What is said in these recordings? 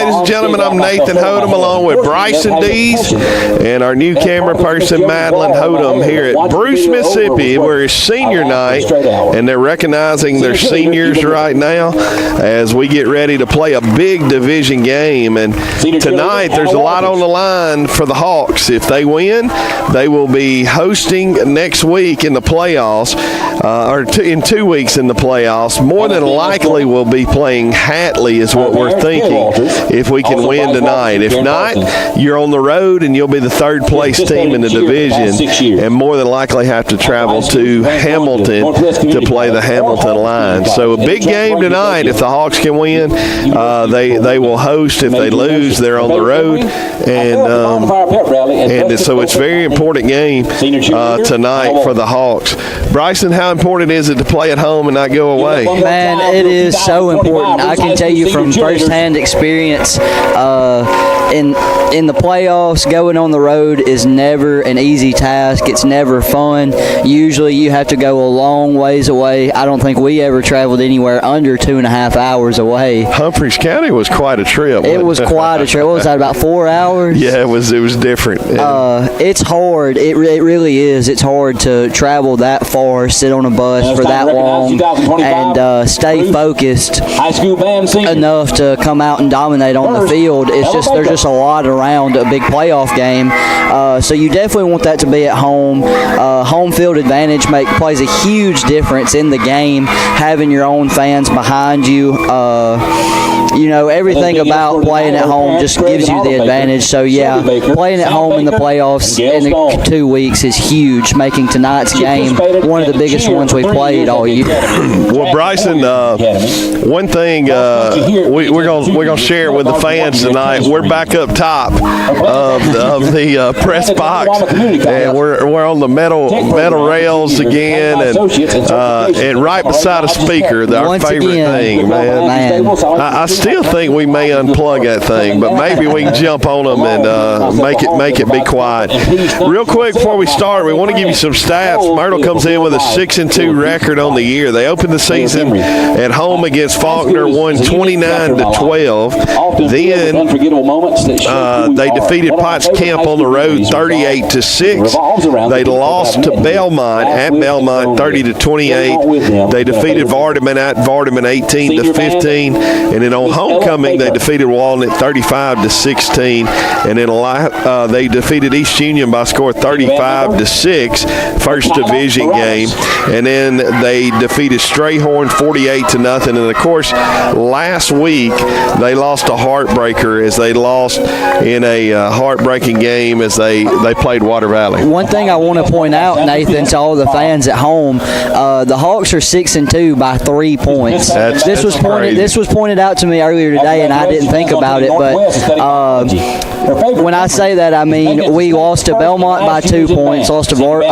ladies and gentlemen. I'm Nathan Hodem along with Bryson Dees and our new camera person, Madeline Hodem, here at Bruce, Mississippi, where it's senior night, and they're recognizing their seniors right now as we get ready to play a big division game. And tonight, there's a lot on the line for the Hawks. If they win, they will be hosting next week in the playoffs, in 2 weeks in the playoffs. More than likely, we'll be playing Hatley is what we're thinking if we can win tonight. If not, you're on the road and you'll be the third place team in the division and more than likely have to travel to Hamilton to play the Hamilton Line. So a big game tonight. If the Hawks can win, they will host. If they lose, they're on the road. And so it's a very important game tonight for the Hawks. Bryson, how important is it to play at home and not go away? Man, it is so important. I can tell you from firsthand experience, in the playoffs, going on the road is never an easy task. It's never fun. Usually you have to go a long ways away. I don't think we ever traveled anywhere under 2.5 hours away. Humphreys County was quite a trip. It was quite a trip. What was that, about 4 hours? Yeah, it was different. It's hard. It really is. It's hard to travel that far, sit on a bus for that long, and stay focused enough to come out and dominate on the field. It's just there's just a lot around a big playoff game. So you definitely want that to be at home. Home field advantage plays a huge difference in the game. Having your own fans behind you, everything about playing at home just gives you the advantage. So yeah, playing at home in the playoffs in 2 weeks is huge, making tonight's game one of the biggest ones we played all year. Well, Bryson, one thing we're gonna share with the fans tonight. We're back up top of the press box, and we're on the metal rails again, and right beside a speaker. Our favorite thing, man. I still think we may unplug that thing, but maybe we can jump on them and make it be quiet. Real quick before we start, we want to give you some stats. Myrtle comes in with a 6-2 record on the year. They opened the season at home against Faulkner, won 29-12. Then they defeated Potts Camp on the road 38-6. They lost to Belmont at Belmont 30-28. They defeated Vardaman at Vardaman 18-15. And then on homecoming, they defeated Walnut 35-16. And then they defeated East Union by a score 35-6, first division game. And then they defeated Strayhorn 48-0. And of course, last week they lost a heartbreaker as they lost in a heartbreaking game as they played Water Valley. One thing I want to point out, Nathan, to all the fans at home, the Hawks are 6-2 by 3 points. This was pointed out to me earlier today, and I didn't think about it, but when I say that, I mean we lost to Belmont by 2 points, lost to Water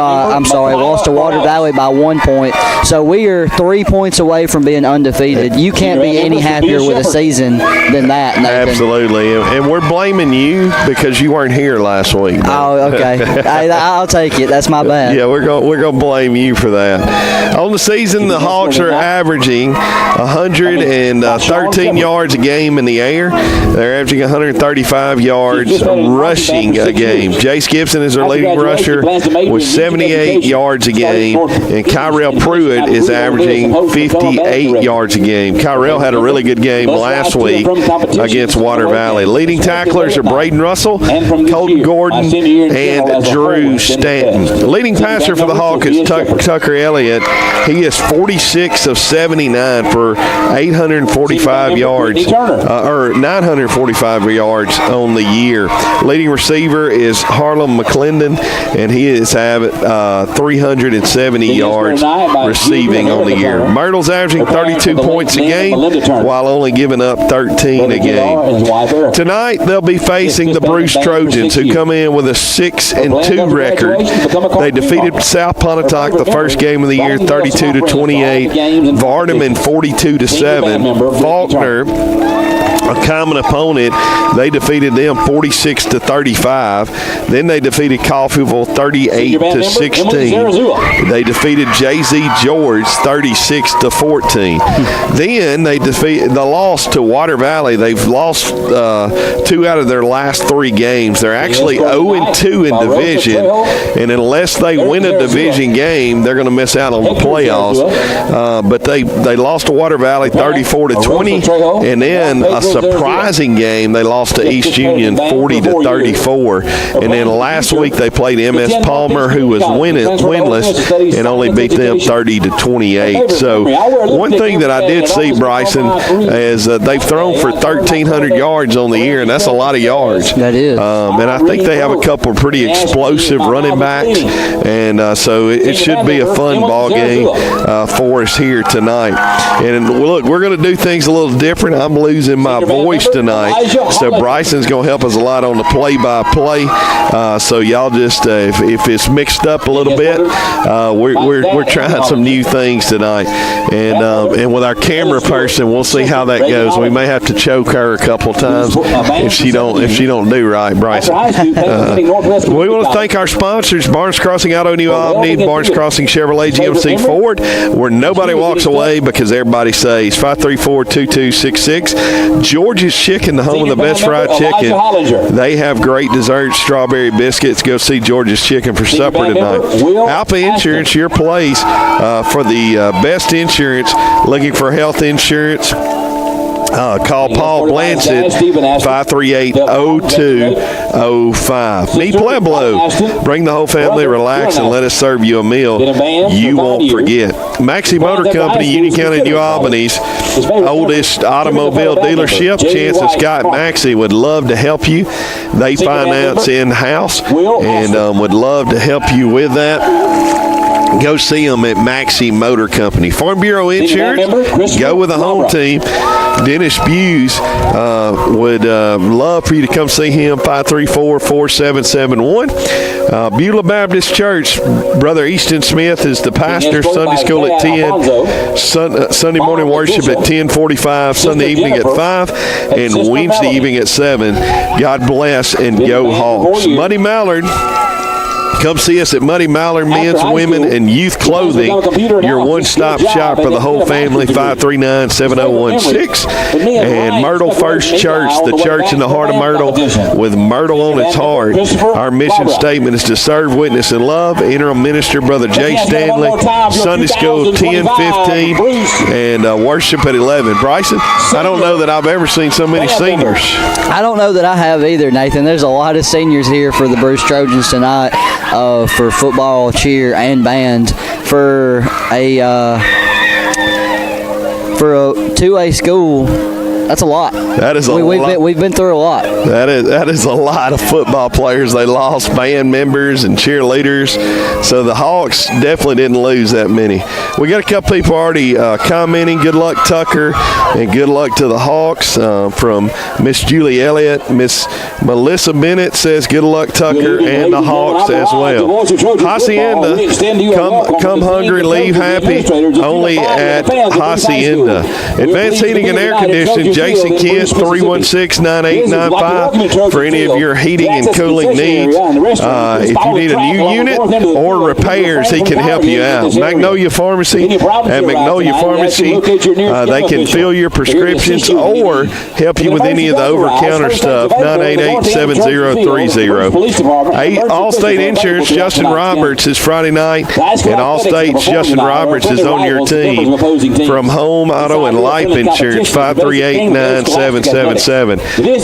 Valley by 1 point. So we are 3 points away from being undefeated. You can't be any happier with a season than that, Nathan. Absolutely, and we're blaming you because you weren't here last week. Oh, okay. I'll take it. That's my bad. Yeah, we're gonna blame you for that. On the season, the Hawks are averaging 113 yards a game in the air. They're averaging 135 yards rushing a game. Jace Gibson is their leading rusher with 78 yards a game, and Kyrell Pruitt is averaging 58 yards a game. Kyrell had a really good game last week against Water Valley. Leading tacklers are Braden Russell, Colton Gordon, and Drew Stanton. Leading passer for the Hawks is Tucker Elliott. He is 46 of 79 for 845 yards, or 945 yards on the year. Leading receiver is Harlem McClendon, and he is having 370 yards receiving on the year. Myrtle's averaging 32 points a game while only giving up 13 a game. Tonight, they'll be facing the Bruce Trojans, who come in with a 6-2 record. They defeated South Pontotoc the first game of the year, 32-28. Vardaman 42-7. Faulkner a common opponent. They defeated them 46-35. Then they defeated Coffeyville 38-16. They defeated J.Z. George 36-14. Then they lost to Water Valley. They've lost 2 out of their last 3 games. They're actually 0-2 in division, and unless they win a division game, they're going to miss out on the playoffs. But they lost to Water Valley 34-20, and then a surprising game, they lost to East Union 40-34. And then last week they played MS Palmer, who was winless, and only beat them 30-28. So one thing that I did see, Bryson, is they've thrown for 1,300 yards on the year, and that's a lot of yards. That is. And I think they have a couple of pretty explosive running backs, and so it should be a fun ball game for us here tonight. And look, we're going to do things a little different. I'm losing my voice tonight, so Bryson's going to help us a lot on the play-by-play. So y'all just, if it's mixed up a little bit, we're trying some new things tonight. And with our camera person, we'll see how that goes. We may have to choke her a couple times if she don't do right, Bryson. We want to thank our sponsors: Barnes Crossing Auto New Albany, Barnes Crossing Chevrolet GMC Ford, where nobody walks away because everybody says 534-2266. George's Chicken, the home of the best fried chicken. They have great desserts, strawberry biscuits. Go see George's Chicken for supper tonight. Alpha Insurance, your place for the best insurance. Looking for health insurance? Call Paul Blanchett, 538-0205. Need Pueblo. Bring the whole family, relax, and let us serve you a meal you won't forget. Maxie Motor Company, Union County, New Albany's oldest automobile dealership. Chance and Scott Maxie would love to help you. They finance in-house and would love to help you with that. Go see them at Maxie Motor Company. Farm Bureau Insurance, go with the home team. Dennis Buse would love for you to come see him, 534-4771. Beulah Baptist Church, Brother Easton Smith is the pastor. Sunday school at 10, Sunday morning worship at 10:45, Sunday evening at 5, and Wednesday evening at 7. God bless and go Hawks. Muddy Mallard. Come see us at Muddy Mallard Men's, Women, and Youth Clothing, your one-stop shop for the whole family, 539-7016. And Myrtle First Church, the church in the heart of Myrtle, with Myrtle on its heart. Our mission statement is to serve, witness, and love. Interim Minister, Brother Jay Stanley, Sunday School 10:15, and worship at 11. Bryson, I don't know that I've ever seen so many seniors. I don't know that I have either, Nathan. There's a lot of seniors here for the Bruce Trojans tonight. For football, cheer, and band for a 2A school. That's a lot. That is a lot. We've been through a lot. That is a lot of football players. They lost band members and cheerleaders. So the Hawks definitely didn't lose that many. We got a couple people already commenting. Good luck, Tucker, and good luck to the Hawks from Miss Julie Elliott. Miss Melissa Bennett says good luck, Tucker, and the Hawks as well. Hacienda, come hungry, leave happy. Only at Hacienda. Advanced Heating and Air Conditioning. Jason Kent, 316-9895 for any of your heating and cooling needs. If you need a new unit or repairs, he can help you out. Magnolia Pharmacy, at Magnolia Pharmacy, they can fill your prescriptions or help you with any of the over-counter stuff, 988-7030. Allstate Insurance, Justin Roberts is Friday night, and Allstate's Justin Roberts is on your team. From Home, Auto, and Life Insurance, 538-9777.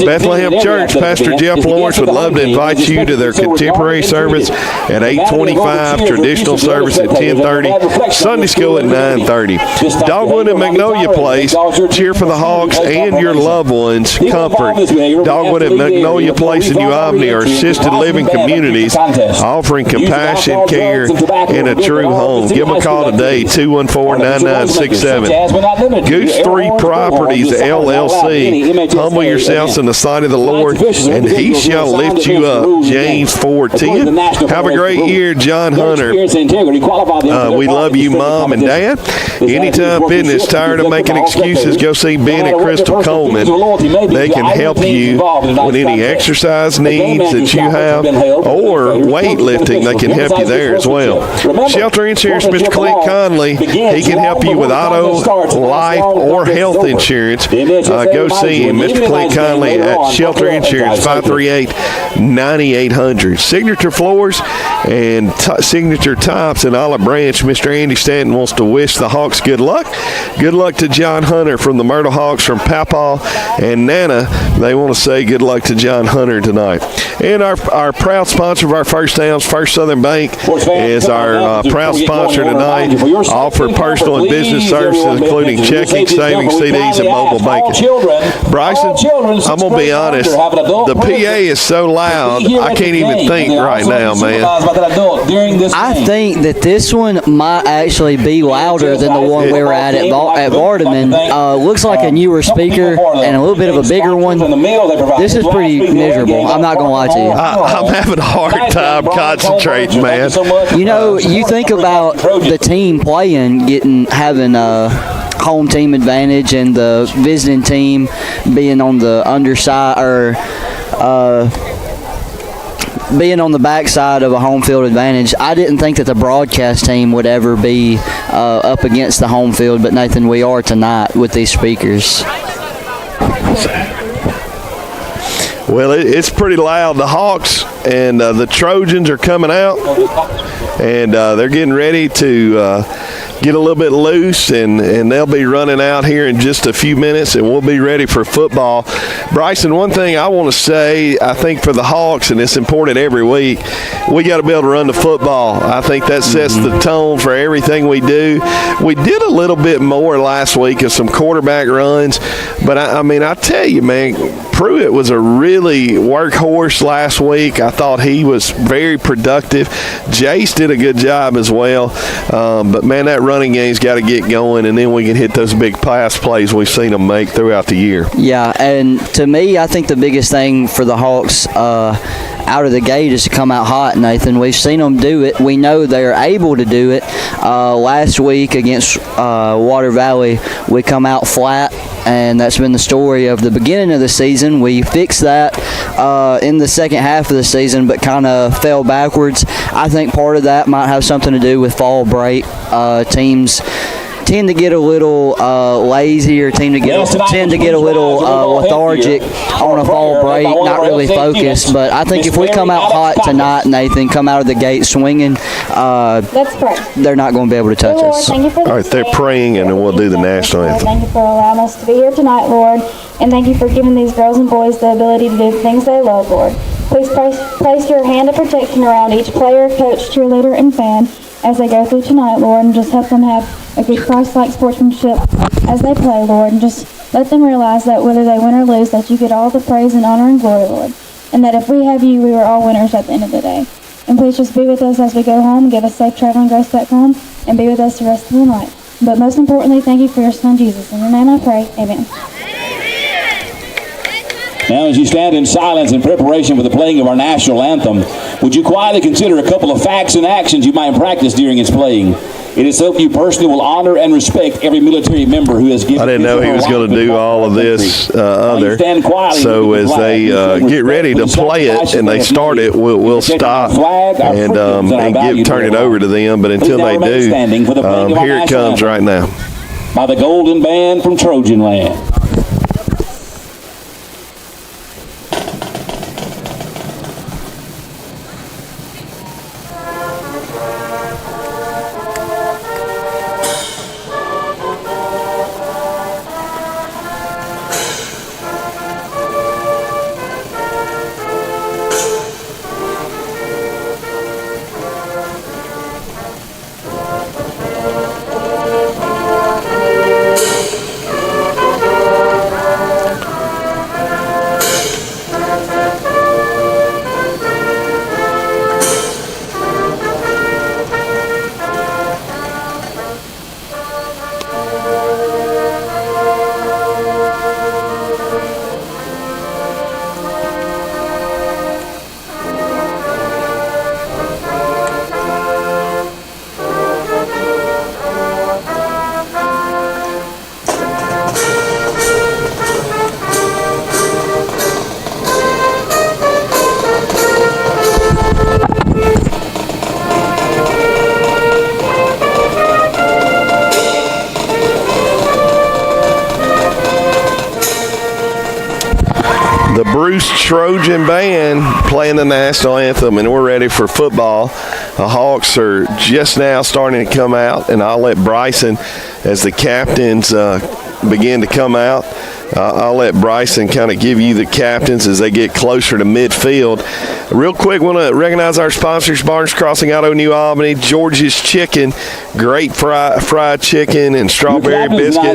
Bethlehem Church, Pastor Jeff Lawrence would love to invite you to their contemporary service at 8:25, traditional service at 10:30, Sunday school at 9:30. Dogwood and Magnolia Place, cheer for the Hawks and your loved ones, comfort. Dogwood and Magnolia Place in New Albany are assisted living communities offering compassion, care, and a true home. Give them a call today, 214-9967. Goose 3 Properties, LLC. LLC. Humble yourselves in the sight of the Lord, and he shall lift you up. James 4:10. Have a great year, John Hunter. We love you, Mom and Dad. Anytime fitness tired of making excuses, go see Ben and Crystal Coleman. They can help you with any exercise needs that you have or weightlifting. They can help you there as well. Shelter Insurance, Mr. Clint Conley, he can help you with auto, life, or health insurance. Go see him, Mr. Clint Conley at Shelter Insurance, 538-9800. Signature Floors and Signature Tops in Olive Branch. Mr. Andy Stanton wants to wish the Hawks good luck. Good luck to John Hunter from the Myrtle Hawks from Papaw and Nana. They want to say good luck to John Hunter tonight. And our proud sponsor of our First Downs, First Southern Bank, is our proud sponsor tonight. Offer personal and business services, including checking, savings, CDs, and mobile banking. Bryson, I'm going to be honest, the PA is so loud, I can't even think right now, man. I think that this one might actually be louder than the one we were at Vardaman. Looks like a newer speaker and a little bit of a bigger one. This is pretty miserable. I'm not going to lie to you. I'm having a hard time concentrating, man. You know, you think about the team playing, having a home team advantage and the visiting team being on the underside or being on the backside of a home field advantage. I didn't think that the broadcast team would ever be up against the home field, but Nathan, we are tonight with these speakers. Well, it's pretty loud. The Hawks and the Trojans are coming out, and they're getting ready to get a little bit loose, and they'll be running out here in just a few minutes, and we'll be ready for football. Bryson, one thing I want to say, I think for the Hawks, and it's important every week, we got to be able to run the football. I think that sets the tone for everything we do. We did a little bit more last week of some quarterback runs, but I mean, I tell you, man, Pruitt was a really workhorse last week. I thought he was very productive. Jace did a good job as well, but man, that running game's got to get going, and then we can hit those big pass plays we've seen them make throughout the year. Yeah, and to me, I think the biggest thing for the Hawks out of the gate is to come out hot, Nathan. We've seen them do it. We know they're able to do it. Last week against Water Valley, we come out flat, and that's been the story of the beginning of the season. We fixed that in the second half of the season, but kind of fell backwards. I think part of that might have something to do with fall break. Teams tend to get a little lazy, or tend to get a little lethargic on a fall break, not really focused. But I think if we come out hot tonight, Nathan, come out of the gate swinging, let's pray. They're not going to be able to touch us. All right, they're praying, and then we'll do the national anthem. Thank you for allowing us to be here tonight, Lord, and thank you for giving these girls and boys the ability to do the things they love, Lord. Please place your hand of protection around each player, coach, cheerleader, and fan as they go through tonight, Lord, and just help them have a good Christ-like sportsmanship as they play, Lord, and just let them realize that whether they win or lose, that you get all the praise and honor and glory, Lord, and that if we have you, we are all winners at the end of the day. And please just be with us as we go home, give us safe traveling grace back home, and be with us the rest of the night. But most importantly, thank you for your son, Jesus. In your name I pray, amen. Now, as you stand in silence in preparation for the playing of our national anthem, would you quietly consider a couple of facts and actions you might practice during its playing? It is so you personally will honor and respect every military member who has given. I didn't know he was going to do all of this other. So as they get ready to play it and they start it, we'll stop and turn it over to them. But until they do, here it comes right now. By the Golden Band from Trojan Land. the Bruce Trojan Band playing the national anthem, and we're ready for football. The Hawks are just now starting to come out, and I'll let Bryson, as the captains begin to come out, I'll let Bryson kind of give you the captains as they get closer to midfield. Real quick, want to recognize our sponsors, Barnes Crossing Auto New Albany, George's Chicken, great fried chicken and strawberry biscuit,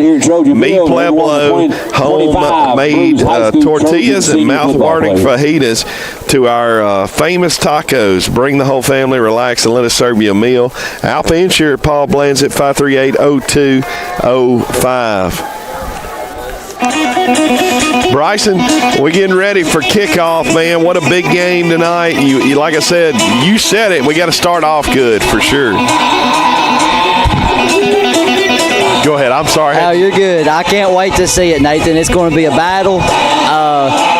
Meat Pueblo, home-made tortillas and mouth-watering fajitas, to our famous tacos. Bring the whole family, relax, and let us serve you a meal. Alpha Insure, Paul Blands at 538-0205. Bryson, we're getting ready for kickoff, man. What a big game tonight. You like I said, you said it. We got to start off good for sure. Go ahead. I'm sorry. Oh, you're good. I can't wait to see it, Nathan. It's going to be a battle.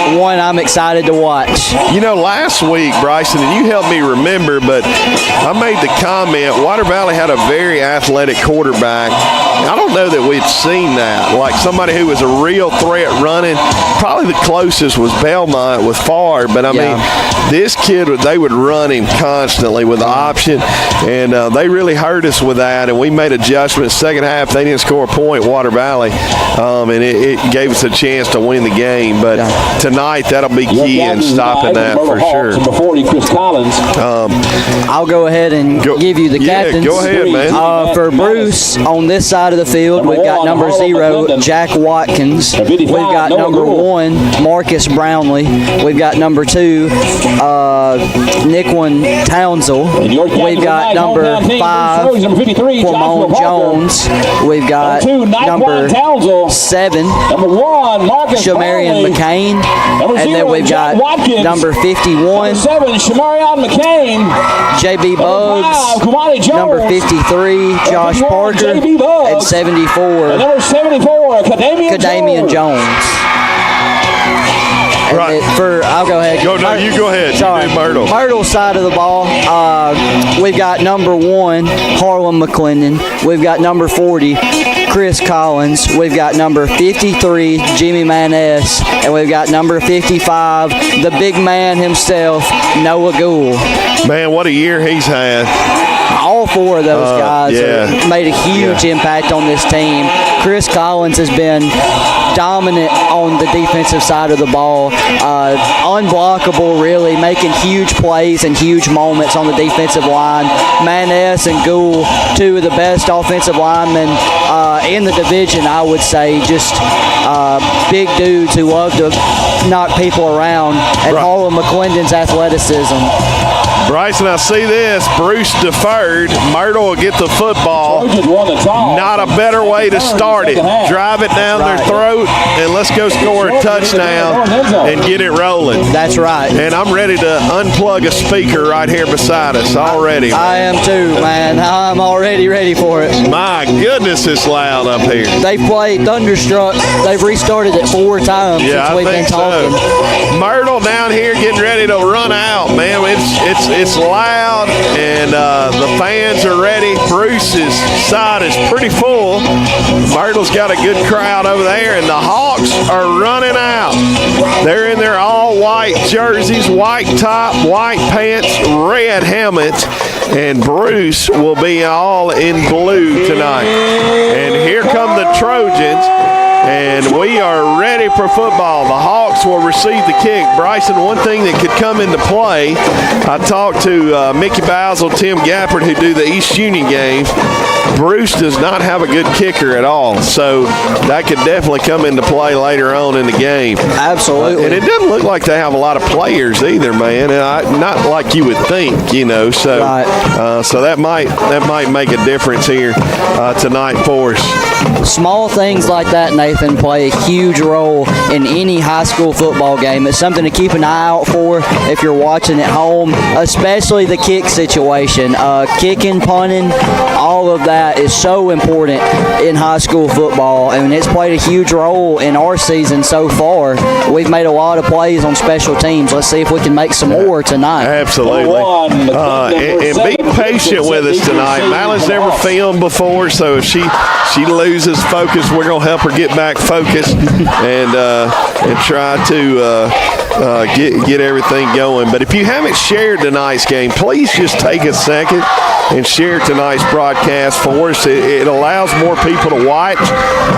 One I'm excited to watch. You know, last week, Bryson, and you helped me remember, but I made the comment, Water Valley had a very athletic quarterback. I don't know that we'd seen that. Like somebody who was a real threat running. Probably the closest was Belmont with Favre, but I mean, this kid, they would run him constantly with the option, and they really hurt us with that, and we made adjustments. Second half, they didn't score a point, Water Valley, and it gave us a chance to win the game. But tonight, that'll be key in stopping that for sure. I'll go ahead and give you the captains. Go ahead, man. For Bruce, on this side of the field, we've got number 0, Jack Watkins. We've got number 1, Marcus Brownlee. We've got number 2, Nickwan Townsell. We've got number 5, Quamon Jones. We've got number 7, Shamarian McCain. And then we've got number 51, J.B. Bugs. Number 53, Josh Parker. And 74, Kadamian Jones. Right. I'll go ahead. You go ahead. Sorry. Myrtle. Myrtle's side of the ball. We've got number 1, Harlan McClendon. We've got number 40, Chris Collins. We've got number 53, Jimmy Maness. And we've got number 55, the big man himself, Noah Gould. Man, what a year he's had. All 4 of those guys have made a huge impact on this team. Chris Collins has been dominant on the defensive side of the ball. Unblockable, really, making huge plays and huge moments on the defensive line. Maness and Gould, 2 of the best offensive linemen in the division, I would say. Just big dudes who love to knock people around. And Harlan McClendon's athleticism. Bryson, I see this. Bruce deferred. Myrtle will get the football. Not a better way to start it. Drive it down their throat, and let's go score a touchdown and get it rolling. That's right. And I'm ready to unplug a speaker right here beside us already. I am too, man. I'm already ready for it. My goodness, it's loud up here. They played Thunderstruck. They've restarted it 4 times since we've been talking. So. Myrtle down here getting ready to run out, man. It's loud, and the fans are ready. Bruce's side is pretty full. Myrtle's got a good crowd over there, and the Hawks are running out. They're in their all-white jerseys, white top, white pants, red helmets, and Bruce will be all in blue tonight. And here come the Trojans. And we are ready for football. The Hawks will receive the kick. Bryson, one thing that could come into play, I talked to Mickey Basil, Tim Gafford, who do the East Union games. Bruce does not have a good kicker at all. So that could definitely come into play later on in the game. Absolutely. And it doesn't look like they have a lot of players either, man. Not like you would think, you know. So, so that might make a difference here tonight for us. Small things like that, Nathan, play a huge role in any high school football game. It's something to keep an eye out for if you're watching at home, especially the kick situation. Kicking, punting, all of that is so important in high school football, and it's played a huge role in our season so far. We've made a lot of plays on special teams. Let's see if we can make some more tonight. Absolutely. And be patient with us tonight. Madeline's never filmed before, so if she loses focus, we're going to help her get back focused. And and try to get everything going. But if you haven't shared tonight's game, please just take a second and share tonight's broadcast for us. It allows more people to watch.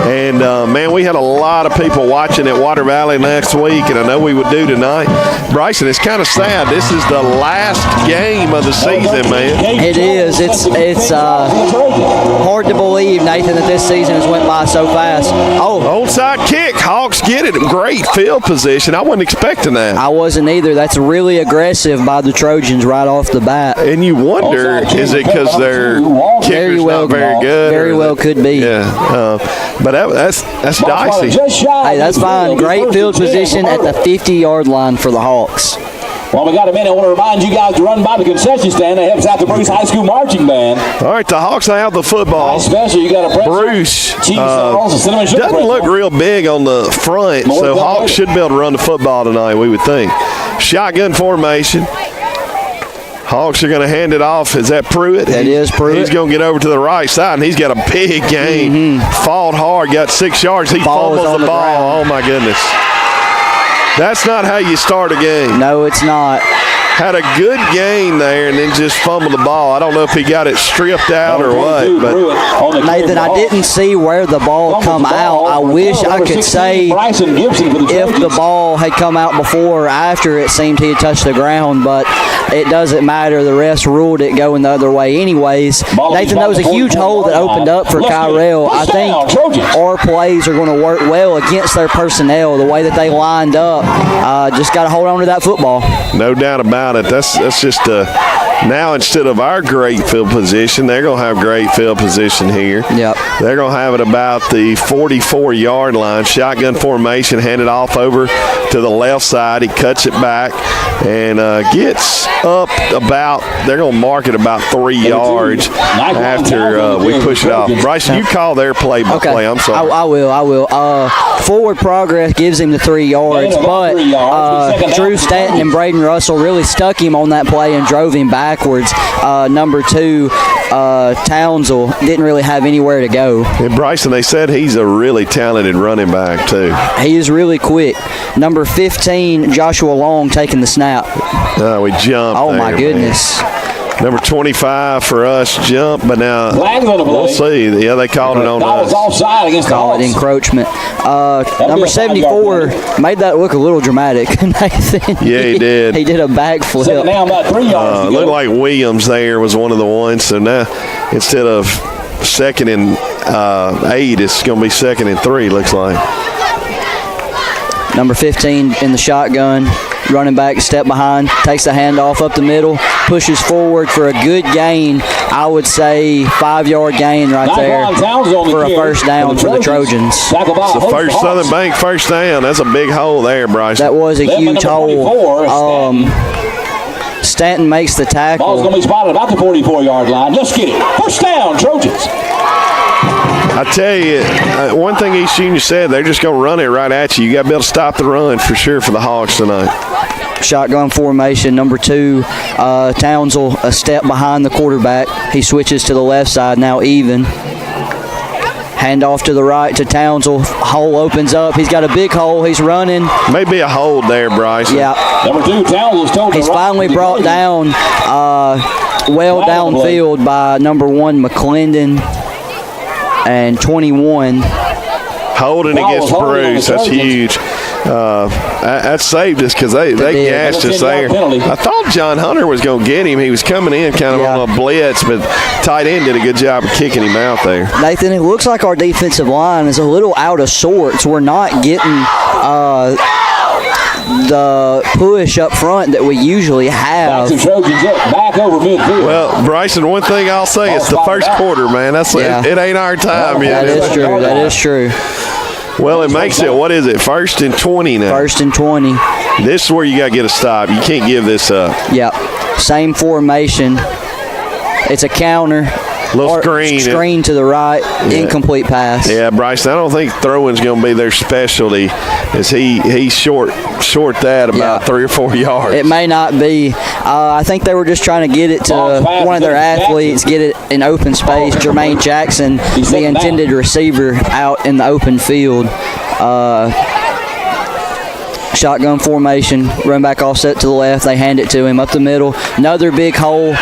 And, man, we had a lot of people watching at Water Valley last week, and I know we would do tonight. Bryson, it's kind of sad. This is the last game of the season, man. It is. It's hard to believe, Nathan, that this season has went by so fast. Oh, onside kick. Hawks get it. Great field position. I wasn't expecting that. I wasn't either. That's really aggressive by the Trojans right off the bat. And you wonder, is it because their kicker's not very good? Very well could be. Yeah. But that's dicey. Hey, that's fine. Great field position at the 50-yard line for the Hawks. Well, we got a minute. I want to remind you guys to run by the concession stand. That helps out the Bruce High School Marching Band. All right, the Hawks have the football. Nice special. You got a pretzel, Bruce cheese sauce, and cinnamon sugar doesn't pretzel. look real big on the front, so Hawks should be able to run the football tonight, we would think. Shotgun formation. Hawks are going to hand it off. Is that Pruitt? That is Pruitt. He's going to get over to the right side, and he's got a big game. Fought hard, got 6 yards. He fumbles the ball. Oh, my goodness. That's not how you start a game. No, it's not. Had a good game there and then just fumbled the ball. I don't know if he got it stripped out or what. But Nathan, I didn't see where the ball come out. I wish I could say if the ball had come out before or after it seemed he had touched the ground, but it doesn't matter. The refs ruled it going the other way anyways. Nathan, that was a huge hole that opened up for Kyrell. I think our plays are going to work well against their personnel, the way that they lined up. Just got to hold on to that football. No doubt about it. That's just now instead of our great field position, they're going to have great field position here. Yep. They're going to have it about the 44-yard line. Shotgun formation, handed off over to the left side. He cuts it back and gets up about, they're going to mark it about 3 yards after we push it off. Bryson, you call their play by play. I'm sorry. I will. Forward progress gives him the 3 yards, but Drew Stanton and Braden Russell really stuck him on that play and drove him backwards. Number 2, Townsell didn't really have anywhere to go. And Bryson, they said he's a really talented running back too. He is really quick. Number 15, Joshua Long taking the snap. We jumped. Oh, my goodness. Number 25 for us jumped, but now we'll see. Yeah, they called it on us. Offside against the Call it encroachment. Number 74 made that look a little dramatic, Nathan. Yeah, he did. He did a backflip. Now about 3 yards. Looked like Williams there was one of the ones. So now instead of 2nd and 8, it's going to be 2nd and 3, looks like. Number 15 in the shotgun. Running back, step behind, takes the handoff up the middle, pushes forward for a good gain. I would say 5-yard gain right there for a first down for the Trojans. It's the first Southern Bank first down. That's a big hole there, Bryson. That was a huge hole. Stanton makes the tackle. Ball's going to be spotted about the 44-yard line. Let's get it. First down, Trojans. I tell you, one thing East Junior said, they're just going to run it right at you. You got to be able to stop the run for sure for the Hawks tonight. Shotgun formation, number 2, Townsell a step behind the quarterback. He switches to the left side, now even. Handoff to the right to Townsell. Hole opens up. He's got a big hole. He's running. Maybe a hold there, Bryson. Yeah. Number 2, Townsell's told He's finally brought down well downfield by number 1, McClendon. And 21. Holding against Bruce. That's huge. That saved us because they gashed us there. I thought John Hunter was going to get him. He was coming in kind of on a blitz, but tight end did a good job of kicking him out there. Nathan, it looks like our defensive line is a little out of sorts. We're not getting the push up front that we usually have. Back over midfield. Well, Bryson, one thing I'll say, it's the first quarter, man. It ain't our time yet. That is true. Well, it makes it, what is it, 1st and 20 now? 1st and 20. This is where you got to get a stop. You can't give this up. Yep. Same formation. It's a counter. Little screen to the right, incomplete pass. Yeah, Bryson, I don't think throwing's going to be their specialty, as he short that about 3 or 4 yards. It may not be. I think they were just trying to get it to one of their athletes, get it in open space. Jermaine Jackson, the intended receiver, out in the open field. 2nd and 10 Shotgun formation, run back offset to the left. They hand it to him up the middle. Another big hole.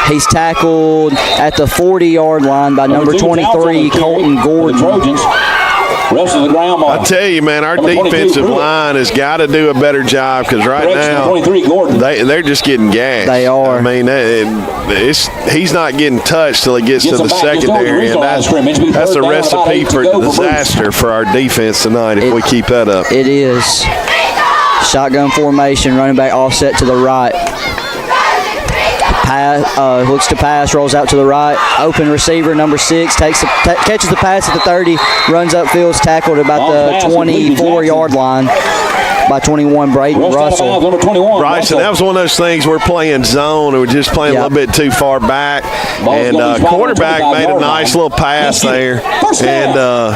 He's tackled at the 40-yard line by number 23, Colton Gordon. Rest of the ground ball. I tell you, man, our defensive line has got to do a better job because right now they're just getting gassed. They are. I mean, he's not getting touched till he gets to the secondary, and that's a recipe for disaster for our defense tonight if we keep that up. It is. Shotgun formation, running back offset to the right. Pass, looks to pass, rolls out to the right. Open receiver, number 6, catches the pass at the 30, runs upfield, tackled about the 24-yard line by 21, Braden Russell. Bryson, that was one of those things we're playing zone, and we're just playing a little bit too far back. And quarterback made a nice little pass there and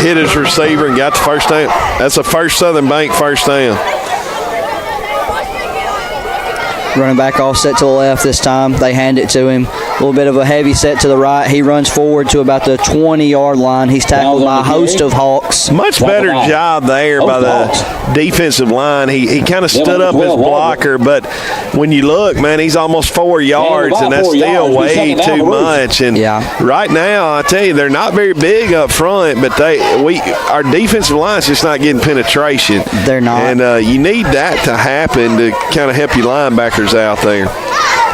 hit his receiver and got the first down. That's a First Southern Bank first down. Running back offset to the left this time. They hand it to him. A little bit of a heavy set to the right. He runs forward to about the 20-yard line. He's tackled by a host of Hawks. Much better job there by the defensive line. He kind of stood up his blocker, but when you look, man, he's almost 4 yards, and that's still way too much. And right now, I tell you, they're not very big up front, but our defensive line's just not getting penetration. They're not. And you need that to happen to kind of help your linebackers out there.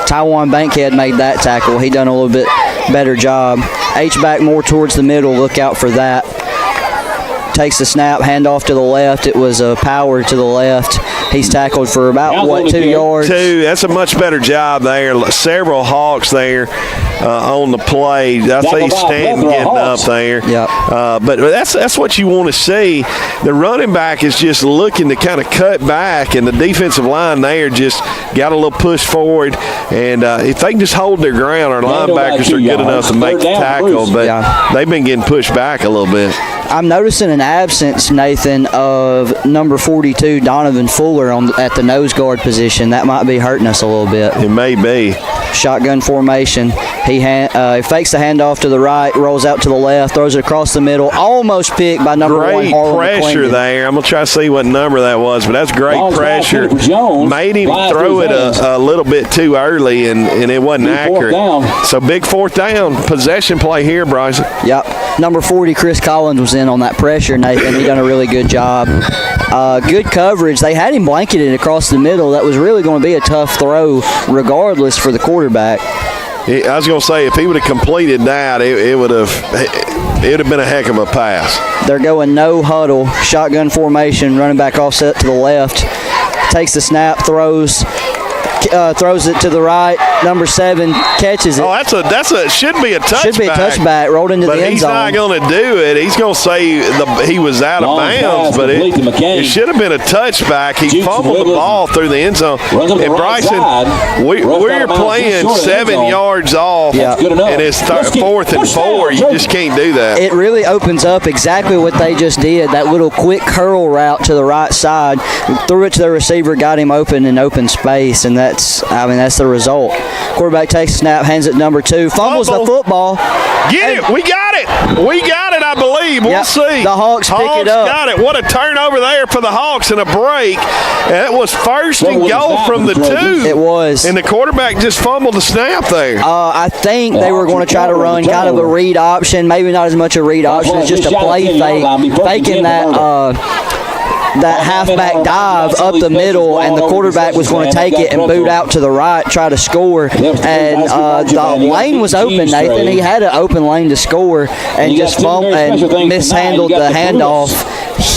Taiwan Bankhead made that tackle. He done a little bit better job. H-back more towards the middle. Look out for that. Takes the snap, handoff to the left. It was a power to the left. He's tackled for about, 2 yards? 2. That's a much better job there. Several Hawks there on the play. I see Stanton getting up there. Yep. But that's what you want to see. The running back is just looking to kind of cut back, and the defensive line there just got a little push forward. And if they can just hold their ground, our linebackers are good enough to make the tackle. But they've been getting pushed back a little bit. I'm noticing an absence, Nathan, of number 42, Donovan Fuller, at the nose guard position. That might be hurting us a little bit. It may be. Shotgun formation. He fakes the handoff to the right, rolls out to the left, throws it across the middle. Almost picked by number 1, Harlan pressure McClendon. there. I'm going to try to see what number that was, but that's great pressure. Made him throw it a little bit too early, and it wasn't accurate. So big 4th down. Possession play here, Bryson. Yep. Number 40, Chris Collins, was in on that pressure, Nathan. He done a really good job. Good coverage. They had him blanketed across the middle. That was really going to be a tough throw regardless for the quarterback. I was going to say, if he would have completed that, it would have been a heck of a pass. They're going no huddle, shotgun formation, running back offset to the left. Takes the snap, throws it to the right. Number 7 catches it. Oh, that's a should be a touchback. Should be a touchback. Rolled into the end zone. But he's not going to do it. He's going to say he was out of bounds, but it should have been a touchback. He fumbled the ball through the end zone. And Bryson, we're playing 7 yards off, and it's 4th and 4. You just can't do that. It really opens up exactly what they just did. That little quick curl route to the right side, threw it to the receiver, got him open in open space, and that's the result. Quarterback takes a snap, hands it to number 2, fumbles the football. Get it. We got it, I believe. We'll see. The Hawks pick it up. Got it. What a turnover there for the Hawks and a break. And it was 1st and goal from the 2. It was. And the quarterback just fumbled the snap there. I think they were going to try to run kind of a read option, maybe not as much a read option as just a play fake, faking that halfback dive up the middle, and the quarterback was going to take it and boot out to the right, try to score. And the lane was open, Nathan. He had an open lane to score and just mishandled the handoff.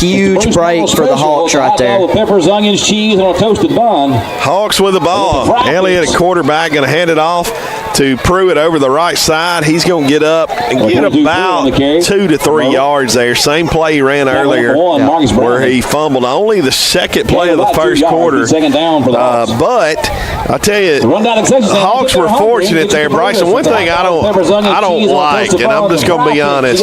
Huge break for the Hawks right there. Peppers, onions, cheese, and a toasted bun. Hawks with the ball. Elliott, a quarterback, going to hand it off to Pruitt over the right side. He's going to get up and get about 2 to 3 yards there. Same play he ran earlier where he fumbled. Only the second play of the first quarter. But I tell you, the Hawks were fortunate there, Bryson. One thing I don't like, and I'm just going to be honest,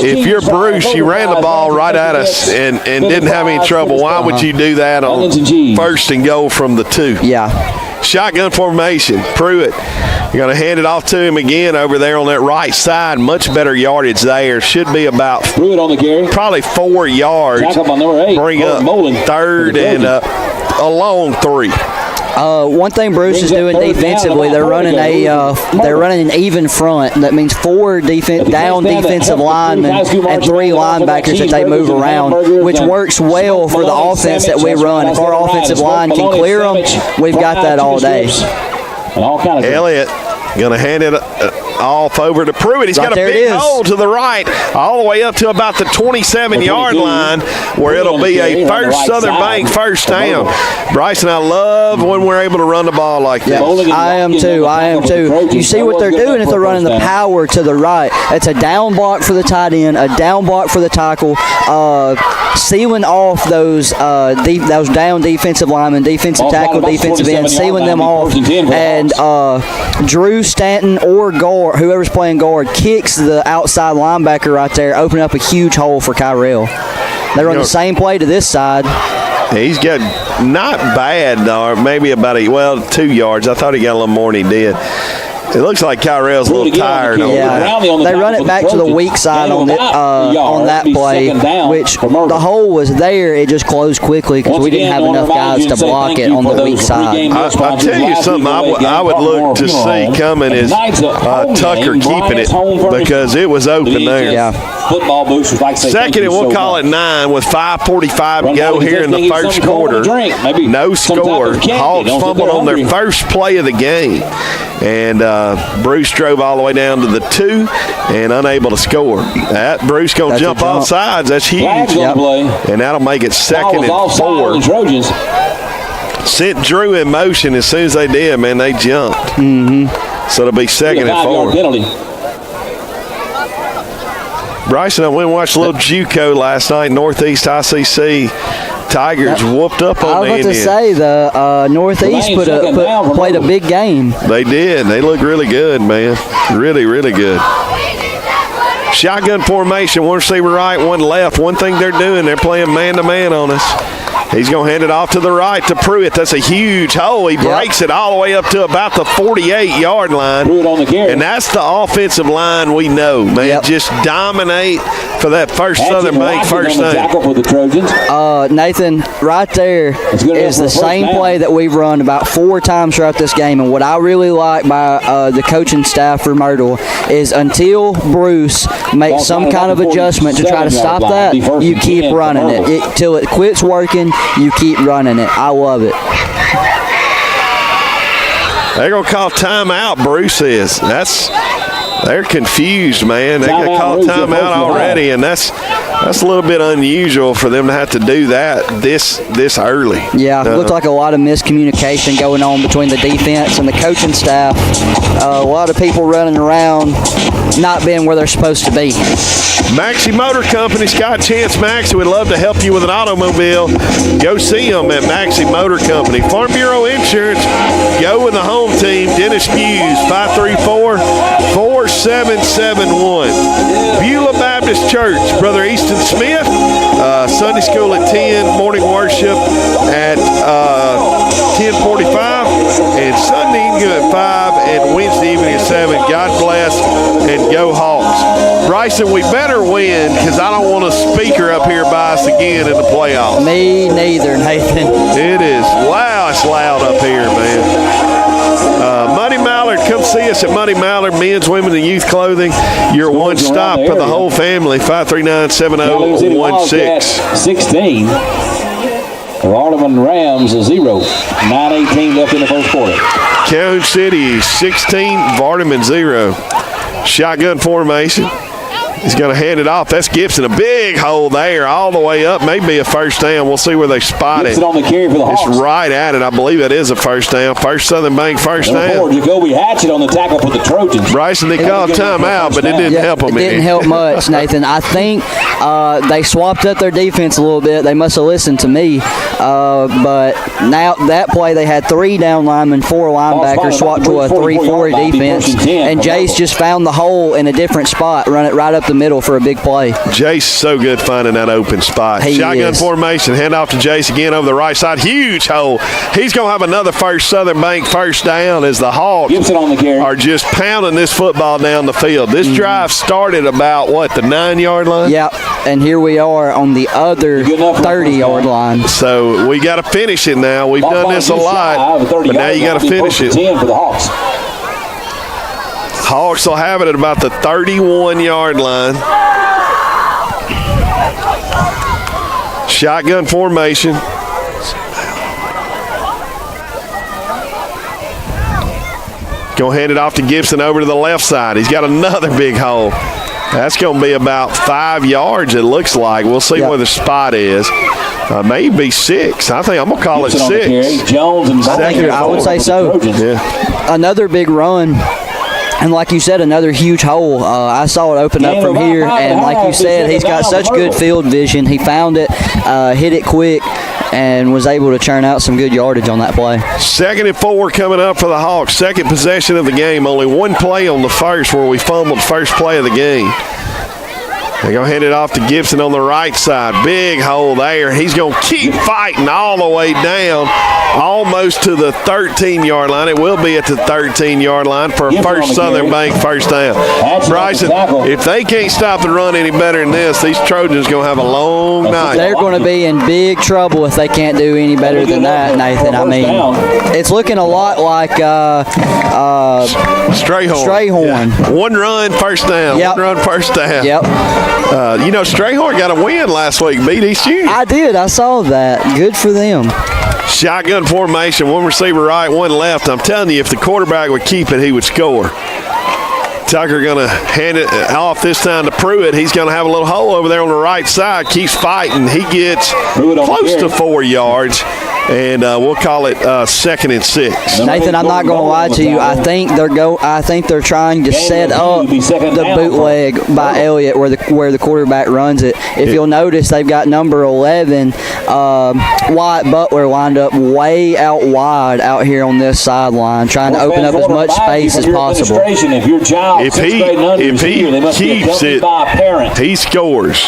if you're Bruce, you ran the ball right at us and didn't have any trouble. Why would you do that on 1st and goal from the 2? Yeah. Shotgun formation. Pruitt, you're going to hand it off to him again over there on that right side. Much better yardage there. Should be about Pruitt on the carry. Probably 4 yards. Tackle by number 8. Bring up third and a long 3. One thing Bruce is doing defensively, they're running an even front. That means 4 defensive linemen and 3 linebackers that they move around, which works well for the offense that we run. If our offensive line can clear them, we've got that all day. Elliott going to hand it off over to Pruitt. He's got a big hole to the right, all the way up to about the 27-yard line, where it'll be a first Southern Bank first down. Bryson, I love when we're able to run the ball like this. I am too. You see what they're doing if they're running the power to the right. It's a down block for the tight end, a down block for the tackle, sealing off those down defensive linemen, defensive tackle, defensive end, sealing them off, and Drew Stanton or guard, whoever's playing guard, kicks the outside linebacker right there, opening up a huge hole for Kyrell. They run the same play to this side. He's got not bad, or maybe about 2 yards. I thought he got a little more than he did. It looks like Kyrell's a little tired over there. They run it back to the weak side on that play, which the hole was there. It just closed quickly because we didn't have enough guys to block it on the weak side. I'll tell you something I would look to see coming is Tucker keeping it because it was open there. Yeah. Football boosters like second, and we'll call it 9 with 5:45 to go here in the first quarter. No score. Hawks fumbled on their first play of the game. And Bruce drove all the way down to the 2 and unable to score. That Bruce going to jump off sides. That's huge. And that'll make it 2nd and 4. Sent Drew in motion as soon as they did, man, they jumped. So it'll be 2nd and 4. Bryson, I went and watched a little JUCO last night, Northeast ICC. Tigers whooped up on the Indians. I was about to say, the Northeast played a big game. They did. They look really good, man. Really, really good. Shotgun formation, one receiver right, one left. One thing they're doing, they're playing man-to-man on us. He's going to hand it off to the right to Pruitt. That's a huge hole. He breaks it all the way up to about the 48-yard line. And that's the offensive line we know, man. Just dominate for that first Southern Bank first down. Nathan, right there is the same play that we've run about 4 times throughout this game. And what I really like by the coaching staff for Myrtle is until Bruce makes some kind of adjustment to try to stop that, you keep running it. Till it quits working, you keep running it. I love it. They're going to call timeout, Bruce is. They're confused, man. They got called timeout already, and that's a little bit unusual for them to have to do that this early. Yeah, it looked like a lot of miscommunication going on between the defense and the coaching staff. A lot of people running around not being where they're supposed to be. Maxie Motor Company, Scott Chance Maxie would love to help you with an automobile. Go see them at Maxie Motor Company. Farm Bureau Insurance, go with the home team. Dennis Hughes, 534-4771. Beulah Baptist Church, Brother Easton Smith, Sunday school at 10, morning worship at 10:45, and Sunday evening at 5, and Wednesday evening at 7. God bless, and go Hawks. Bryson, we better win because I don't want a speaker up here by us again in the playoffs. Me neither, Nathan. It is. Wow, it's loud up here, man. Money Mallard, come see us at Money Mallard, men's, women's, and youth clothing. Your one stop for the whole family. 539-7016. 16. Vardaman Rams 0. 9:18 left in the first quarter. Calhoun City 16, Vardaman 0. Shotgun formation. He's going to hand it off. That's Gibson. A big hole there all the way up. Maybe a first down. We'll see where they spot it. On the carry for the Hawks. It's right at it. I believe that is a first down. First Southern Bank first down. Jacoby Hatchett on the tackle for the Trojans. Bryson, they called timeout, but it didn't help them. It didn't help much, Nathan. I think they swapped up their defense a little bit. They must have listened to me. But now that play, they had 3 down linemen, 4 linebackers, swapped to a 3-4 defense. And Jace just found the hole in a different spot, run it right up the the middle for a big play. Jace so good finding that open spot. He Shotgun is. formation. Hand off to Jace again over the right side. Huge hole. He's going to have another first Southern Bank first down as the Hawks Gibson on the carry. are just pounding this football down the field. This drive started about, the 9-yard line? Yep, and here we are on the other 30-yard line. So we got to finish it now. We've done this a lot, but now you got to finish it. 10 for the Hawks. Hawks will have it at about the 31-yard line. Shotgun formation. Go hand it off to Gibson over to the left side. He's got another big hole. That's going to be about 5 yards, it looks like. We'll see where the spot is. Maybe 6. I think I'm going to call Gibson it 6. Jones and I would say so. Yeah. Another big run. And like you said, another huge hole. I saw it open up from here, and like you said, he's got such good field vision. He found it, hit it quick, and was able to churn out some good yardage on that play. 2nd and 4 coming up for the Hawks. Second possession of the game. Only one play on the first where we fumbled first play of the game. They're going to hand it off to Gibson on the right side. Big hole there. He's going to keep fighting all the way down, almost to the 13-yard line. It will be at the 13-yard line for a first Southern Bank first down. Bryson, if they can't stop the run any better than this, these Trojans going to have a long night. They're going to be in big trouble if they can't do any better than that, Nathan. I mean, it's looking a lot like Strayhorn. Yeah. One run, first down. Yep. One run, first down. Yep. Strayhorn got a win last week, beat East Union. I did. I saw that. Good for them. Shotgun formation, one receiver right, one left. I'm telling you, if the quarterback would keep it, he would score. Tucker going to hand it off this time to Pruitt. He's going to have a little hole over there on the right side. Keeps fighting. He gets close to 4 yards, and we'll call it 2nd and 6. Nathan, I'm not going to lie to you. I think they're trying to set up the bootleg by Elliott where the quarterback runs it. If you'll notice, they've got number 11, Wyatt Butler, lined up way out wide out here on this sideline, trying to open up as much space as possible. If your child If he keeps it, he scores.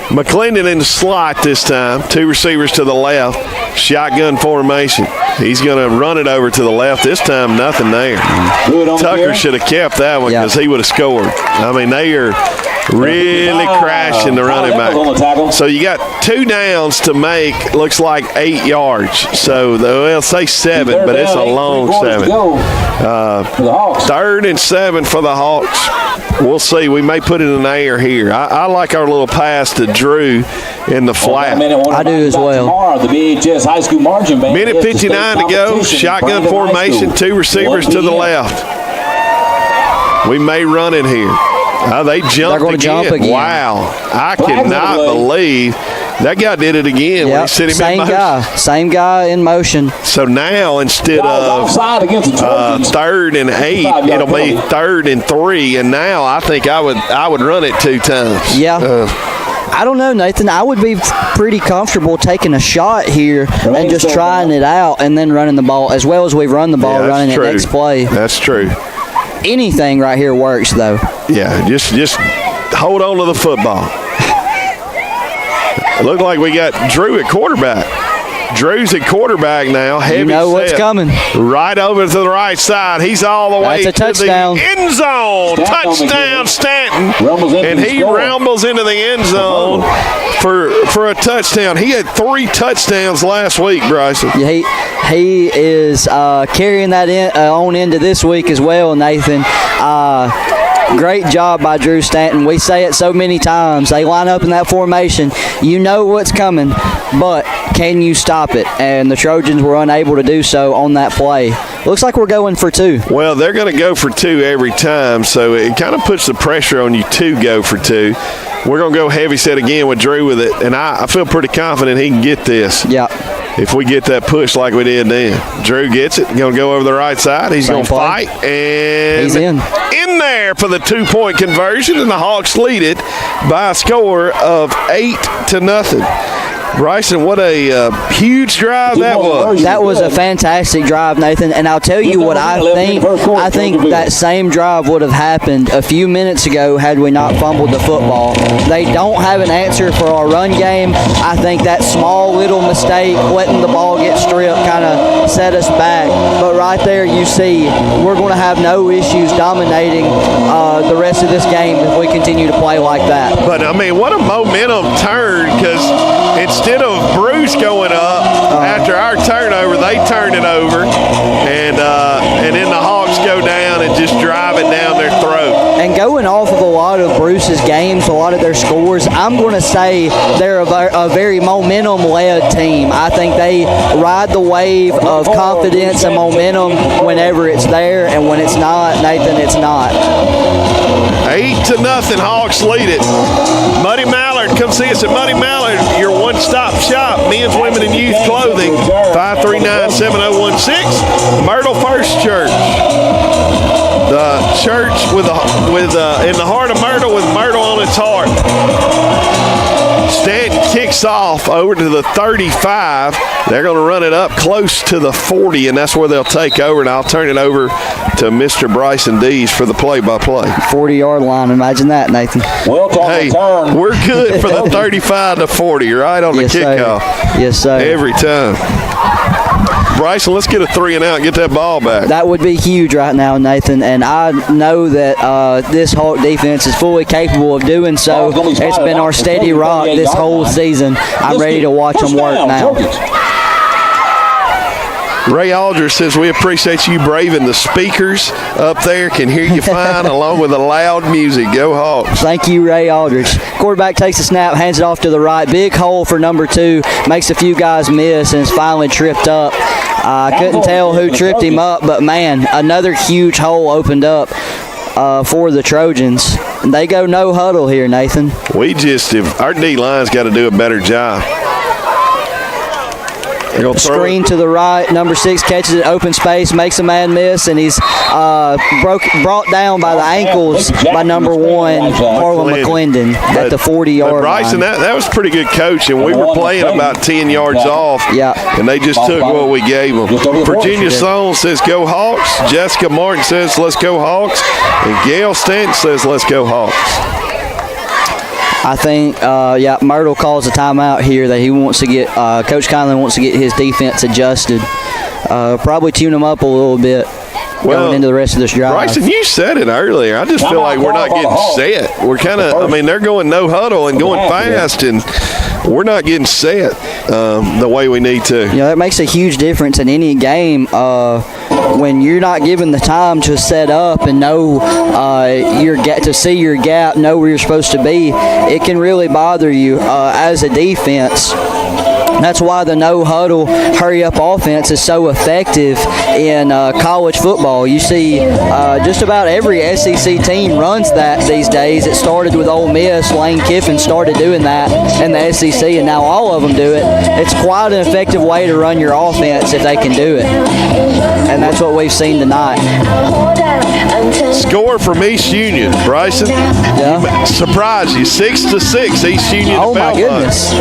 McClendon in the slot this time. 2 receivers to the left. Shotgun formation. He's going to run it over to the left. This time, nothing there. Tucker should have kept that one because he would have scored. I mean, they are really crashing the running back. So you got 2 downs to make, looks like 8 yards. So they'll say 7, but it's a long 7. 3rd and 7 for the Hawks. We'll see. We may put it in the air here. I like our little pass to Drew in the flat. I do as well. The BHS High School marching band. Minute 59 to go. Shotgun formation. 2 receivers to the left. We may run in here. They jumped again. Jump again. Wow. I cannot believe that guy did it again when he sent him in motion. Same guy in motion. So now instead of 3rd and 8, it'll be 3rd and 3, and now I think I would run it 2 times. Yeah. I don't know, Nathan. I would be pretty comfortable taking a shot here and just trying it out and then running the ball as well as we've run the ball, running it next play. That's true. Anything right here works, though. Yeah, just hold on to the football. It looked like we got Drew at quarterback. Drew's at quarterback now. Heavy you know what's coming. Right over to the right side. He's all the way to touchdown. the end zone. Touchdown, Stanton. And he rumbles into the end zone for a touchdown. He had 3 touchdowns last week, Bryson. He is carrying that on into this week as well, Nathan. Great job by Drew Stanton. We say it so many times. They line up in that formation. You know what's coming, but can you stop it? And the Trojans were unable to do so on that play. Looks like we're going for 2. Well, they're going to go for 2 every time, so it kind of puts the pressure on you to go for 2. We're going to go heavy set again with Drew with it, and I feel pretty confident he can get this. Yeah. If we get that push like we did then. Drew gets it. Going to go over the right side. He's going to fight. And he's in there for the 2-point conversion, and the Hawks lead it by a score of 8-0. Bryson, what a huge drive that was. That was a fantastic drive, Nathan. And I'll tell you what I think. I think that same drive would have happened a few minutes ago had we not fumbled the football. They don't have an answer for our run game. I think that small little mistake, letting the ball get stripped, kind of set us back. But right there you see we're going to have no issues dominating the rest of this game if we continue to play like that. But, I mean, what a momentum turn, because instead of Bruce going up after our turnover, they turn it over, and then the Hawks go down and just drive it down their throat. And going off of a lot of Bruce's games, a lot of their scores, I'm going to say they're a very momentum-led team. I think they ride the wave of confidence and momentum whenever it's there, and when it's not, Nathan, it's not. 8-0, Hawks lead it. Muddy Mallard, come see us at Muddy Mallard, your one-stop shop, men's, women, and youth clothing, 539-7016, Myrtle First Church. The church in the heart of Myrtle with Myrtle on its heart. Stanton kicks off over to the 35. They're going to run it up close to the 40, and that's where they'll take over. And I'll turn it over to Mr. Bryson Dees for the play-by-play. 40-yard line. Imagine that, Nathan. Hey, we're good for the 35 to 40, right on the kickoff. Sir. Yes, sir. Every time. Bryson, let's get a 3 and out and get that ball back. That would be huge right now, Nathan, and I know that this Hawk defense is fully capable of doing so. It's been our steady rock this whole season. I'm ready to watch them work now. Ray Aldridge says, we appreciate you braving the speakers up there. Can hear you fine along with the loud music. Go Hawks. Thank you, Ray Aldridge. Quarterback takes the snap, hands it off to the right. Big hole for number 2. Makes a few guys miss and is finally tripped up. I couldn't tell who tripped him up, but, man, another huge hole opened up for the Trojans. They go no huddle here, Nathan. Our D-line's got to do a better job. Screen to the right. Number 6 catches it, open space, makes a man miss, and he's brought down by the ankles by number 1, Harlan McClendon, at the 40-yard Bryson, line. that was pretty good coaching. We were playing about 10 yards off, and they just took what we gave them. Virginia Sloan says, go Hawks. Jessica Martin says, let's go Hawks. And Gail Stanton says, let's go Hawks. I think, Myrtle calls a timeout here that he wants to get, Coach Conley wants to get his defense adjusted. Probably tune them up a little bit going into the rest of this drive. Bryson, you said it earlier. I just feel like we're not getting set. We're kind of, they're going no huddle and going fast, and we're not getting set the way we need to. That makes a huge difference in any game. When you're not given the time to set up and know to see your gap, know where you're supposed to be, it can really bother you as a defense. That's why the no-huddle, hurry-up offense is so effective in college football. You see just about every SEC team runs that these days. It started with Ole Miss. Lane Kiffin started doing that in the SEC, and now all of them do it. It's quite an effective way to run your offense if they can do it, and that's what we've seen tonight. Score from East Union, Bryson. Yeah. Surprise you, 6-6, East Union. Oh, my goodness.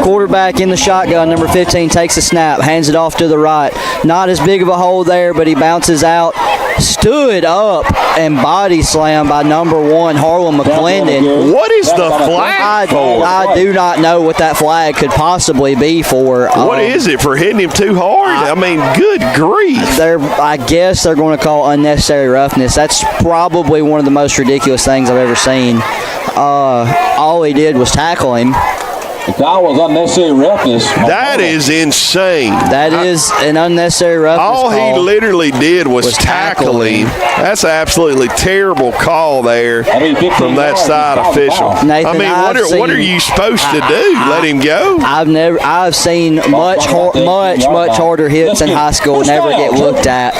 Quarterback in the shotgun, number 15, takes a snap, hands it off to the right. Not as big of a hole there, but he bounces out. Stood up and body slammed by number 1, Harlan McClendon. What is the flag for? I do not know what that flag could possibly be for. What is it, for hitting him too hard? Good grief. I guess they're going to call unnecessary roughness. That's probably one of the most ridiculous things I've ever seen. All he did was tackle him. If that was unnecessary roughness. That is insane. That is an unnecessary roughness All call. he literally did was tackle him. That's an absolutely terrible call there from that side official. Nathan, what are you supposed to do? Let him go? I've seen much harder hits in high school never get looked at.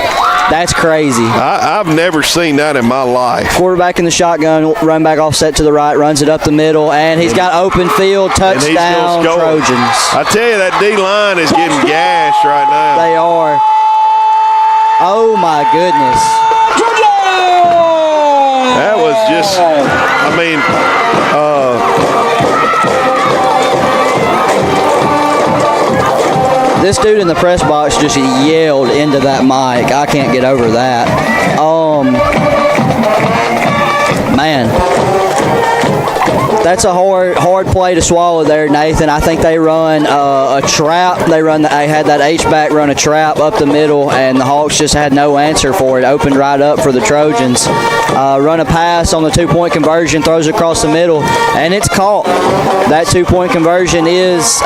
That's crazy. I've never seen that in my life. Quarterback in the shotgun, run back offset to the right, runs it up the middle, and he's got open field, touchdown, Trojans. I tell you, that D-line is getting gashed right now. They are. Oh, my goodness. That was just, this dude in the press box just yelled into that mic. I can't get over that. Man, that's a hard play to swallow there, Nathan. I think they run a trap. They had that H-back run a trap up the middle, and the Hawks just had no answer for it. Opened right up for the Trojans. Run a pass on the two-point conversion, throws across the middle, and it's caught. That two-point conversion is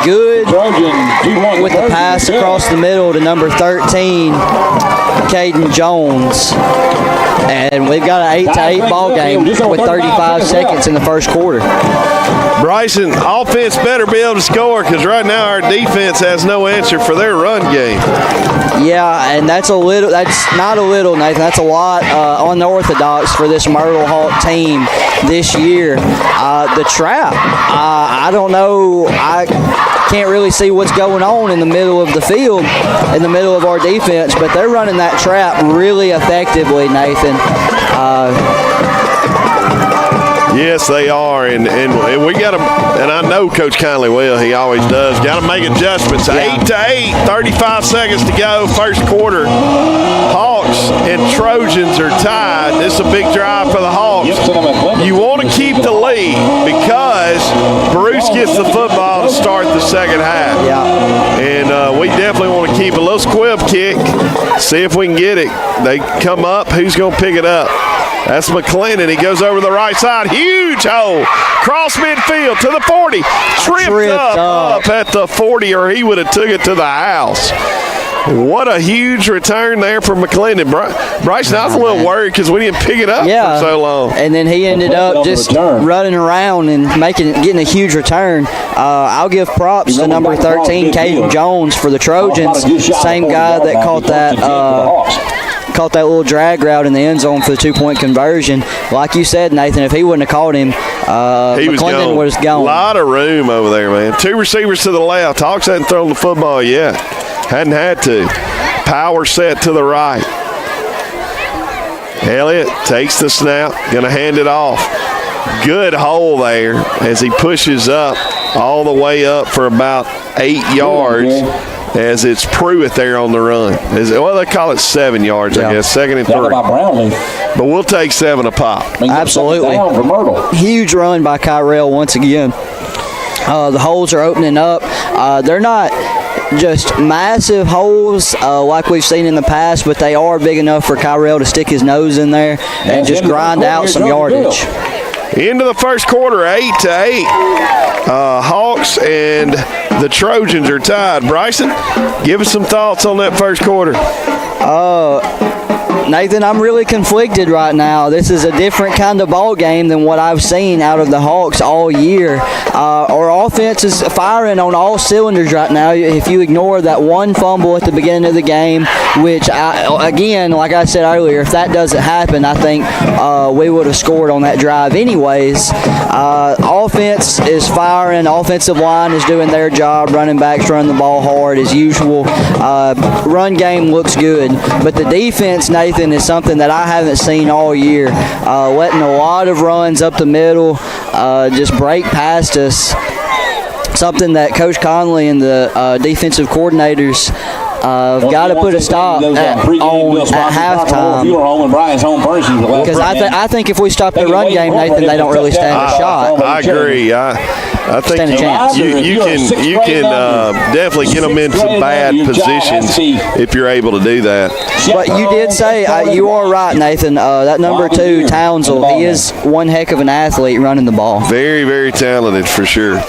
good with the pass across the middle to number 13, Caden Jones. And we've got an 8-8 ball game with 35 seconds in the first quarter. Bryson, offense better be able to score because right now our defense has no answer for their run game. Yeah, and that's not a little, Nathan. That's a lot unorthodox for this Myrtle Hawk team this year. The trap, I don't know. I can't really see what's going on in the middle of the field, in the middle of our defense, but they're running that trap really effectively, Nathan. Yes, they are, and we got to, and I know Coach Conley will. He always does. Got to make adjustments. Yeah. 8-8, 35 seconds to go, first quarter. Hawks and Trojans are tied. This is a big drive for the Hawks. You want to keep the lead because Bruce gets the football to start the second half. Yeah. And we definitely want to keep a little squib kick, see if we can get it. They come up. Who's going to pick it up? That's McClendon. He goes over the right side. Huge hole. Cross midfield to the 40. Tripped up at the 40, or he would have took it to the house. What a huge return there from McClendon. Bryson, I was a little worried because we didn't pick it up for so long. And then he ended up just running around and getting a huge return. I'll give props to number 13, Caden Jones, for the Trojans. Same guy that caught that little drag route in the end zone for the two-point conversion. Like you said, Nathan, if he wouldn't have caught him, McClendon was gone. A lot of room over there, man. Two receivers to the left. Hawks hadn't thrown the football yet. Hadn't had to. Power set to the right. Elliott takes the snap. Going to hand it off. Good hole there as he pushes up all the way up for about 8 yards. As it's Pruitt there on the run. Well, they call it 7 yards, I guess. 2nd and 3. But we'll take 7 a pop. Absolutely. Huge run by Kyrell once again. The holes are opening up. They're not just massive holes like we've seen in the past, but they are big enough for Kyrell to stick his nose in there and just grind out some yardage. Into the first quarter, 8-8. Hawks and the Trojans are tied. Bryson, give us some thoughts on that first quarter. Nathan, I'm really conflicted right now. This is a different kind of ball game than what I've seen out of the Hawks all year. Our offense is firing on all cylinders right now. If you ignore that one fumble at the beginning of the game, which, again, like I said earlier, if that doesn't happen, I think we would have scored on that drive anyways. Offense is firing. Offensive line is doing their job. Running backs run the ball hard as usual. Run game looks good. But the defense, Nathan, is something that I haven't seen all year. Letting a lot of runs up the middle, just break past us. Something that Coach Conley and the defensive coordinators got to put a stop at halftime. Because I think if we stop the run game, Nathan, they don't really stand a shot. I agree. I think you can definitely get them in some bad positions if you're able to do that. But you did say, you are right, Nathan, that number 2, Townsend, he is one heck of an athlete running the ball. Very, very talented for sure.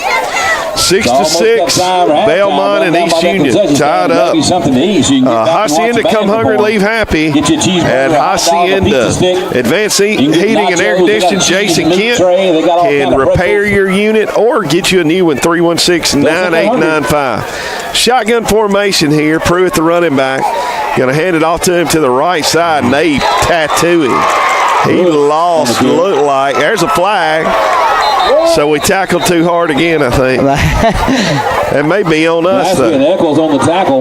6-6, Belmont and East Union tied up. Hacienda come hungry, leave happy. At Hacienda, Advanced Heating and Air Conditioning, Jason Kent can repair your unit or get you a new one, 316-9895. Shotgun formation here. Pruitt, the running back, going to hand it off to him to the right side, and they tattoo him. He lost, looked like. There's a flag. So we tackled too hard again, I think. It may be on us, though. Eccles on the tackle.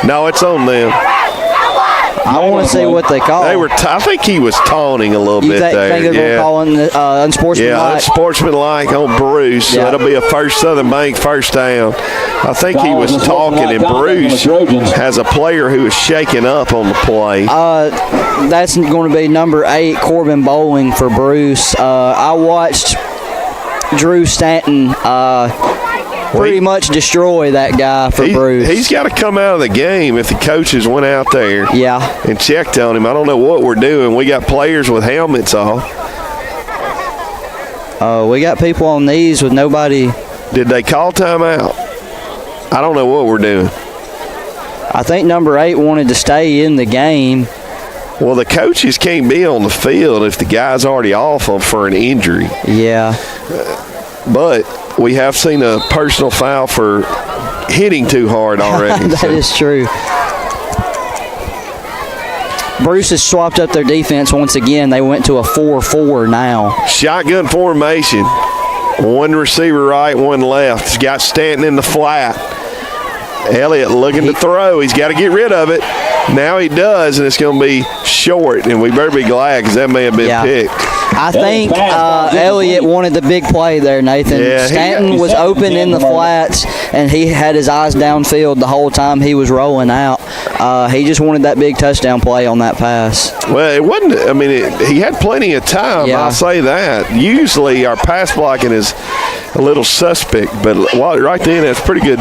No, it's on them. I want to see what they call. I think he was taunting a little bit there. You think they're calling unsportsmanlike? Yeah, unsportsmanlike on Bruce. So that'll be a first Southern Bank first down. I think he was talking, and Bruce has a player who is shaking up on the play. That's going to be number 8, Corbin Bowling for Bruce. I watched Drew Stanton pretty much destroy that guy for Bruce. He's got to come out of the game if the coaches went out there and checked on him. I don't know what we're doing. We got players with helmets off. We got people on these with nobody. Did they call timeout? I don't know what we're doing. I think number 8 wanted to stay in the game. Well, the coaches can't be on the field if the guy's already off for an injury. Yeah. But we have seen a personal foul for hitting too hard already. That is true. Bruce has swapped up their defense once again. They went to a 4-4 now. Shotgun formation. One receiver right, one left. He's got Stanton in the flat. Elliott looking to throw. He's got to get rid of it. Now he does, and it's going to be short, and we better be glad because that may have been picked. I think Elliott wanted the big play there, Nathan. Yeah, Stanton was open in the flats, and he had his eyes downfield the whole time he was rolling out. He just wanted that big touchdown play on that pass. Well, it wasn't – I mean, he had plenty of time, I'll say that. Usually our pass blocking is a little suspect, but right then that's pretty good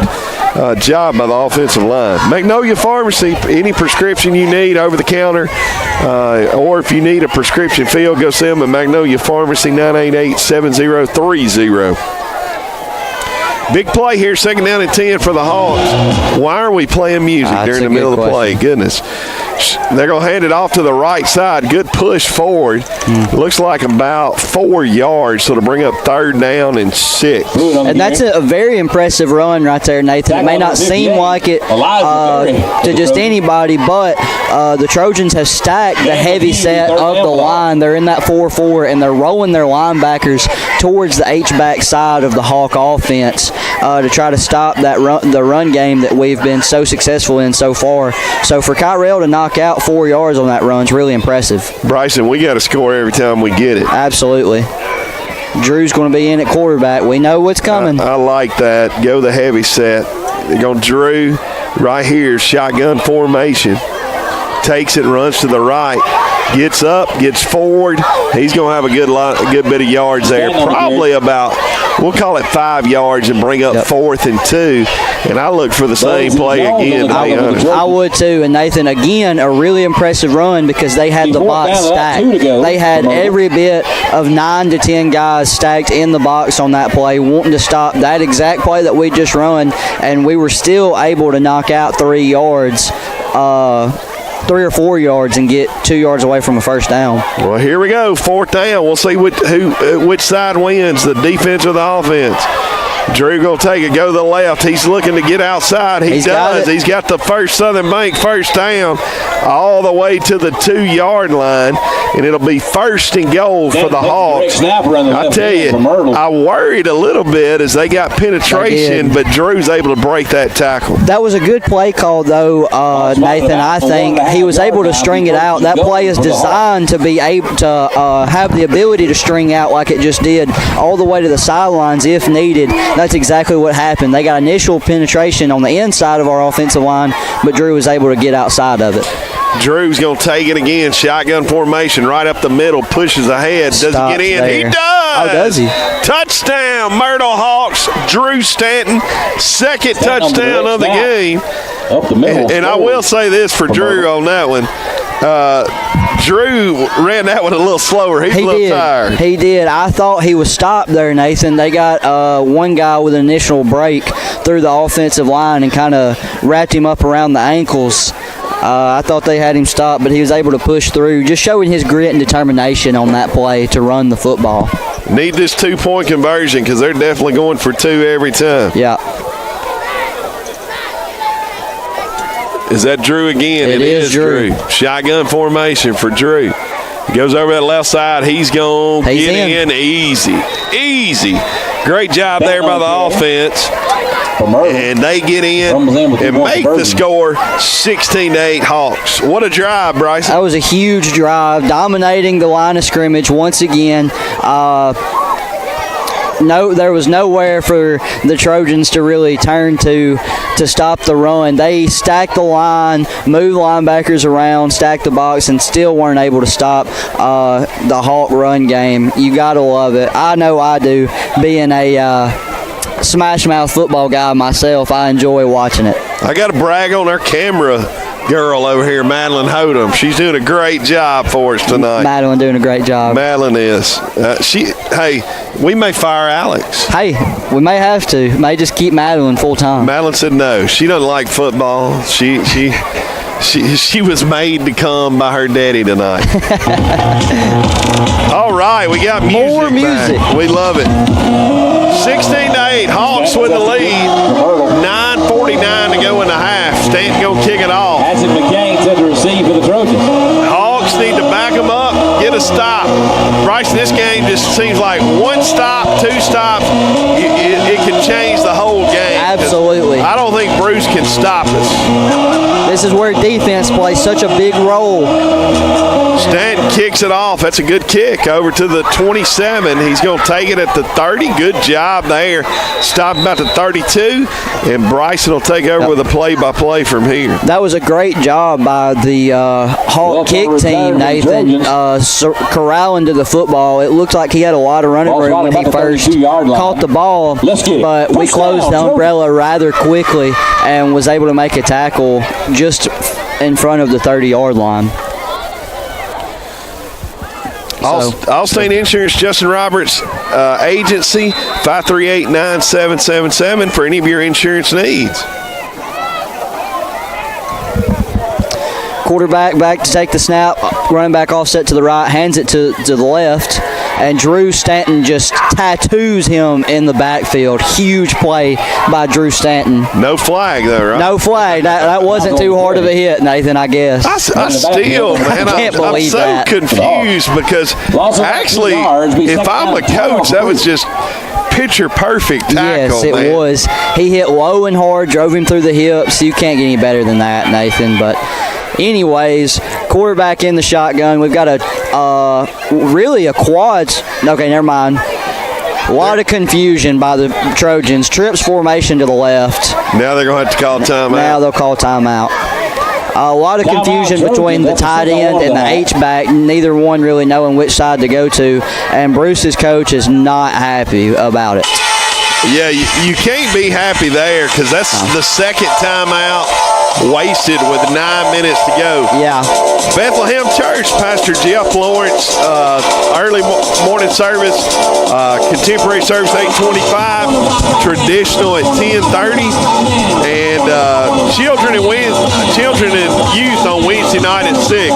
job by the offensive line. Magnolia Pharmacy, any prescription you need over the counter, or if you need a prescription filled, go see them at Magnolia Pharmacy, 988-7030. Big play here, 2nd down and 10 for the Hawks. Why are we playing music during the middle of the play? Goodness. They're going to hand it off to the right side. Good push forward. Looks like about 4 yards, so to bring up 3rd down and 6. And that's a very impressive run right there, Nathan. It may not seem like it to just anybody, but the Trojans have stacked the heavy set of the line. They're in that 4-4, and they're rolling their linebackers towards the H-back side of the Hawk offense to try to stop the run game that we've been so successful in so far. So for Kyrell to knock out 4 yards on that run is really impressive. Bryson, we got to score every time we get it. Absolutely. Drew's going to be in at quarterback. We know what's coming. I like that. Go the heavy set. They're going to Drew right here, shotgun formation. Takes it, runs to the right. Gets up, gets forward. He's going to have a good bit of yards there. Probably about, we'll call it 5 yards and bring up 4th and 2. And I look for the same play again, to be honest. I would too. And Nathan, again, a really impressive run because they had the box stacked. They had every bit of 9 to 10 guys stacked in the box on that play, wanting to stop that exact play that we just run. And we were still able to knock out 3 yards. 3 or 4 yards and get 2 yards away from a first down. Well, here we go, 4th down. We'll see which side wins, the defense or the offense. Drew going to take it, go to the left. He's looking to get outside. He does. He's got the first Southern Bank first down all the way to the 2-yard line, and it'll be 1st and goal for the Hawks. I tell you, I worried a little bit as they got penetration, but Drew's able to break that tackle. That was a good play call, though, Nathan. I think he was able to string it out. That play is designed to be able to have the ability to string out like it just did all the way to the sidelines if needed. That's exactly what happened. They got initial penetration on the inside of our offensive line, but Drew was able to get outside of it. Drew's going to take it again. Shotgun formation right up the middle, pushes ahead. Does he get in? There. He does. Oh, does he? Touchdown, Myrtle Hawks. Drew Stanton, 2nd touchdown of the game. Up the middle. And I will say this for Drew on that one. Drew ran that one a little slower. He's a little tired. He did. I thought he was stopped there, Nathan. They got one guy with an initial break through the offensive line and kind of wrapped him up around the ankles. I thought they had him stopped, but he was able to push through, just showing his grit and determination on that play to run the football. Need this 2-point conversion because they're definitely going for 2 every time. Yeah. Is that Drew again? It is Drew. Shotgun formation for Drew. Goes over that left side. He's going to get in. Easy. Great job there by the offense. And they get in and make the score 16-8 Hawks. What a drive, Bryce. That was a huge drive, dominating the line of scrimmage once again. There was nowhere for the Trojans to really turn to stop the run. They stacked the line, moved linebackers around, stacked the box, and still weren't able to stop the Hawk run game. You got to love it. I know I do. Being a smash mouth football guy myself, I enjoy watching it. I got to brag on our camera girl over here, Madeline Hodum. She's doing a great job for us tonight. Madeline doing a great job. Madeline is. Hey, we may fire Alex. Hey, we may have to. May just keep Madeline full time. Madeline said no. She doesn't like football. She was made to come by her daddy tonight. All right, we got music. More music. Back. We love it. 16-8, Hawks with the lead. 9:49 to go in the half. Stanton going to kick it off. That's it. McCain said to receive for the Trojans. Hawks need to back them up, get a stop. Bryson, this game just seems like one stop, two stops, it can change the whole game. Absolutely. I don't think Bruce can stop us. This is where defense plays such a big role. Stanton kicks it off. That's a good kick over to the 27. He's going to take it at the 30. Good job there. Stop about the 32, and Bryson will take over with a play-by-play from here. That was a great job by the Hawk kick team, Nathan, corralling to the football. It looked like he had a lot of running room when he first caught the ball, but we closed the umbrella rather quickly and was able to make a tackle just in front of the 30-yard line. Allstate Insurance, Justin Roberts Agency, 538-9777 for any of your insurance needs. Quarterback back to take the snap, running back offset to the right, hands it to the left, and Drew Stanton just tattoos him in the backfield. Huge play by Drew Stanton. No flag, though, right? No flag. That wasn't too hard of a hit, Nathan, I guess. I still, man, can't believe I'm so confused because actually, if I'm a coach, that was just picture perfect tackle. Yes, it was. He hit low and hard, drove him through the hips. You can't get any better than that, Nathan, but anyways, quarterback in the shotgun. We've got a quads. Okay, never mind. A lot of confusion by the Trojans. Trips formation to the left. Now they're going to have to call timeout. Now they'll call timeout. A lot of confusion between the tight end and the H-back, neither one really knowing which side to go to, and Bruce's coach is not happy about it. Yeah, you can't be happy there because that's the second timeout wasted with 9 minutes to go. Yeah. Bethlehem Church, Pastor Jeff Lawrence, early morning service, contemporary service 8:25, traditional at 10:30, and children and youth on Wednesday night at 6.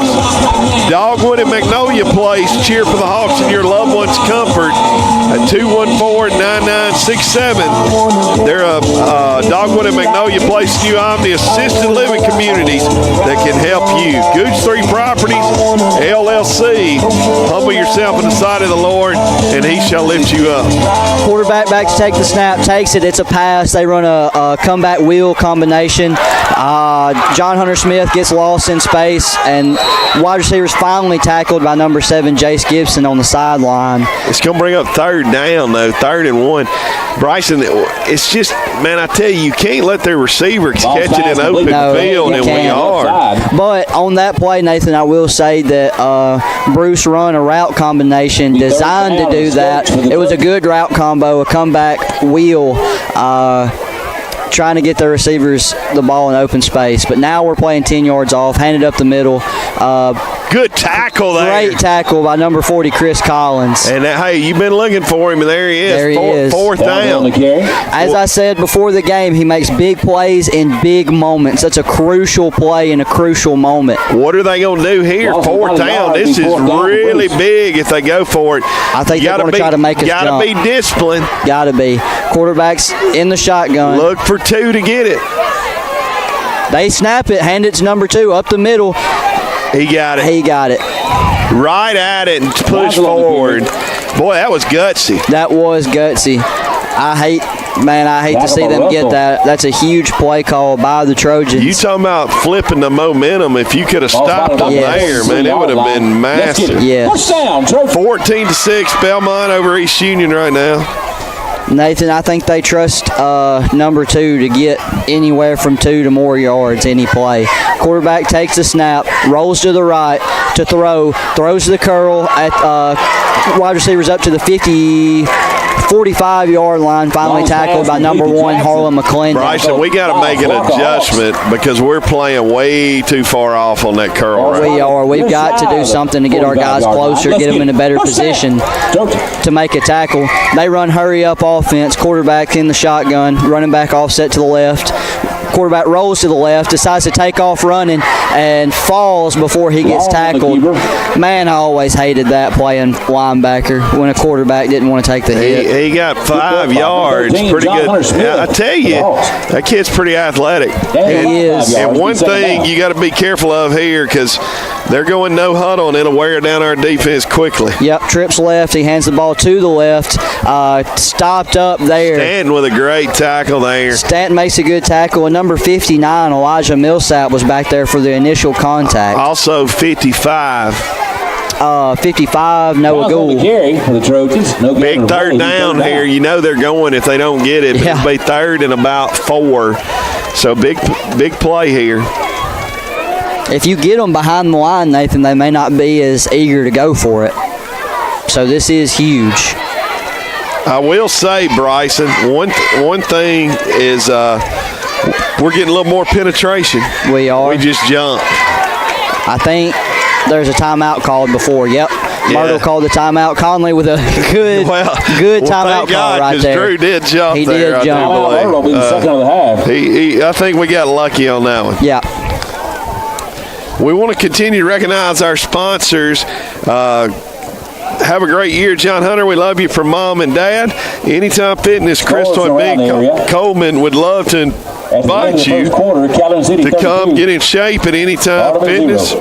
Dogwood and Magnolia Place, cheer for the Hawks and your loved ones' comfort at 214-9967. They're a Dogwood and Magnolia Place New Omni assisted living communities that can help you. Gooch 3 Properties, LLC. Humble yourself in the sight of the Lord, and He shall lift you up. Quarterback back to take the snap, takes it. It's a pass. They run a comeback wheel combination. John Hunter Smith gets lost in space, and wide receivers finally tackled by number 7, Jace Gibson, on the sideline. It's going to bring up third down, though, 3rd and 1. Bryson, it's just, man, I tell you can't let their receivers catch it in open field, and we are. But on that play, Nathan, I will say that Bruce run a route combination designed to do that. It was a good route combo, a comeback wheel, trying to get the receivers the ball in open space. But now we're playing 10 yards off, handed up the middle. Good tackle there. Great tackle by number 40, Chris Collins. And hey, you've been looking for him, and there he is. There he is. Fourth down. As I said before the game, he makes big plays in big moments. That's a crucial play in a crucial moment. What are they going to do here? 4th down. This is really big if they go for it. I think they're going to try to make us jump. Got to be disciplined. Got to be. Quarterback's in the shotgun. Look for 2 to get it. They snap it, hand it to number 2 up the middle. He got it. He got it. right at it and push forward. Boy, that was gutsy. That was gutsy. I hate to see them get that. That's a huge play call by the Trojans. You talking about flipping the momentum. If you could have stopped them there, man, it would have been massive. Yeah. 14-6, Belmont over East Union right now. Nathan, I think they trust number 2 to get anywhere from 2 to more yards any play. Quarterback takes the snap, rolls to the right to throw, throws the curl at wide receivers up to the 45-yard line, finally tackled by number 1, Harlan McClendon. Bryson, we got to make an adjustment because we're playing way too far off on that curl. We are. We've got to do something to get our guys closer, get them in a better position to make a tackle. They run hurry-up offense, quarterback in the shotgun, running back offset to the left. Quarterback rolls to the left, decides to take off running, and falls before he gets tackled. Man, I always hated that playing linebacker when a quarterback didn't want to take the hit. He got 5 yards. Pretty good. I tell you, that kid's pretty athletic. He is. And one thing you got to be careful of here because they're going no huddle, and it'll wear down our defense quickly. Yep, trips left. He hands the ball to the left. Stopped up there. Stanton with a great tackle there. Stanton makes a good tackle. And number 59, Elijah Millsap, was back there for the initial contact. Also 55. 55, Noah Gould. Carry for the Trojans. Big third down here. You know they're going if they don't get it. But it'll be 3rd and about 4. So big play here. If you get them behind the line, Nathan, they may not be as eager to go for it. So this is huge. I will say, Bryson, one thing is we're getting a little more penetration. We are. We just jumped. I think there's a timeout called before. Yep. Myrtle called the timeout. Conley with a good timeout call right there. Drew did jump. He there, did jump. Myrtle will be the second of the half. I think we got lucky on that one. Yeah. We want to continue to recognize our sponsors. Have a great year, John Hunter. We love you from Mom and Dad. Anytime Fitness, Crystal and Big Coleman would love to invite you to come get in shape at Anytime Fitness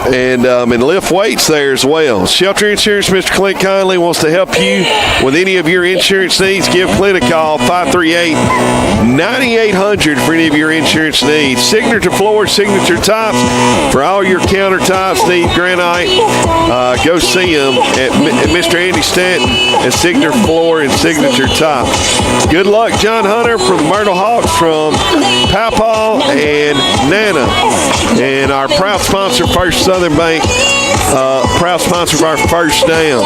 and lift weights there as well. Shelter Insurance, Mr. Clint Conley wants to help you with any of your insurance needs. Give Clint a call, 538-9800 for any of your insurance needs. Signature Floors, Signature Tops for all your countertops need granite. Go see him at Mr. Andy Stanton at Signature Floor and Signature Top. Good luck, John Hunter from Myrtle Hawks, from Pawpaw and Nana, and our proud sponsor, First Southern Bank, proud sponsor of our first downs.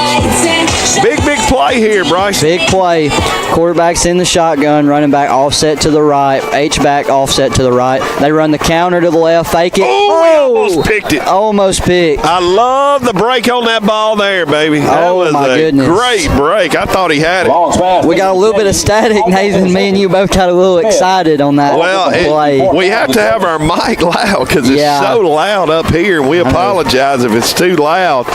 Big play here, Bryce. Big play. Quarterback's in the shotgun, running back offset to the right, H-back offset to the right. They run the counter to the left, fake it. Oh, almost picked it. Almost picked. I love the break on that ball there, baby. That was my a goodness. great break. I thought he had it. We got a little bit of static, Nathan. Me and you both got a little excited on that play. We have to have our mic loud because it's so loud up here. We apologize if it's too loud.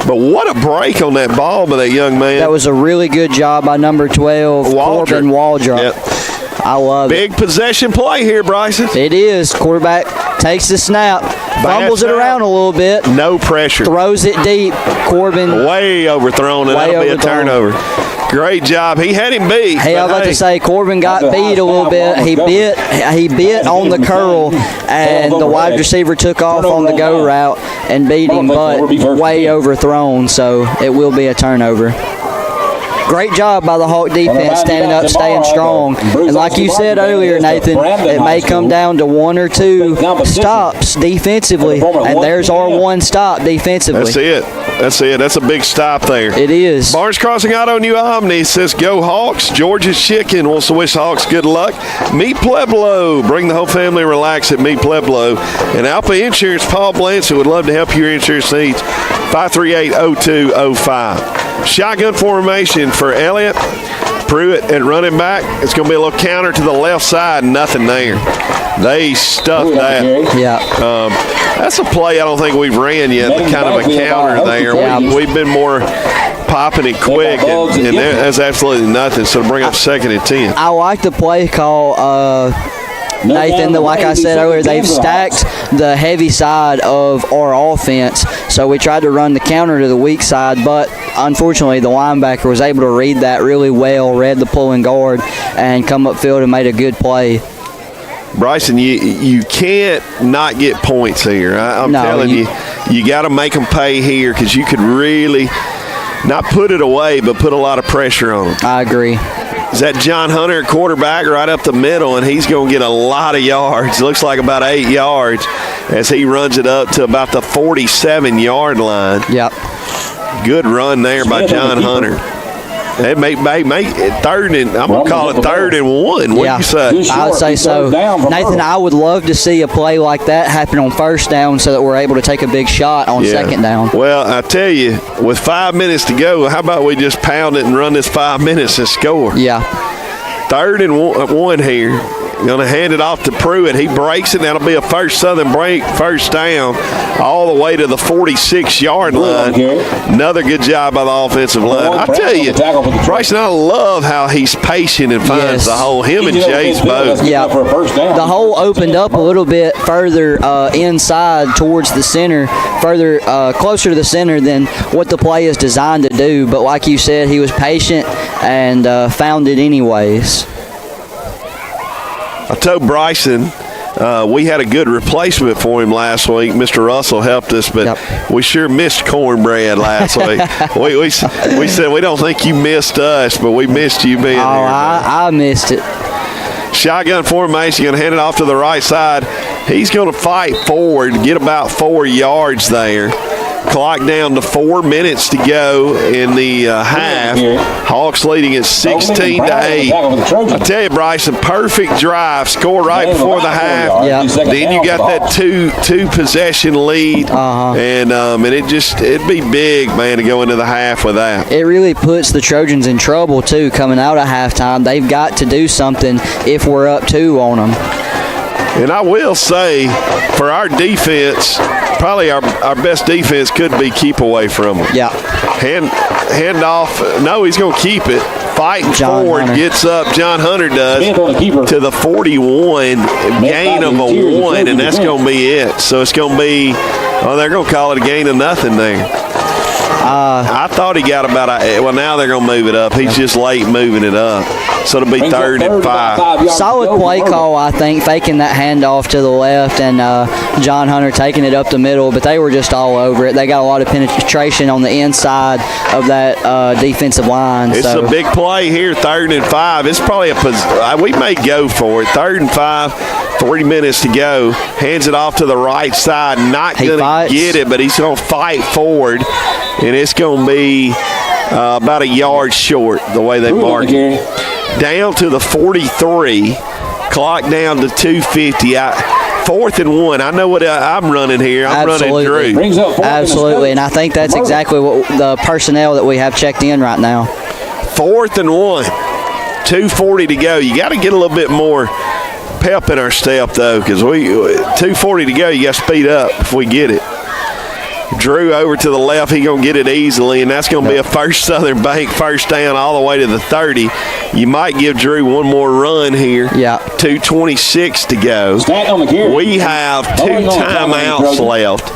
But what a break on that ball by that young man. That was a really good job by number 12, Corbin Waldrop. Yep. I love it. Big possession play here, Bryson. It is. Quarterback takes the snap, fumbles it around a little bit. No pressure. Throws it deep. Corbin. Way overthrown, and that'll be a turnover. Great job. He had him beat. Hey, I was about to say, Corbin got beat a little bit. He bit on the curl, and the wide receiver took off on the go route and beat him, but way overthrown, so it will be a turnover. Great job by the Hawk defense, standing up, staying strong. And like you said earlier, Nathan, it may come down to 1 or 2 stops defensively, and there's our 1 stop defensively. That's it. That's a big stop there. It is. Barnes Crossing Auto New Omni says, go Hawks. George's Chicken wants to wish Hawks good luck. Meet Pueblo. Bring the whole family, relax at Meet Pueblo. And Alpha Insurance, Paul Blancy would love to help your insurance needs. 538-0205. Shotgun formation for Elliott. Pruitt at running back. It's going to be a little counter to the left side. Nothing there. They stuffed that. Yeah. That's a play I don't think we've ran yet, kind of a counter there. Yeah. We've been more popping it quick, and there's absolutely nothing. So bring up 2nd and 10. I like the play call. Nathan, like I said earlier, they've stacked the heavy side of our offense. So we tried to run the counter to the weak side, but unfortunately the linebacker was able to read that really well, read the pulling guard, and come upfield and made a good play. Bryson, you can't not get points here. I'm telling you, you got to make them pay here because you could really not put it away, but put a lot of pressure on them. I agree. Is that John Hunter, quarterback, right up the middle, and he's going to get a lot of yards. Looks like about 8 yards as he runs it up to about the 47-yard line. Yep. Good run there by John Hunter. It may third and I'm gonna call it 3rd and 1. What do you say? I would say so. Nathan, I would love to see a play like that happen on 1st down so that we're able to take a big shot on 2nd down. Well, I tell you, with 5 minutes to go, how about we just pound it and run this 5 minutes and score? Yeah. 3rd and 1 here. Going to hand it off to Pruitt. He breaks it. That'll be a First Southern break, 1st down, all the way to the 46-yard line. Another good job by the offensive line. I tell you, Bryson, I love how he's patient and finds the hole. Him and Jay's both. Yeah. The hole opened up a little bit further inside towards the center, further closer to the center than what the play is designed to do. But like you said, he was patient and found it anyways. I told Bryson we had a good replacement for him last week. Mr. Russell helped us, but we sure missed cornbread last week. we said we don't think you missed us, but we missed you being here. I missed it. Shotgun formation, going to hand it off to the right side. He's going to fight forward, get about 4 yards there. Clock down to 4 minutes to go in the half. Hawks leading at 16-8. I tell you, Bryson, perfect drive. Score right before the half. Then you got that two possession lead, and it'd be big, man, to go into the half with that. It really puts the Trojans in trouble too. Coming out of halftime, they've got to do something if we're up 2 on them. And I will say, for our defense, probably our best defense could be keep away from them. Yeah. Hand off. No, he's going to keep it. Fighting forward, gets up. John Hunter does to the 41, gain of a 1, and that's going to be it. So it's going to be, they're going to call it a gain of nothing there. I thought he got about now they're going to move it up. He's just late moving it up. So it'll be 3rd and 5. Solid play call, I think, faking that handoff to the left and John Hunter taking it up the middle, but they were just all over it. They got a lot of penetration on the inside of that defensive line. It's a big play here, 3rd and 5. It's probably we may go for it. 3rd and 5, 40 minutes to go. Hands it off to the right side. Not going to get it, but he's going to fight forward. And it's going to be about a yard short the way they mark it. Down to the 43. Clock down to 2:50. 4th and 1. I know what I'm running here. I'm running Drew. Absolutely, and I think that's exactly what the personnel that we have checked in right now. 4th and 1. 2:40 to go. You got to get a little bit more pep in our step, though, because 2:40 to go, you got to speed up if we get it. Drew over to the left. He's going to get it easily, and that's going to be a First Southern Bank 1st down all the way to the 30. You might give Drew one more run here. 2:26 to go. We have 2 timeouts left.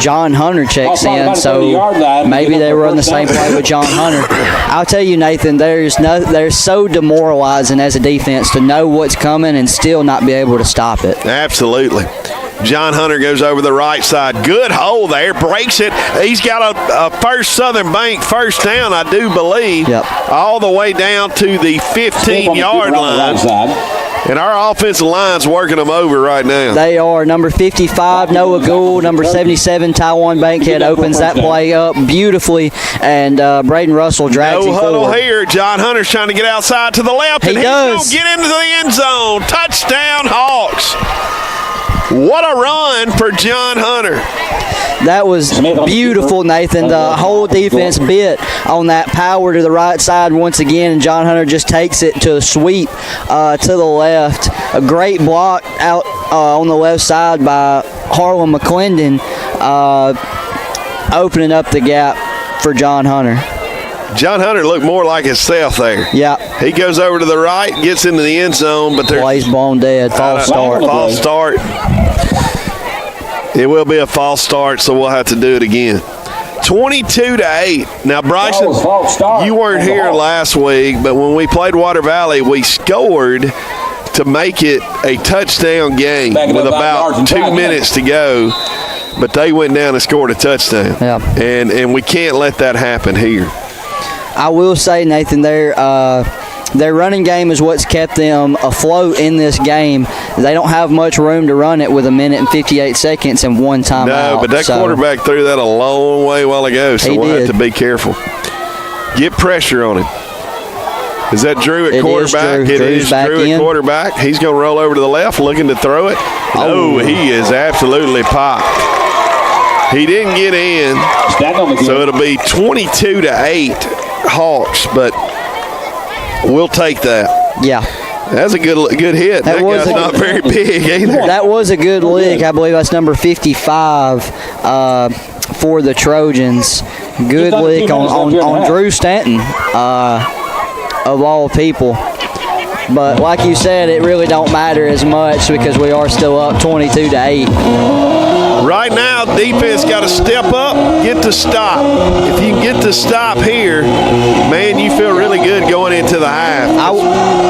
John Hunter checks in, so maybe they run the same play with John Hunter. I'll tell you, Nathan, they're so demoralizing as a defense to know what's coming and still not be able to stop it. Absolutely. John Hunter goes over the right side. Good hole there. Breaks it. He's got a First Southern Bank 1st down, I do believe, all the way down to the 15-yard line. And our offensive line's working them over right now. They are. Number 55, Noah Gould. Number 77, Taiwan Bankhead opens that play up beautifully. And Braden Russell drags him forward. No huddle here. John Hunter's trying to get outside to the left. He does. He's going to get into the end zone. Touchdown, Hawks. What a run for John Hunter. That was beautiful, Nathan. The whole defense bit on that power to the right side once again, and John Hunter just takes it to a sweep to the left. A great block out on the left side by Harlan McClendon, opening up the gap for John Hunter. John Hunter looked more like himself there. Yeah. He goes over to the right, gets into the end zone, but there's Plays blown dead. False start. False start. It will be a false start, so we'll have to do it again. 22-8. Now, Bryson, you weren't here last week, but when we played Water Valley, we scored to make it a touchdown game with about 2 minutes to go. But they went down and scored a touchdown. Yeah. And we can't let that happen here. I will say, Nathan, their running game is what's kept them afloat in this game. They don't have much room to run it with 1 minute and 58 seconds and one timeout. No, but that quarterback threw that a long way a while ago, so we'll have to be careful. Get pressure on him. Is that Drew at quarterback? It is Drew at quarterback. He's going to roll over to the left, looking to throw it. Oh, he is absolutely popped. He didn't get in, so it'll be 22-8 Hawks, but we'll take that. Yeah. That's a good hit. That guy's not very big either. That was a good lick. I believe that's number 55 for the Trojans. Good lick on Drew Stanton, of all people. But like you said, it really don't matter as much because we are still up 22-8. Right now, defense got to step up, get to stop. If you can get to stop here, man, you feel really good going into the half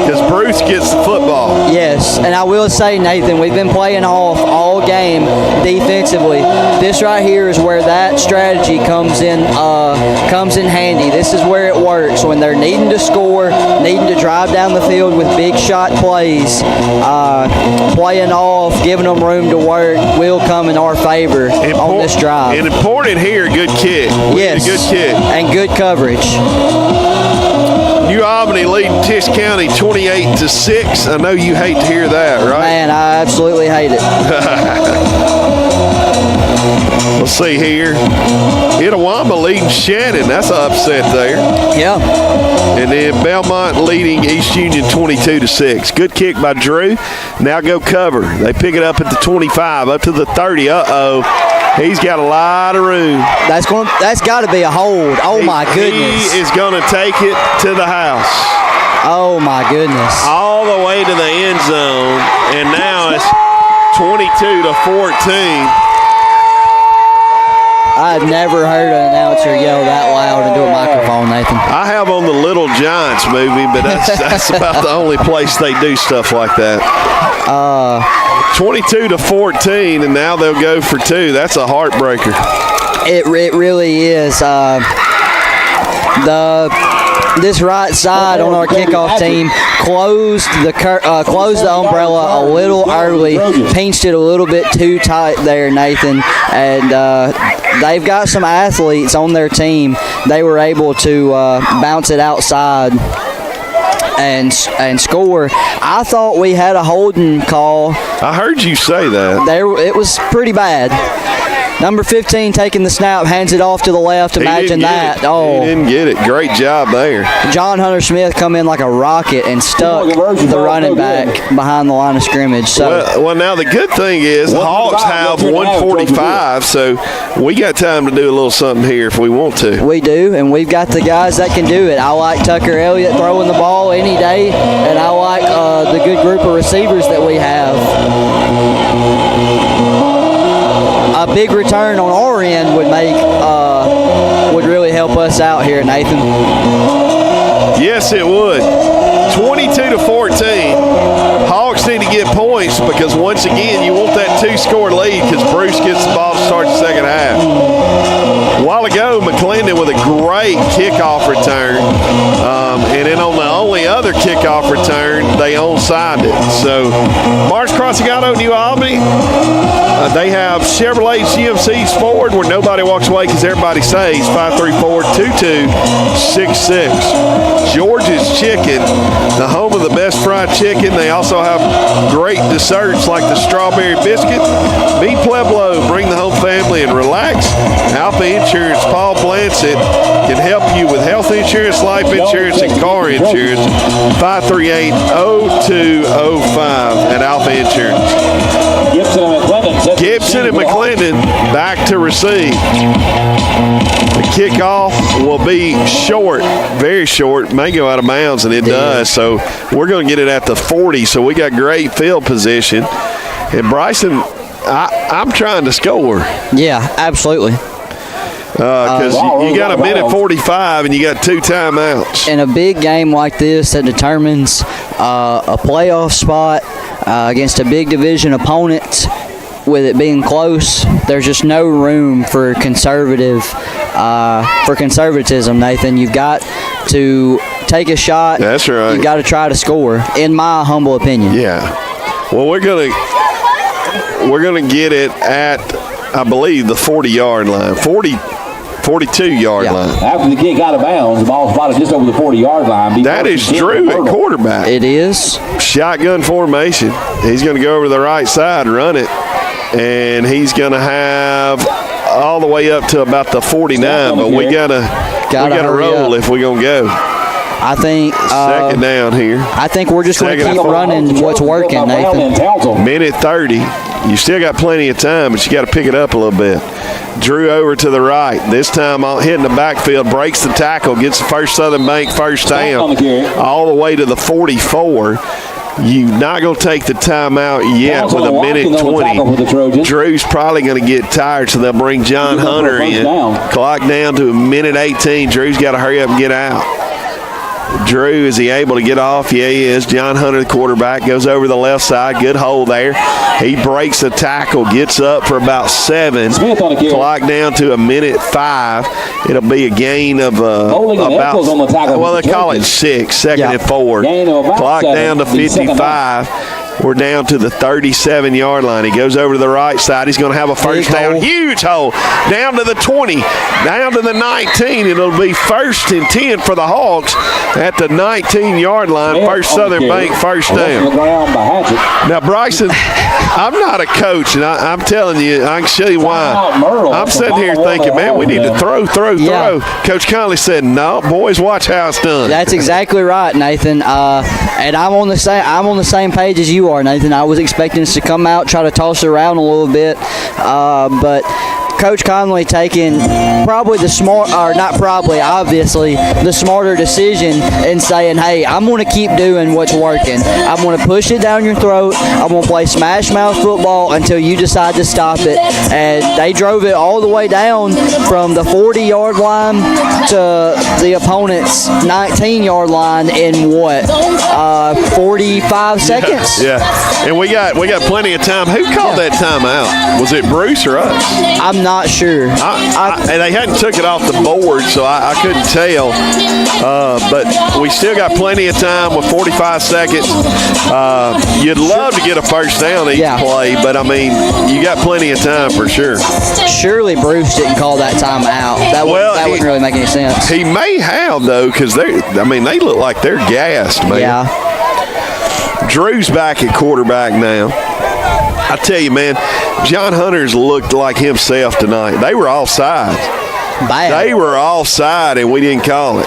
because Bruce gets the football. Yes, and I will say, Nathan, we've been playing off all game defensively. This right here is where that strategy comes in handy. This is where it works when they're needing to score, needing to drive down the field with big shot plays. Playing off, giving them room to work will come in our favor on this drive. And important here, good kick. Yes, good kick. And good coverage. New Albany leading Tisch County 28-6. I know you hate to hear that, right? Man, I absolutely hate it. Let's see here. Itawamba leading Shannon. That's an upset there. Yeah. And then Belmont leading East Union 22-6. Good kick by Drew. Now go cover. They pick it up at the 25, up to the 30. Uh-oh. He's got a lot of room. That's got to be a hold. Oh, my goodness. He is going to take it to the house. Oh, my goodness. All the way to the end zone. And now it's 22-14. I've never heard an announcer yell that loud into a microphone, Nathan. I have on the Little Giants movie, but that's about the only place they do stuff like that. 22-14, and now they'll go for two. That's a heartbreaker. It really is. This right side on our kickoff team closed the umbrella a little early, pinched it a little bit too tight there, Nathan, and they've got some athletes on their team. They were able to bounce it outside and score. I thought we had a holding call. I heard you say that. It was pretty bad. Number 15 taking the snap, hands it off to the left. Imagine that. Oh, he didn't get it. Great job there. John Hunter Smith come in like a rocket and stuck the running back behind the line of scrimmage. So well, now the good thing is the Hawks have 145, so we got time to do a little something here if we want to. We do, and we've got the guys that can do it. I like Tucker Elliott throwing the ball any day, and I like the good group of receivers that we have. A big return on our end would really help us out here, Nathan. Yes, it would. 22-14. Hawks need to get points because once again you want that two-score lead because Bruce gets the ball to start the second half. A while ago, McClendon with a great kickoff return, and then on the only other kickoff return, they onside it. So, Marsh Crossing Auto, New Albany, they have Chevrolet GMC's Ford where nobody walks away because everybody saves 534-2266. George's Chicken, the home of the best fried chicken. They also have great desserts like the strawberry biscuit. Meet Pueblo, bring the whole family and relax. Alpha Insurance, Paul Blansett can help you with health insurance, life insurance, and car insurance. 538-0205 at Alpha Insurance. Gibson and McClendon back to receive. The kickoff will be short, very short, may go out of bounds, and it does. So we're going to get it at the 40. So we got great field position. And Bryson, I'm trying to score. Yeah, absolutely. Because you got a minute 45 and you got 2 timeouts. In a big game like this that determines a playoff spot against a big division opponent, with it being close, there's just no room for conservatism, Nathan. You've got to take a shot. That's right. You've got to try to score, in my humble opinion. Yeah. Well, we're gonna get it at, I believe, the 40-yard line. 42-yard line. After the kick out of bounds, the ball spotted just over the 40-yard line. That is Drew at quarterback. It is. Shotgun formation. He's going to go over to the right side, run it, and he's going to have all the way up to about the 49. But we gotta roll if we're going to go. I think second down here. I think we're just going to keep running what's working, Nathan. Minute 30. You still got plenty of time, but you got to pick it up a little bit. Drew over to the right. This time hitting the backfield, breaks the tackle, gets the First Southern Bank first down, all the way to the 44. You're not going to take the timeout yet with a minute 20. Drew's probably going to get tired, so they'll bring John Hunter in. Clock down to a minute 18. Drew's got to hurry up and get out. Drew, is he able to get off? Yeah, he is. John Hunter, the quarterback, goes over the left side. Good hole there. He breaks the tackle, gets up for about 7. Clock down to a minute 5. It'll be a gain of about, well, they call it 6, second and 4. Clock down to 55. We're down to the 37-yard line. He goes over to the right side. He's going to have a first down. Huge hole. Down to the 20. Down to the 19. It'll be 1st and 10 for the Hawks at the 19-yard line. First Southern Bank first down. Now, Bryson, I'm not a coach, and I'm telling you, I can show you why. I'm sitting here thinking, man, we need to throw. Coach Conley said, no, boys, watch how it's done. That's exactly right, Nathan. And I'm on the same page as you are, Nathan. I was expecting us to come out, try to toss it around a little bit, but Coach Conley taking obviously the smarter decision and saying, hey, I'm going to keep doing what's working. I'm going to push it down your throat. I'm going to play smash mouth football until you decide to stop it. And they drove it all the way down from the 40-yard line to the opponent's 19-yard line in 45 seconds? Yeah. And we got plenty of time. Who called that timeout? Was it Bruce or us? I'm not sure. And they hadn't took it off the board, so I couldn't tell. But we still got plenty of time with 45 seconds. You'd love to get a first down each play, but, I mean, you got plenty of time for sure. Surely Bruce didn't call that timeout. That wouldn't really make any sense. He may have, though, because they look like they're gassed, man. Yeah. Drew's back at quarterback now. I tell you, man, John Hunter's looked like himself tonight. They were offside. They were offside, and we didn't call it.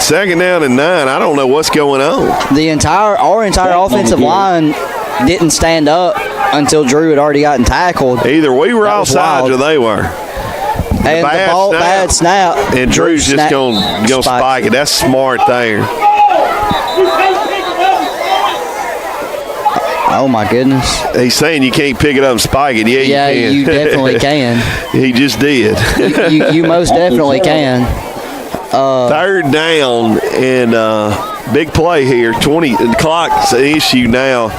Second down and 9. I don't know what's going on. Our entire offensive line didn't stand up until Drew had already gotten tackled. Either we were offside or they were. And the ball, bad snap. And Drew's just going to spike it. That's smart there. Oh, my goodness. He's saying you can't pick it up and spike it. Yeah, you can. You definitely can. He just did. You most definitely can. Third down and big play here. The clock's an issue now,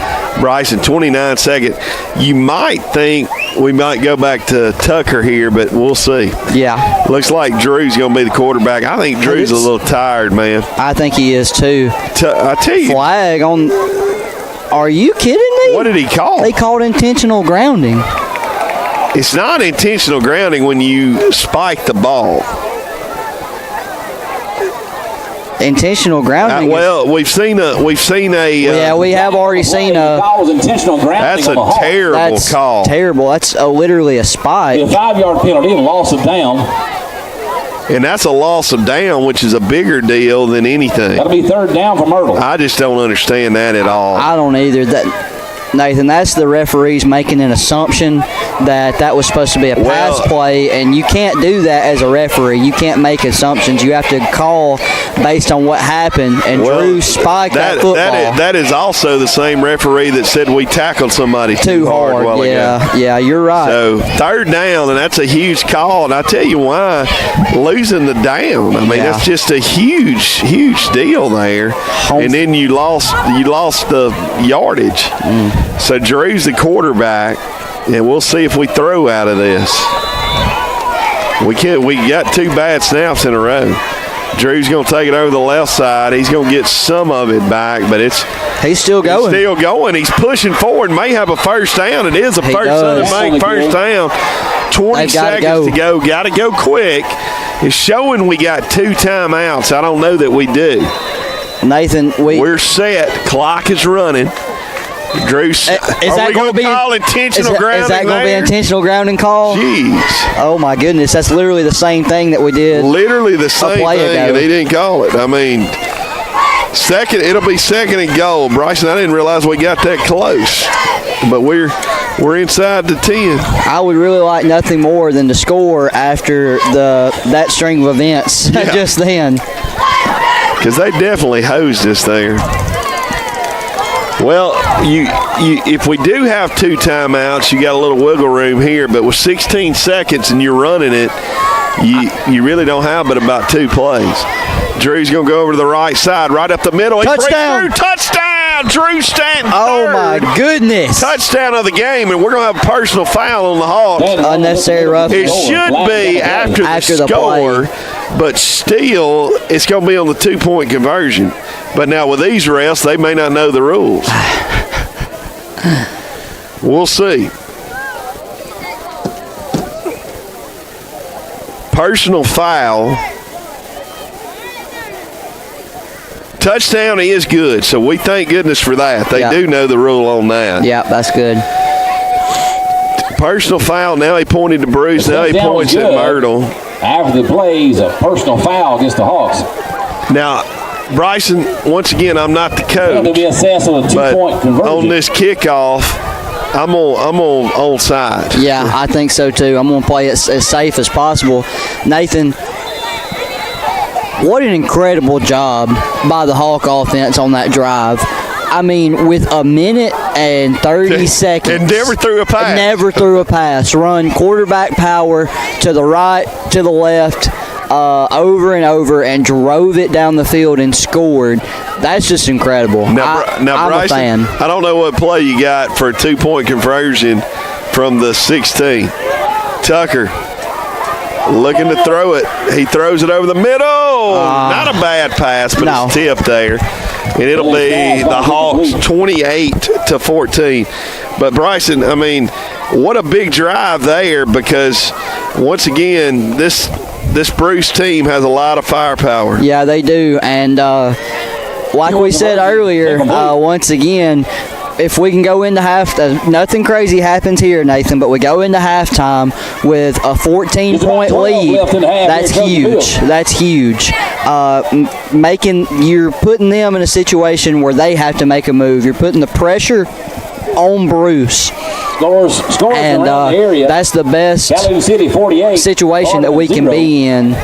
Bryson. 29 seconds. You might think we might go back to Tucker here, but we'll see. Yeah. Looks like Drew's going to be the quarterback. I think Drew's a little tired, man. I think he is too. I tell you. Flag on. Are you kidding me? What did he call? They called intentional grounding. It's not intentional grounding when you spike the ball. Intentional grounding. We've seen a. We have already seen a. Intentional grounding. That's a terrible call. Terrible. That's literally a spike. A 5-yard penalty and loss of down. And that's a loss of down, which is a bigger deal than anything. That'll be third down for Myrtle. I just don't understand that at all. I don't either. Nathan, that's the referees making an assumption that was supposed to be a pass play, and you can't do that as a referee. You can't make assumptions. You have to call based on what happened, and Drew spiked that football. That is also the same referee that said we tackled somebody too hard. Yeah, you're right. So 3rd down, and that's a huge call, and I tell you why, losing the down. I mean, that's just a huge deal there. And then you lost the yardage. So Drew's the quarterback, and we'll see if we throw out of this. We got 2 bad snaps in a row. Drew's going to take it over the left side. He's going to get some of it back, but he's still going. He's pushing forward. May have a first down. It is a first down. 20 seconds to go. Got to go quick. It's showing we got 2 timeouts. I don't know that we do. Nathan, we're set. Clock is running. Drew, is that going to call intentional grounding? Is that going to be intentional grounding call? Jeez. Oh, my goodness. That's literally the same thing that we did. Literally the same thing, and he didn't call it. I mean, it'll be 2nd and goal. Bryson, I didn't realize we got that close. But we're inside the 10. I would really like nothing more than to score after that string of events just then. Because they definitely hosed us there. Well, if we do have 2 timeouts, you got a little wiggle room here. But with 16 seconds and you're running it, you really don't have but about 2 plays. Drew's going to go over to the right side, right up the middle. Touchdown! Touchdown! Drew Stanton. Oh, my goodness. Touchdown of the game, and we're going to have a personal foul on the Hawks. Unnecessary roughness. It should be after the score, but still, it's going to be on the 2-point conversion. But now with these refs, they may not know the rules. We'll see. Personal foul. Touchdown is good, so we thank goodness for that. They do know the rule on that. Yeah, that's good. Personal foul. Now he pointed to Bruce. Now he points at Myrtle. After the plays, a personal foul against the Hawks. Now, Bryson, once again, I'm not the coach. It'll be assessed on a 2-point conversion. On this kickoff, I'm on onside. Yeah, I think so too. I'm going to play it as safe as possible. Nathan, what an incredible job by the Hawk offense on that drive. I mean, with a minute and 30 seconds. And never threw a pass. Run quarterback power to the right, to the left, over and over, and drove it down the field and scored. That's just incredible. Now I'm Bryson, a fan. I don't know what play you got for a 2-point conversion from the 16. Tucker looking to throw it. He throws it over the middle. Not a bad pass, but it's tipped there. And it'll be the Hawks 28-14. But Bryson, I mean, what a big drive there, because once again, this Bruce team has a lot of firepower. Yeah, they do. And like we said earlier, once again, if we can go into nothing crazy happens here, Nathan, but we go into halftime with a 14-point lead. That's huge. That's huge. You're putting them in a situation where they have to make a move. You're putting the pressure on Bruce. And that's the best situation that we can be in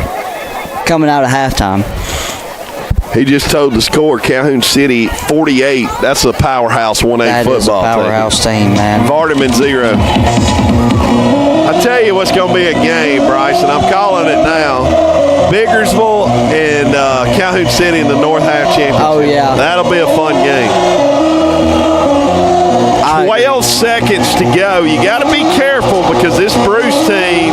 coming out of halftime. He just told the score, Calhoun City 48. That's a powerhouse 1A football team. That is a powerhouse team, man. Vardaman 0. I tell you what's going to be a game, Bryson. I'm calling it now. Biggersville and Calhoun City in the North Half Championship. Oh, yeah. That'll be a fun game. 12 seconds to go. You got to be careful, because this Bruce team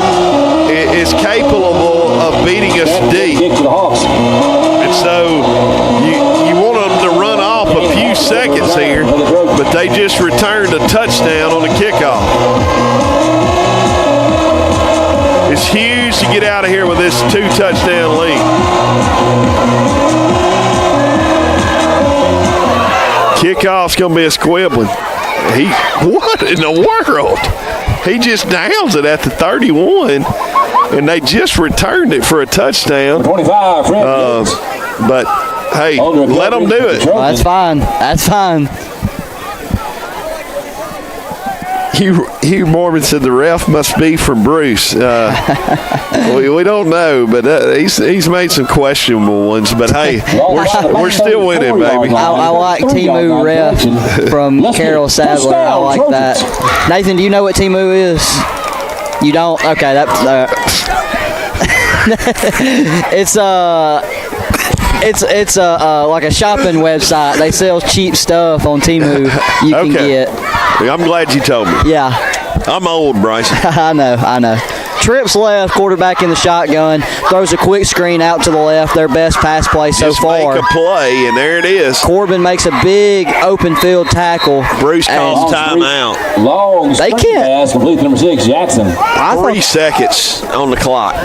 is capable of beating us deep. And so you want them to run off a few seconds here, but they just returned a touchdown on the kickoff. It's huge to get out of here with this 2-touchdown lead. Kickoff's going to be a squibbling. What in the world? He just downs it at the 31, and they just returned it for a touchdown. 25, but, hey, let them do it. Well, that's fine. That's fine. Hugh Mormon said the ref must be from Bruce. We don't know, but he's made some questionable ones. But hey, we're still winning, baby. I like Timu ref from Carol Sadler. I like that. Nathan, do you know what Timu is? You don't? Okay, it's like a shopping website. They sell cheap stuff on Timu. You can get. I'm glad you told me. Yeah. I'm old, Bryson. I know. Trips left, quarterback in the shotgun, throws a quick screen out to the left, their best pass play so far. Make a play, and there it is. Corbin makes a big open field tackle. Bruce calls timeout. Long They can't. pass complete number 6, Jackson. 3 seconds on the clock.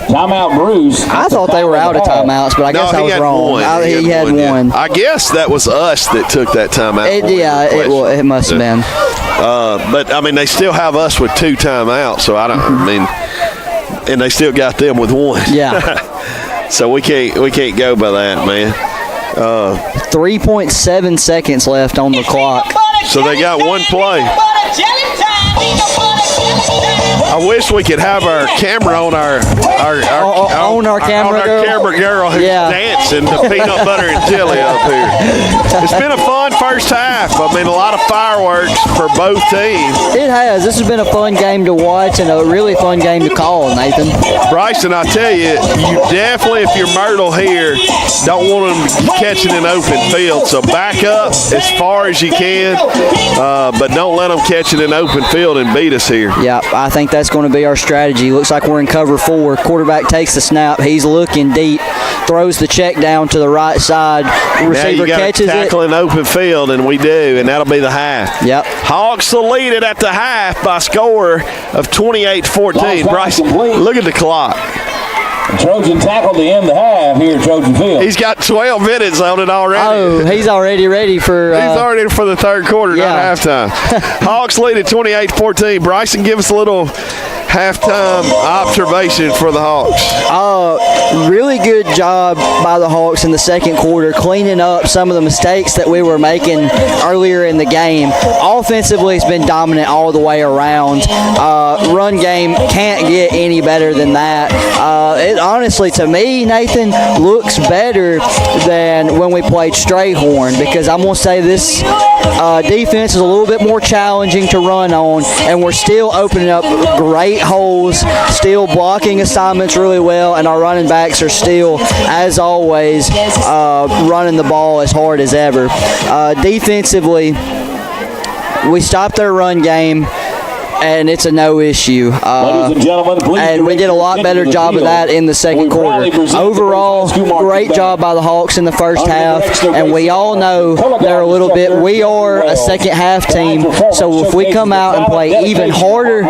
Timeout, Bruce. I thought they were out of timeouts, but I guess I was wrong. He had one. I guess that was us that took that timeout. It must have been. But I mean, they still have us with 2 timeouts, so and they still got them with 1. Yeah. So we can't go by that, man. 3.7 seconds left on the clock. So they got 1 play. I wish we could have our camera on our camera girl who's dancing the peanut butter and jelly up here. It's been a fun first half. I mean, a lot of fireworks for both teams. It has. This has been a fun game to watch and a really fun game to call, Nathan. Bryson, I tell you, you definitely, if you're Myrtle here, don't want them catching an open field. So back up as far as you can, but don't let them catch it in open field and beat us here. Yeah, I think that's going to be our strategy. Looks like we're in cover 4. Quarterback takes the snap. He's looking deep, throws the check down to the right side. Receiver catches it. Tackle in open field, and we do, and that'll be the half. Yep. Hawks will lead it at the half by a score of 28-14. Bryson, look at the clock. Trojan tackled the end of the half here at Trojan Field. He's got 12 minutes on it already. Oh, he's already ready for... he's already for the third quarter, not halftime. Hawks lead at 28-14. Bryson, give us a little halftime observation for the Hawks. Really good job by the Hawks in the second quarter, cleaning up some of the mistakes that we were making earlier in the game. Offensively, it's been dominant all the way around. Run game can't get any better than that. It honestly, to me, Nathan, looks better than when we played Strayhorn, because I'm going to say this defense is a little bit more challenging to run on, and we're still opening up great holes, still blocking assignments really well, and our running backs are still, as always, running the ball as hard as ever. Defensively, we stopped their run game, and it's a no issue. Ladies and gentlemen, and we did a lot better job of that in the second quarter. Overall, great job by the Hawks in the first half, and we all know they're a little bit, we are a second half team, so if we come out and play even harder,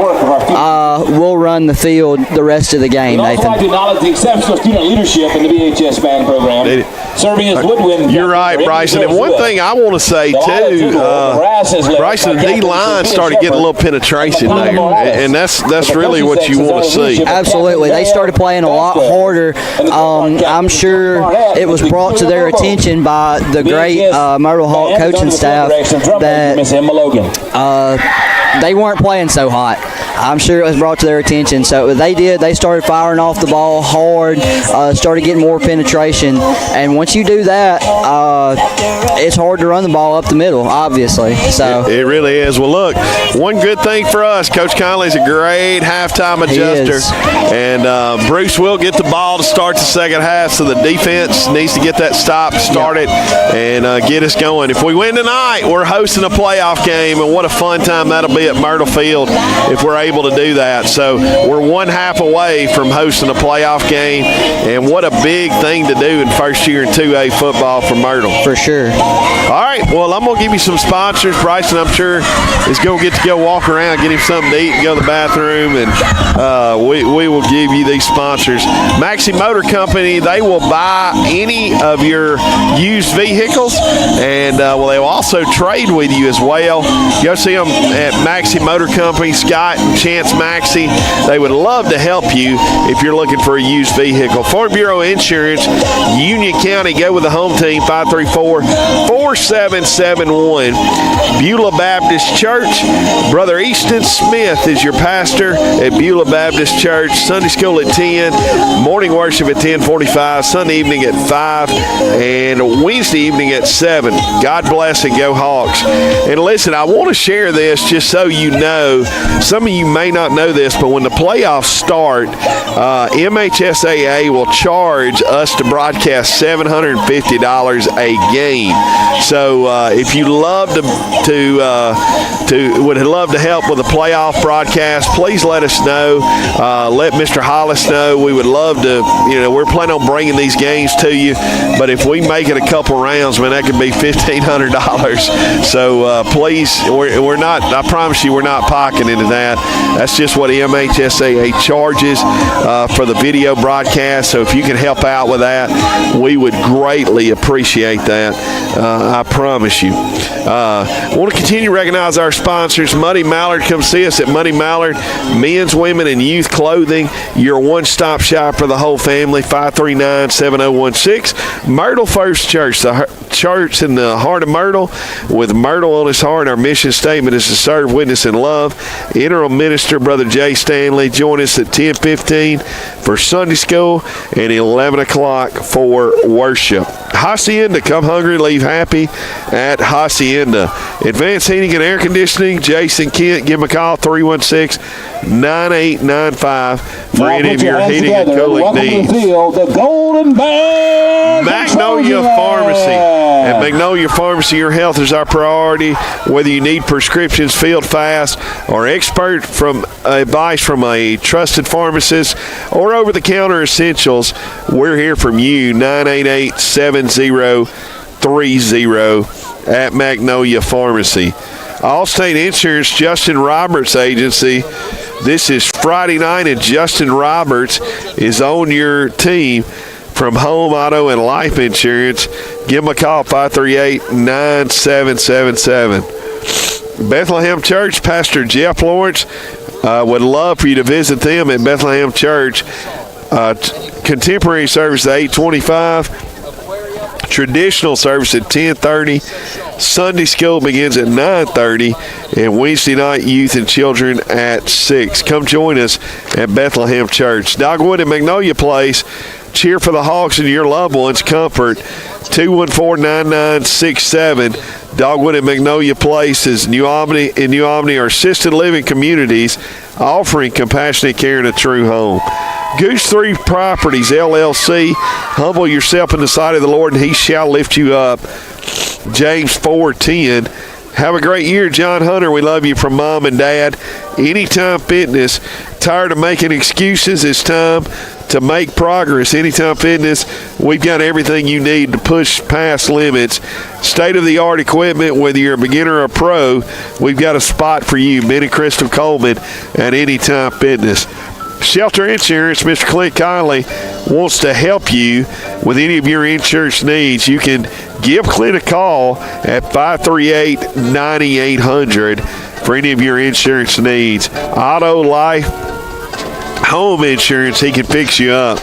we'll run the field the rest of the game, Nathan. I'd like to acknowledge the exceptional student leadership in the BHS band program. Serving as Woodwind. You're right, Bryson. And one thing I want to say, too, Bryson, the D-line started getting a little penetration there. And that's really what you want to see. Absolutely. They started playing a lot harder. I'm sure it was brought to their attention by the great Myrtle Hawk coaching staff that they weren't playing so hot. I'm sure it was brought to their attention. So they started firing off the ball hard, started getting more penetration. And once you do that, it's hard to run the ball up the middle, obviously. So it really is. Well, look, one good thing for us, Coach Conley's a great halftime adjuster. And Bruce will get the ball to start the second half, so the defense needs to get that stop started and get us going. If we win tonight, we're hosting a playoff game, and what a fun time that'll be at Myrtle Field if we're able to do that. So we're one half away from hosting a playoff game, and what a big thing to do in first year in 2A football for Myrtle. For sure. All right, well, I'm going to give you some sponsors. Bryson, I'm sure, is going to get to go walk around, get him something to eat, and go to the bathroom, and we will give you these sponsors. Maxi Motor Company, they will buy any of your used vehicles, and they will also trade with you as well. Go see them at Maxi Motor Company. Scott and from Chance Maxey. They would love to help you if you're looking for a used vehicle. Farm Bureau Insurance, Union County, go with the home team, 534-4771. Beulah Baptist Church, Brother Easton Smith is your pastor at Beulah Baptist Church. Sunday school at 10, morning worship at 10:45, Sunday evening at 5, and Wednesday evening at 7. God bless and go Hawks. And listen, I want to share this just so you know. Some of you may not know this, but when the playoffs start, MHSAA will charge us to broadcast $750 a game. So if you would love to help with the playoff broadcast, please let us know. Let Mr. Hollis know. We would love to, we're planning on bringing these games to you, but if we make it a couple rounds, man, that could be $1,500. So please, we're not, I promise you, we're not pocketing into that. That's just what MHSAA charges for the video broadcast. So if you can help out with that, we would greatly appreciate that. I promise you. I want to continue to recognize our sponsors. Muddy Mallard, come see us at Muddy Mallard Men's, Women, and Youth Clothing. Your one-stop shop for the whole family, 539-7016. Myrtle First Church, the church in the heart of Myrtle, with Myrtle on his heart. Our mission statement is to serve, witness, and love. Interim Minister, Brother Jay Stanley. Join us at 10:15 for Sunday school and 11 o'clock for worship. Hacienda, come hungry, leave happy at Hacienda. Advanced Heating and Air Conditioning, Jason Kent, give him a call, 316-9895 for any of your heating and cooling needs. The Golden Bear Magnolia Pharmacy. At Magnolia Pharmacy, your health is our priority. Whether you need prescriptions filled fast or expert from advice from a trusted pharmacist or over-the-counter essentials, we're here from you, 988-7030 at Magnolia Pharmacy. Allstate Insurance, Justin Roberts Agency. This is Friday night, and Justin Roberts is on your team from Home, Auto, and Life Insurance. Give them a call, 538-9777. Bethlehem Church, Pastor Jeff Lawrence would love for you to visit them at Bethlehem Church. Contemporary service at 8:25. Traditional service at 10:30. Sunday school begins at 9:30, and Wednesday night youth and children at 6. Come join us at Bethlehem Church. Dogwood and Magnolia Place. Cheer for the Hawks and your loved ones' comfort. 214-9967. Dogwood and Magnolia Place is New Albany are assisted living communities offering compassionate care in a true home. Goose 3 Properties, LLC. Humble yourself in the sight of the Lord, and he shall lift you up. James 4:10. Have a great year, John Hunter. We love you from Mom and Dad. Anytime Fitness. Tired of making excuses? It's time to make progress. Anytime Fitness, we've got everything you need to push past limits. State-of-the-art equipment, whether you're a beginner or a pro, we've got a spot for you. Ben and Crystal Coleman at Anytime Fitness. Shelter Insurance, Mr. Clint Conley wants to help you with any of your insurance needs. You can give Clint a call at 538-9800 for any of your insurance needs. Auto, life, home insurance, he can fix you up.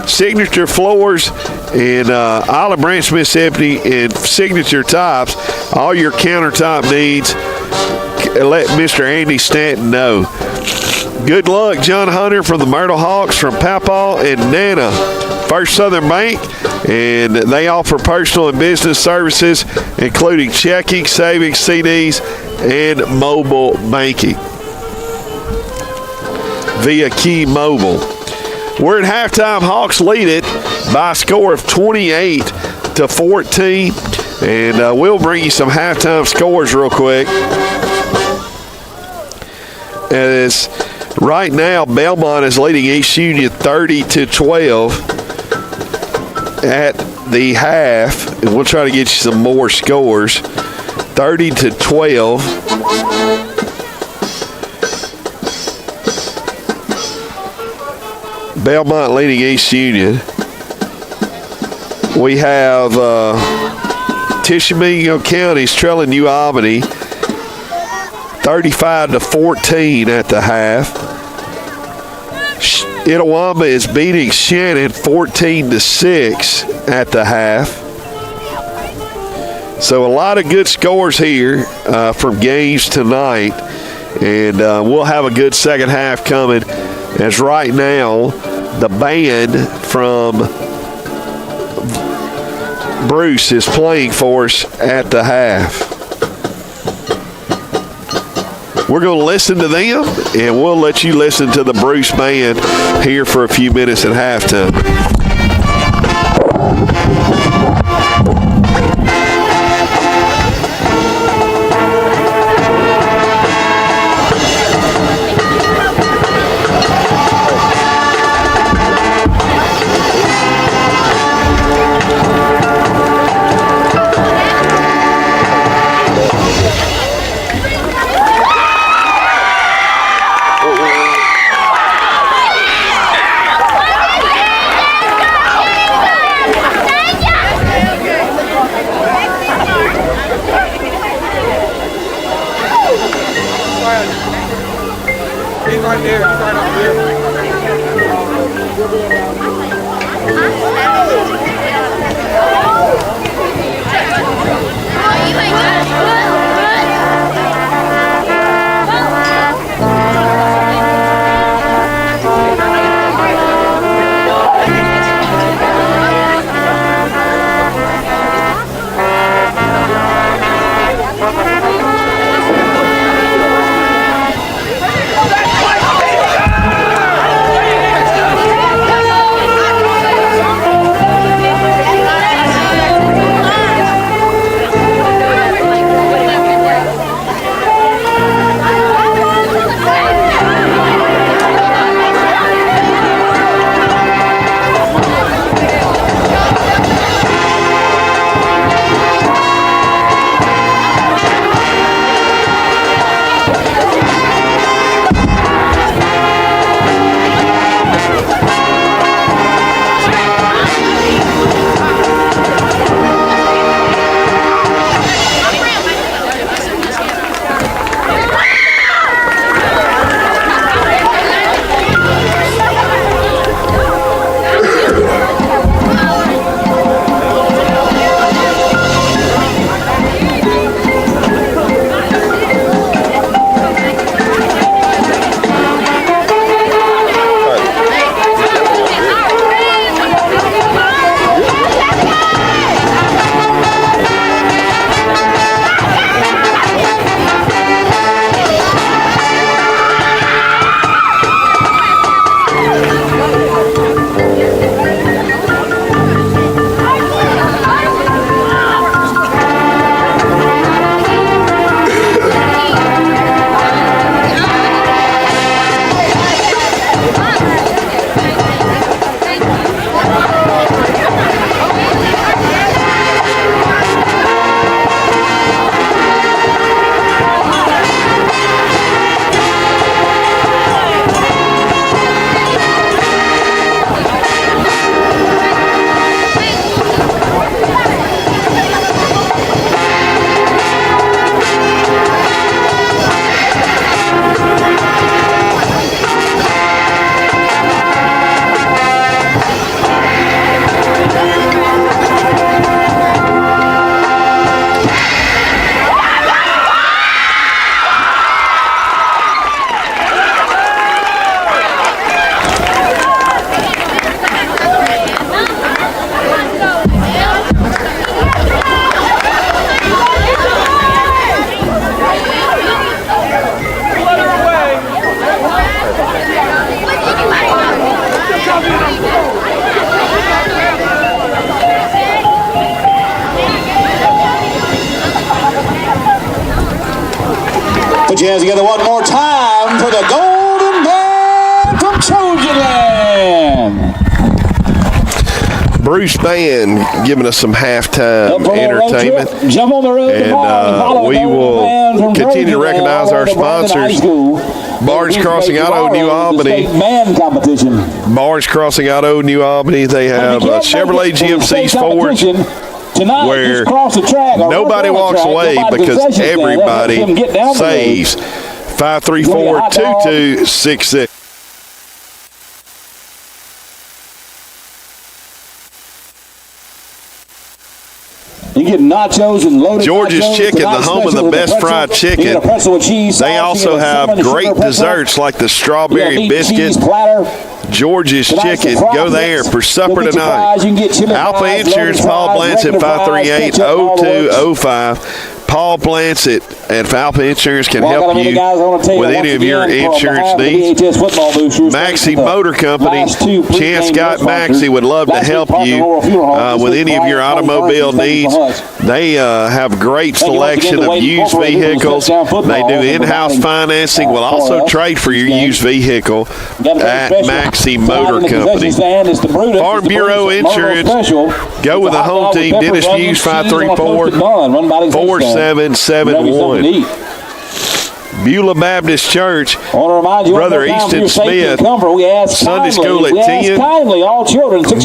Signature Floors in Olive Branch, Mississippi, and Signature Tops, all your countertop needs. Let Mr. Andy Stanton know. Good luck, John Hunter from the Myrtle Hawks from Papaw and Nana. First Southern Bank, and they offer personal and business services, including checking, savings, CDs, and mobile banking via Key Mobile. We're at halftime. Hawks lead it by a score of 28-14, and we'll bring you some halftime scores real quick. As right now, Belmont is leading East Union 30-12 at the half, and we'll try to get you some more scores. 30-12. Belmont leading East Union. We have Tishomingo County's trailing New Albany 35-14 at the half. Itawamba is beating Shannon 14-6 at the half. So a lot of good scores here from games tonight. And we'll have a good second half coming, as right now the band from Bruce is playing for us at the half. We're going to listen to them, and we'll let you listen to the Bruce band here for a few minutes at halftime. Put your hands together one more time for the Golden Band from Trojan Land. Bruce Band giving us some halftime entertainment. Jump on the road and we will continue to recognize our sponsors. Bars Crossing Auto, New Albany. Bars Crossing Auto, New Albany. They have Chevrolet, GMCs, Fords, tonight, where cross the track, nobody walks away because everybody saves. 534-2266. You get nachos and loaded George's nachos, Chicken, the home of the best fried chicken. They also have great desserts like the strawberry biscuit. George's Chicken. Go there for supper tonight. Alpha Insurance, Paul Blanchett, 538-0205. Paul Blanchett at Alpha Insurance can help you with any of your insurance needs. Maxie Motor Company, Chance Scott Maxie would love to help you with any of your automobile needs. They have a great selection of used vehicles. They do in-house financing. Will also trade for your used vehicle at Maxie Motor Company. Farm Bureau Insurance. Go with the home team. Dennis Hughes, 534-4771. Beulah Baptist Church, Brother Easton Smith, Sunday school at 10,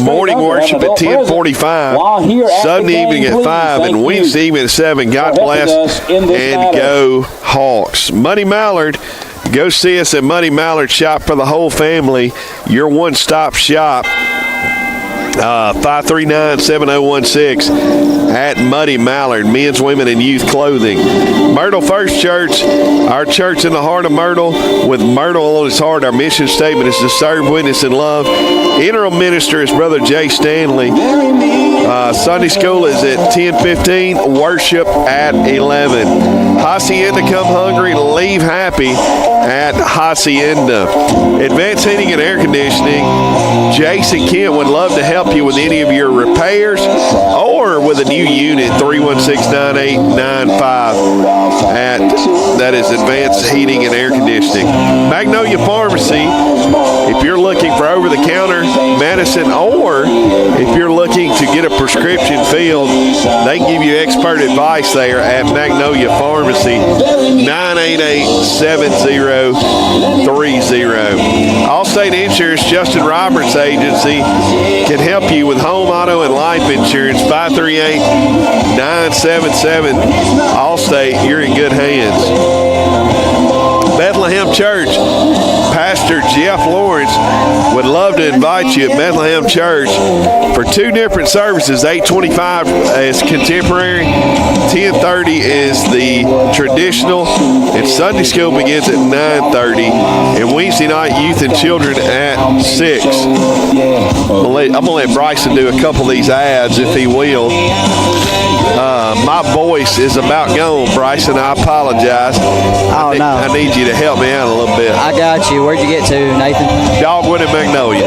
morning worship at 10:45, Sunday evening at 5, and Wednesday evening at 7. God bless and go Hawks. Money Mallard, go see us at Money Mallard. Shop for the whole family, your one-stop shop. 539-7016 at Muddy Mallard, men's, women, and youth clothing. Myrtle First Church, our church in the heart of Myrtle. With Myrtle on its heart, our mission statement is to serve, witness, and love. Interim minister is Brother Jay Stanley. Sunday school is at 10:15, worship at 11. Hacienda, come hungry, leave happy at Hacienda. Advanced Heating and Air Conditioning, Jason Kent would love to help you with any of your repairs or with a new unit. 316-9895 that is Advanced Heating and Air Conditioning. Magnolia Pharmacy, if you're looking for over-the-counter medicine or if you're looking to get a prescription filled, they give you expert advice there at Magnolia Pharmacy. 988-7030. Allstate Insurance, Justin Roberts Agency, can help you with home, auto, and life insurance. 538-977 Allstate. You're in good hands. Bethlehem Church, Pastor Jeff Lawrence would love to invite you at Bethlehem Church for two different services. 8:25 is contemporary, 10:30 is the traditional, and Sunday school begins at 9:30, and Wednesday night youth and children at 6. I'm gonna let Bryson do a couple of these ads if he will. My voice is about gone, Bryson. I apologize. I need you to help me out a little bit. I got you. Where'd you get to, Nathan? Dogwood and Magnolia.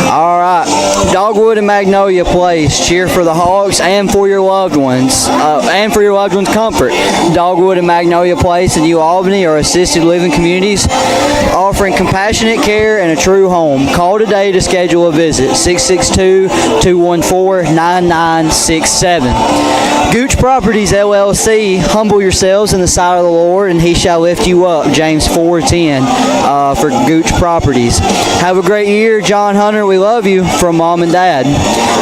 All right. Dogwood and Magnolia Place. Cheer for the Hawks and for your loved ones, and for your loved ones' comfort. Dogwood and Magnolia Place in New Albany are assisted living communities offering compassionate care and a true home. Call today to schedule a visit. 662-214-9967. Gooch Properties, LLC. Humble yourselves in the sight of the Lord, and He shall lift you up. James 4:10 for Gooch Properties. Have a great year, John Hunter. We love you from Mom and Dad.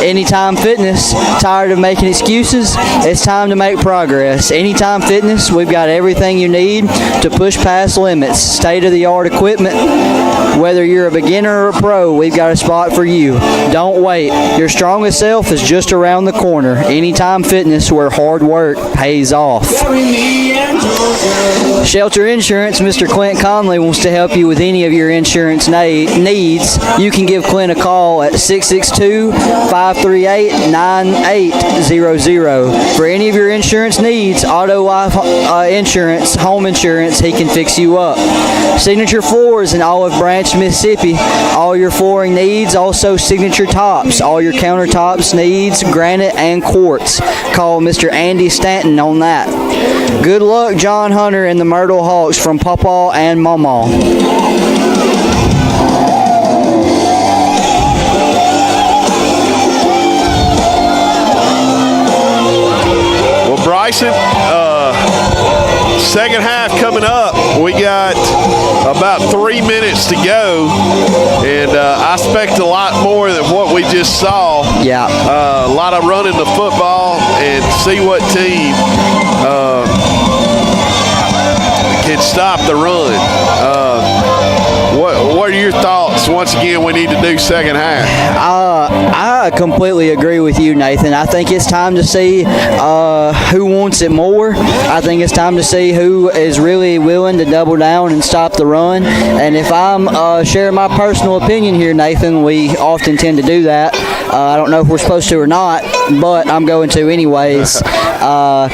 Anytime Fitness. Tired of making excuses? It's time to make progress. Anytime Fitness, we've got everything you need to push past limits. State-of-the-art equipment. Whether you're a beginner or a pro, we've got a spot for you. Don't wait. Your strongest self is just around the corner. Anytime Fitness, where hard work pays off. Shelter Insurance, Mr. Clint Conley wants to help you with any of your insurance needs. You can give Clint a call at 662-538-9800. For any of your insurance needs, auto, life insurance, home insurance, he can fix you up. Signature Floors in Olive Branch, Mississippi. All your flooring needs, also Signature Tops. All your countertops needs, granite and quartz. Call Mr. Andy Stanton on that. Good luck, John Hunter and the Myrtle Hawks from Pawpaw and Mama. Well, Bryson, second half coming up. We got about 3 minutes to go, and I expect a lot more than what we just saw. Yeah. A lot of running the football and see what team can stop the run. What are your thoughts? Once again, we need to do second half. I completely agree with you, Nathan. I think it's time to see who wants it more. I think it's time to see who is really willing to double down and stop the run. And if I'm sharing my personal opinion here, Nathan, we often tend to do that. I don't know if we're supposed to or not, but I'm going to anyways. I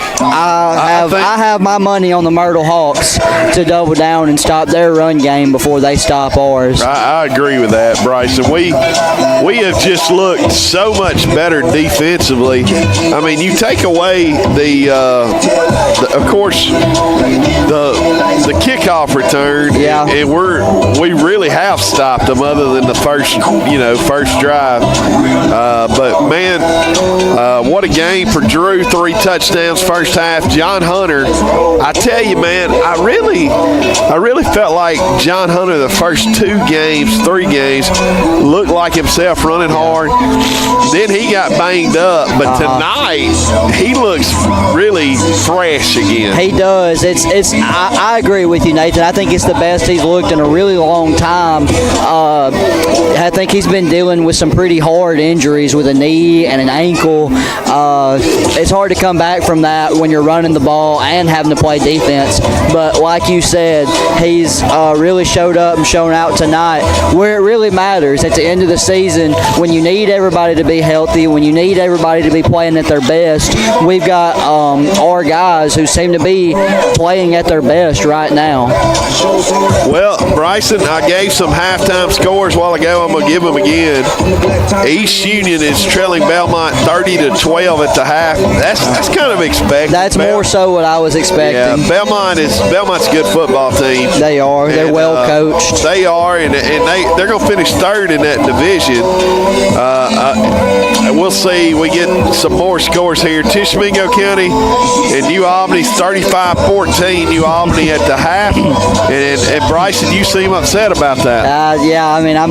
have my money on the Myrtle Hawks to double down and stop their run game before they stop ours. I agree with that, Bryson. We have just looked so much better defensively. I mean, you take away of course, the kickoff return, yeah, and we really have stopped them other than the first drive. But man, what a game for Drew! 3 touchdowns first half. John Hunter, I tell you, man, I really felt like John Hunter the first 3 games looked like himself, running hard. Then he got banged up, but tonight he looks really fresh again. He does. I agree with you, Nathan. I think it's the best he's looked in a really long time. I think he's been dealing with some pretty hard injuries with a knee and an ankle. It's hard to come back from that when you're running the ball and having to play defense. But like you said, he's really showed up and shown out tonight where it really matters at the end of the season when you need everybody to be healthy, when you need everybody to be playing at their best. We've got our guys who seem to be playing at their best right now. Well, Bryson, I gave some halftime scores a while ago. I'm going to give them again. East Union is trailing Belmont 30-12 at the half. That's kind of expected. That's more so what I was expecting. Yeah, Belmont's a good football team. They are. They're well coached. They are, and they're going to finish third in that division. We'll see. We get some more scores here. Tishomingo County and New Albany's 35-14. New Albany at the half. And Bryson, you seem upset about that. Yeah, I mean, I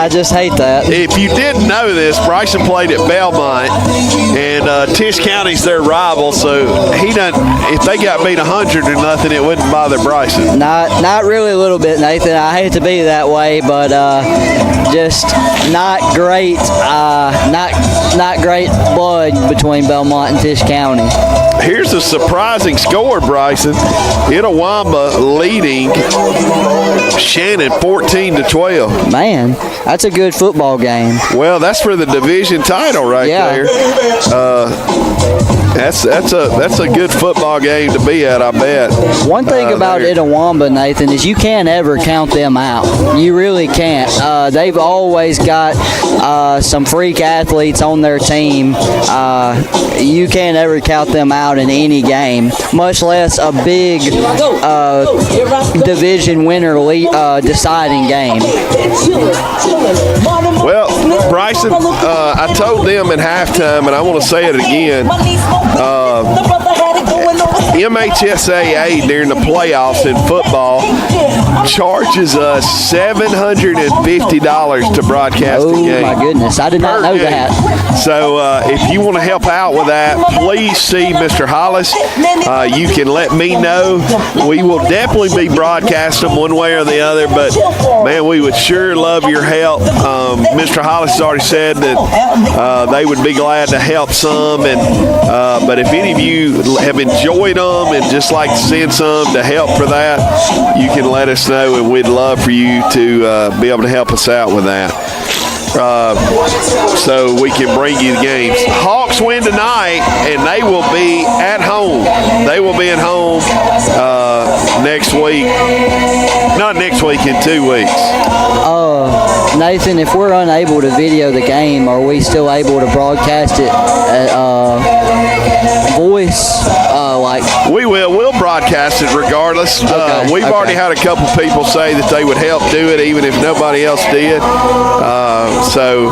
just hate that. If you didn't know this, Bryson played at Belmont, and Tish County's their rival, so he doesn't. If they got beat 100 or nothing, it wouldn't bother Bryson. Not really a little bit, Nathan. I hate to be that way, but just not great. Not great blood between Belmont and Tish County. Here's a surprising score, Bryson. Itawamba leading Shannon 14-12. Man, that's a good football game. Well, that's for the division title right there. That's a good football game to be at, I bet. One thing about Itawamba, Nathan, is you can't ever count them out. You really can't. They've always got some freak athletes on their team. You can't ever count them out in any game, much less a big division winner deciding game. Well, Bryson, I told them at halftime, and I want to say it again, MHSAA during the playoffs in football charges us $750 to broadcast a game. Oh, my goodness. I did not know that. So if you want to help out with that, please see Mr. Hollis. You can let me know. We will definitely be broadcasting one way or the other, but, man, we would sure love your help. Mr. Hollis has already said that they would be glad to help some, but if any of you have enjoyed them and just like to send some to help for that, you can let us know, and we'd love for you to be able to help us out with that. So we can bring you the games. Hawks win tonight, and they will be at home. They will be at home next week. Not next week, in 2 weeks. Nathan, if we're unable to video the game, are we still able to broadcast it at voice? We will. We'll broadcast it regardless. We've already had a couple people say that they would help do it even if nobody else did. So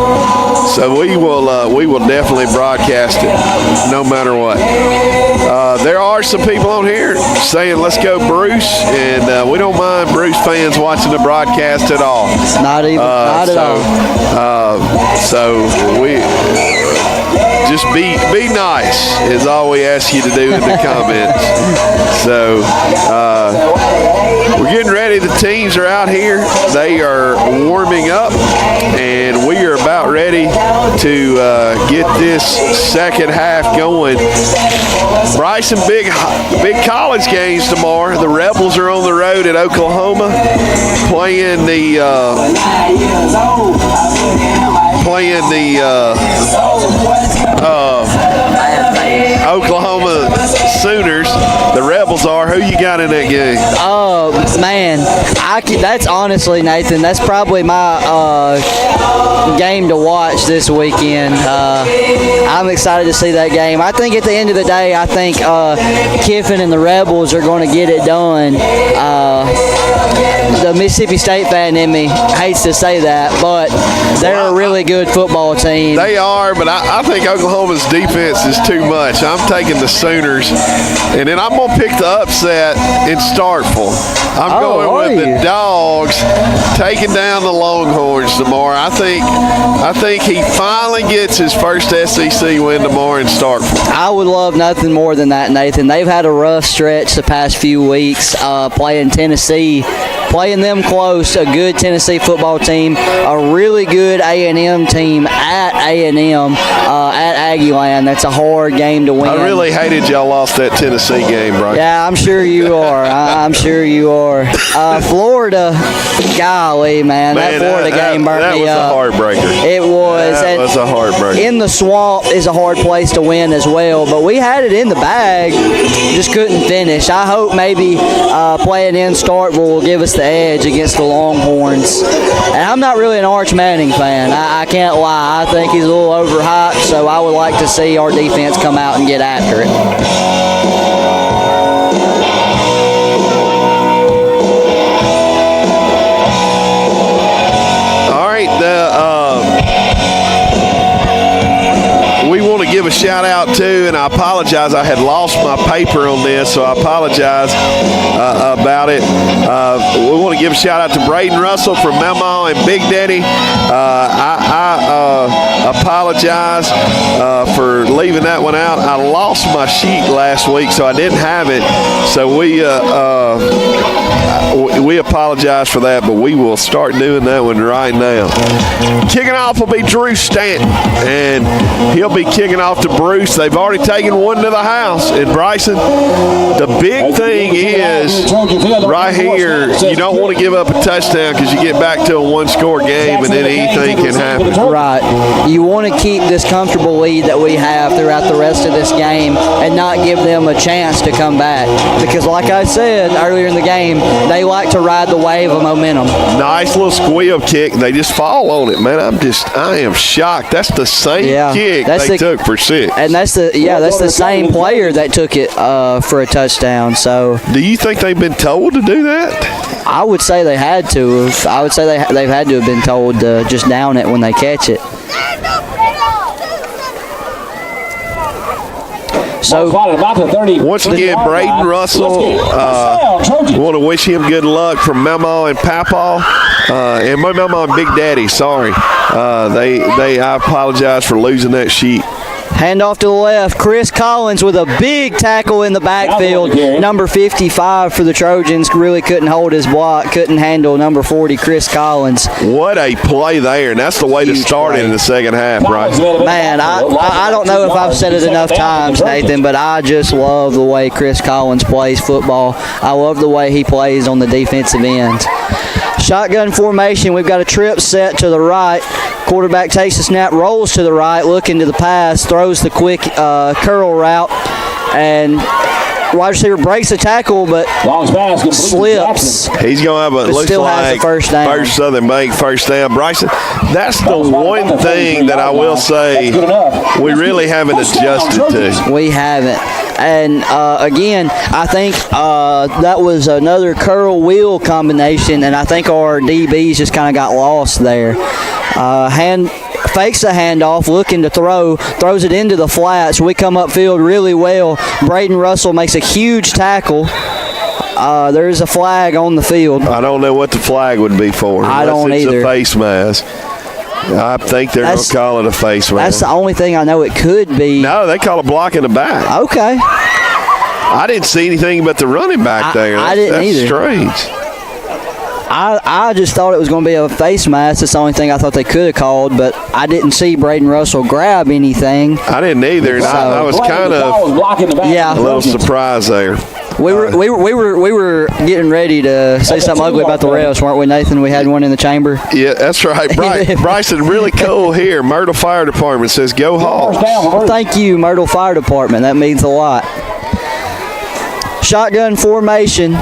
we will definitely broadcast it no matter what. There are some people on here saying let's go Bruce, and we don't mind Bruce fans watching the broadcast at all. Not at all. So we just be nice is all we ask you to do in the comments. So we're getting ready. The teams are out here. They are warming up, and we are about ready to get this second half going. Bryson, big college games tomorrow. The Rebels are on the road at Oklahoma playing the Oklahoma Sooners. The Rebels are. Who you got in that game? Oh, man. That's honestly, Nathan, that's probably my game to watch this weekend. I'm excited to see that game. I think at the end of the day, I think Kiffin and the Rebels are going to get it done. The Mississippi State fan in me hates to say that, but they're a really good football team. They are, but I think Oklahoma's defense is too much. I'm taking the Sooners, and then I'm going to pick the upset in Starkville. I'm going with the Dogs taking down the Longhorns tomorrow. I think he finally gets his first SEC win tomorrow in Starkville. I would love nothing more than that, Nathan. They've had a rough stretch the past few weeks playing Tennessee. Playing them close, a good Tennessee football team, a really good A&M team at A&M, at Aggieland. That's a hard game to win. I really hated y'all lost that Tennessee game, bro. Yeah, I'm sure you are. I'm sure you are. Florida, golly, man that Florida game burned me up. That was a heartbreaker. It was. That was a heartbreaker. In the Swamp is a hard place to win as well, but we had it in the bag, just couldn't finish. I hope maybe playing in Starkville will give us the edge against the Longhorns. And I'm not really an Arch Manning fan. I can't lie. I think he's a little overhyped, so I would like to see our defense come out and get after it. All right, we want to give a shout out to, and I apologize, I had lost my paper on this, so I apologize about it. We want to give a shout out to Braden Russell from Memo and Big Daddy. I apologize for leaving that one out. I lost my sheet last week, so I didn't have it. So we apologize for that, but we will start doing that one right now. Kicking off will be Drew Stanton, and he'll be kicking off to Bruce. They've already taken one to the house. And Bryson, the big thing is right here, you don't want to give up a touchdown because you get back to a one-score game and then anything can happen. Right. You want to keep this comfortable lead that we have throughout the rest of this game and not give them a chance to come back. Because like I said earlier in the game, they like to ride the wave of momentum. Nice little squeal kick. They just fall on it, man. I am shocked. That's the same kick they took for 6. And that's the same player that took it for a touchdown. So, do you think they've been told to do that? I would say they had to have. I would say they've had to have been told to just down it when they catch it. So once again, Braden Russell, want to wish him good luck from Memo and Papaw, and my Memo and Big Daddy. Sorry, I apologize for losing that sheet. Handoff to the left. Chris Collins with a big tackle in the backfield. Number 55 for the Trojans. Really couldn't hold his block. Couldn't handle number 40, Chris Collins. What a play there. And that's the way to start it in the second half, right? Man, I don't know if I've said it enough times, Nathan, but I just love the way Chris Collins plays football. I love the way he plays on the defensive end. Shotgun formation. We've got a trip set to the right. Quarterback takes the snap, rolls to the right, looking to the pass, throws the quick curl route, and wide receiver breaks the tackle, but Long pass, complete to slips. Jackson. He's going to have a But looks still has like the first down. First Southern Bank first down. Bryson, that's the one thing that I will say we really haven't adjusted to. We haven't. And again, I think that was another curl wheel combination, and I think our DBs just kind of got lost there. Fakes the handoff, looking to throws it into the flats. We come upfield really well. Braden Russell makes a huge tackle. There's a flag on the field. I don't know what the flag would be for. I don't it's either. A face mask. I think they're going to call it a face mask. That's the only thing I know it could be. No, they call a block in the back. Okay. I didn't see anything but the running back there. I didn't That's either. strange. I just thought it was going to be a face mask. That's the only thing I thought they could have called, but I didn't see Braden Russell grab anything. I didn't either, and I was kind of a little surprised there. We were getting ready to say something ugly about the refs, weren't we, Nathan? We had one in the chamber. Yeah, that's right. Bryson, really cool here. Myrtle Fire Department says, "Go Hawks." Thank you, Myrtle Fire Department. That means a lot. Shotgun formation.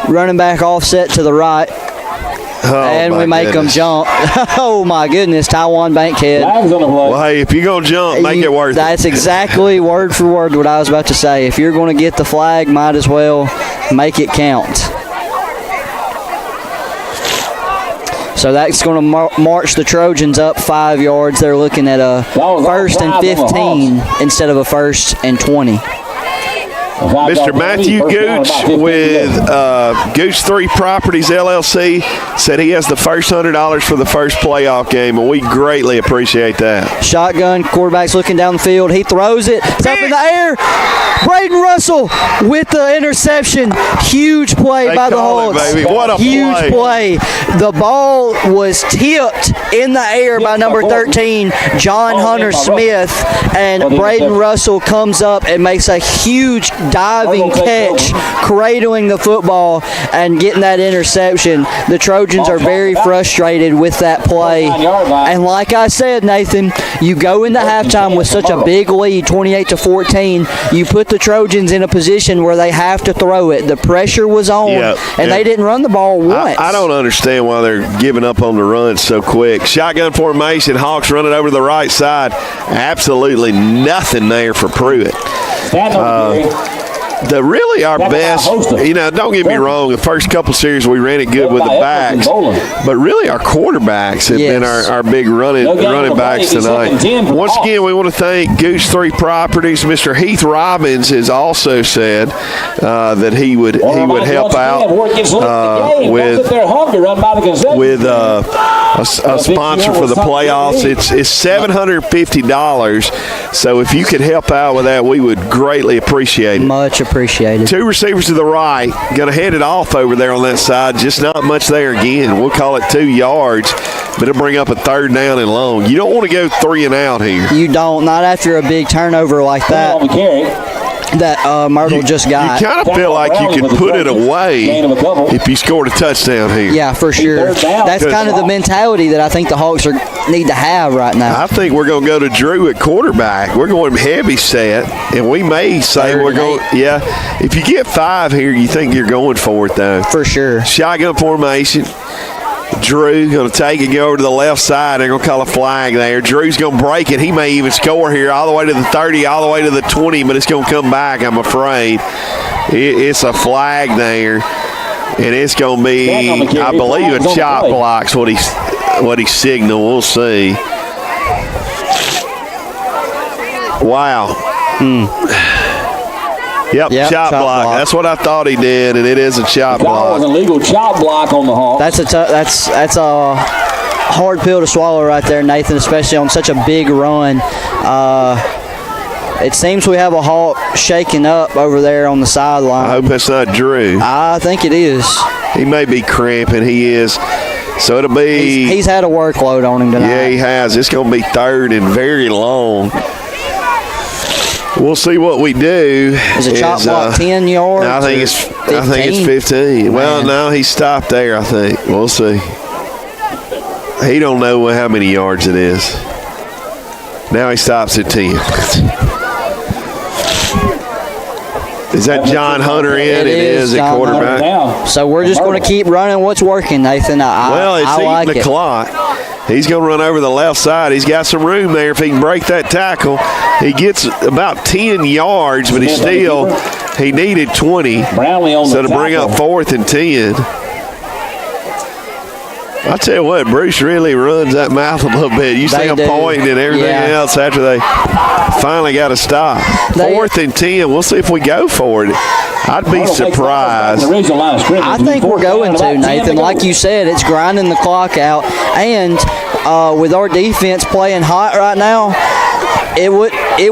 Running back offset to the right. And we make them jump. Oh, my goodness. Taiwan Bankhead. Well, hey, if you're going to jump, make it worth it. That's exactly word for word what I was about to say. If you're going to get the flag, might as well make it count. So that's going to march the Trojans up 5 yards. They're looking at a 1st and 15 instead of a 1st and 20. Mr. Matthew Gooch with Gooch 3 Properties LLC said he has the first $100 for the first playoff game, and we greatly appreciate that. Shotgun, quarterback's looking down the field. He throws it. It's up in the air. Braden Russell with the interception. Huge play by the Hawks. What a huge play. The ball was tipped in the air by number 13, John Hunter Smith, and Braden Russell comes up and makes a huge diving catch, cradling the football and getting that interception. The Trojans are very frustrated with that play. And like I said, Nathan, you go into halftime with such a big lead, 28-14. You put the Trojans in a position where they have to throw it. The pressure was on, and they didn't run the ball once. I don't understand why they're giving up on the run so quick. Shotgun formation, Hawks running over to the right side. Absolutely nothing there for Pruitt. Really our best, don't get me wrong, the first couple series we ran it good with the backs, but really our quarterbacks have been our big running backs tonight. Once again, we want to thank Goose 3 Properties. Mr. Heath Robbins has also said that he would help out with a sponsor for the playoffs. It's $750, so if you could help out with that, we would greatly appreciate it. Much appreciated. 2 receivers to the right. Going to hand it off over there on that side. Just not much there again. We'll call it 2 yards, but it'll bring up a 3rd down and long. You don't want to go 3 and out here. You don't. Not after a big turnover like that. That Myrtle just got. You kind of feel like you can put it away if you scored a touchdown here. Yeah, for sure. That's kind of the mentality that I think the Hawks need to have right now. I think we're going to go to Drew at quarterback. We're going heavy set, and we may say we're going. Yeah, if you get 5 here, you think you're going for it though. For sure. Shotgun formation. Drew going to take it, go over to the left side. They're going to call a flag there. Drew's going to break it. He may even score here all the way to the 30, all the way to the 20, but it's going to come back, I'm afraid. It's a flag there, and it's going to be, I believe, a chop block's what he signaled. We'll see. Wow. Yep, chop block. That's what I thought he did, and it is a chop block. That was a legal chop block on the Hawks. That's a hard pill to swallow right there, Nathan, especially on such a big run. It seems we have a Hawk shaking up over there on the sideline. I hope that's not Drew. I think it is. He may be cramping. He is. So it'll be. He's had a workload on him tonight. Yeah, he has. It's going to be 3rd and very long. We'll see what we do. Is a chop block 10 yards? I think it's 15. Man. Well, no, he stopped there, I think. We'll see. He don't know how many yards it is. Now he stops at 10. Is that John Hunter in? It is at John quarterback. Now, So we're just going to keep running what's working, Nathan. Well, it's I like eating the it. clock. He's going to run over the left side. He's got some room there if he can break that tackle. He gets about 10 yards, but he needed 20. Brownlee on So the to bring up tackle. 4th and 10. I tell you what, Bruce really runs that mouth a little bit. You see They him do. pointing and everything Yeah. else after they finally got to stop. They- 4th and 10. We'll see if we go for it. I'd be surprised. I think we're going to, Nathan. Like you said, it's grinding the clock out. And with our defense playing hot right now, it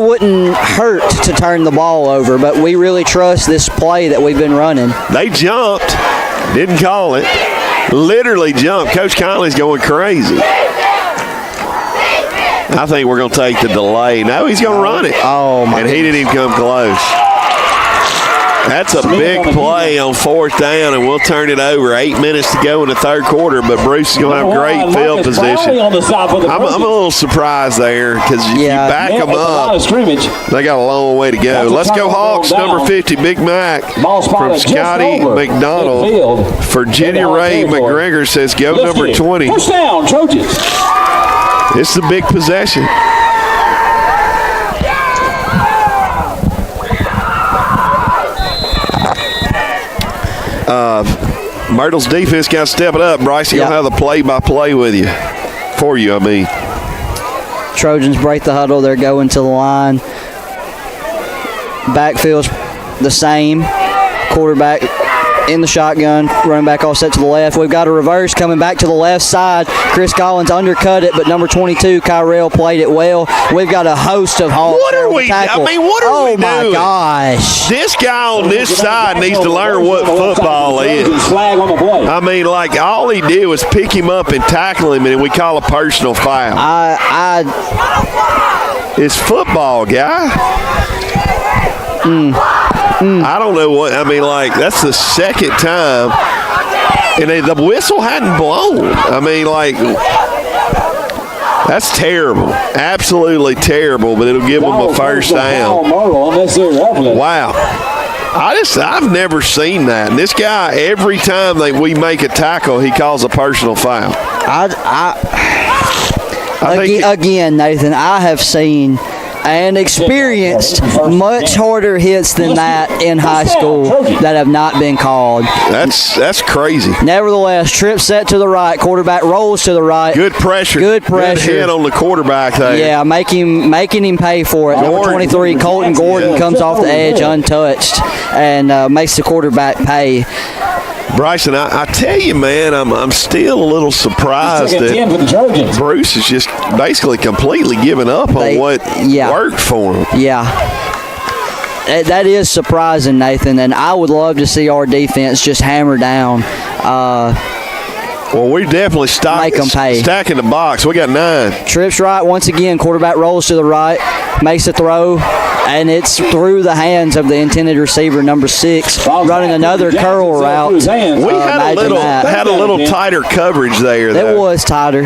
wouldn't hurt to turn the ball over. But we really trust this play that we've been running. They jumped, didn't call it. Literally jumped. Coach Conley's going crazy. I think we're going to take the delay. No, he's going to run it. Oh, my And he didn't even come close. That's a big play on 4th down, and we'll turn it over. 8 minutes to go in the third quarter, but Bruce is going to have great field position. I'm a little surprised there because if you back them up, they got a long way to go. Let's go Hawks, number 50, Big Mac from Scotty McDonald. Virginia Ray McGregor says go number 20. First down, Trojans. It's the big possession. Myrtle's defense got to step it up. Bryce, you'll have the play-by-play with you. For you, I mean. Trojans break the huddle. They're going to the line. Backfield's the same. Quarterback in the shotgun. Running back offset to the left. We've got a reverse coming back to the left side. Chris Collins undercut it, but number 22, Kyrell, played it well. We've got a host of Hawks. What are we? Tackle. I mean, what are we doing? Oh my gosh! This guy on this side needs to learn what football is. Flag on the play. I mean, like all he did was pick him up and tackle him, and we call a personal foul. It's football, guy. I don't know what. I mean, like that's the second time, and the whistle hadn't blown. I mean, like. That's terrible. Absolutely terrible, but it'll give them a first down. Wow. I've never seen that. And this guy, every time we make a tackle, he calls a personal foul. Again, Nathan, I have seen and experienced much harder hits than that in high school that have not been called. That's crazy. Nevertheless, trip set to the right, quarterback rolls to the right. Good pressure. Good pressure. Good hit on the quarterback there. Yeah, making him pay for it. Number 23, Colton Gordon, comes off the edge untouched and makes the quarterback pay. Bryson, I tell you, man, I'm still a little surprised that Bruce is just basically completely giving up on what worked for him. Yeah. That is surprising, Nathan, and I would love to see our defense just hammer down. Well, we're definitely stacking the box. We got 9. Trips right once again. Quarterback rolls to the right, makes a throw, and it's through the hands of the intended receiver, number 6, running another curl route. We had a little tighter coverage there. That was tighter.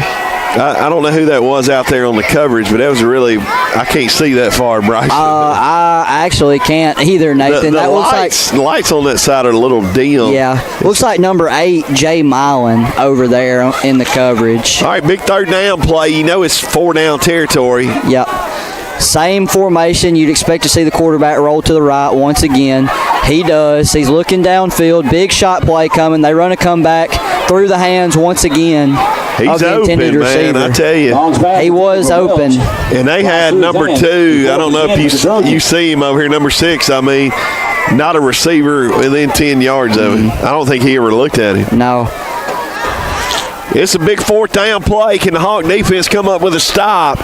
I don't know who that was out there on the coverage, but that was I can't see that far, Bryce. I actually can't either, Nathan. The lights on that side are a little dim. Yeah. Looks like number 8, Jay Milan, over there in the coverage. All right, big third down play. You know it's 4 down territory. Yep. Same formation. You'd expect to see the quarterback roll to the right once again. He does. He's looking downfield. Big shot play coming. They run a comeback through the hands once again. He's open, man, I tell you. He was open. And they had number 2. I don't know if you see him over here, number 6. I mean, not a receiver within 10 yards of him. I don't think he ever looked at him. No. It's a big 4th down play. Can the Hawk defense come up with a stop?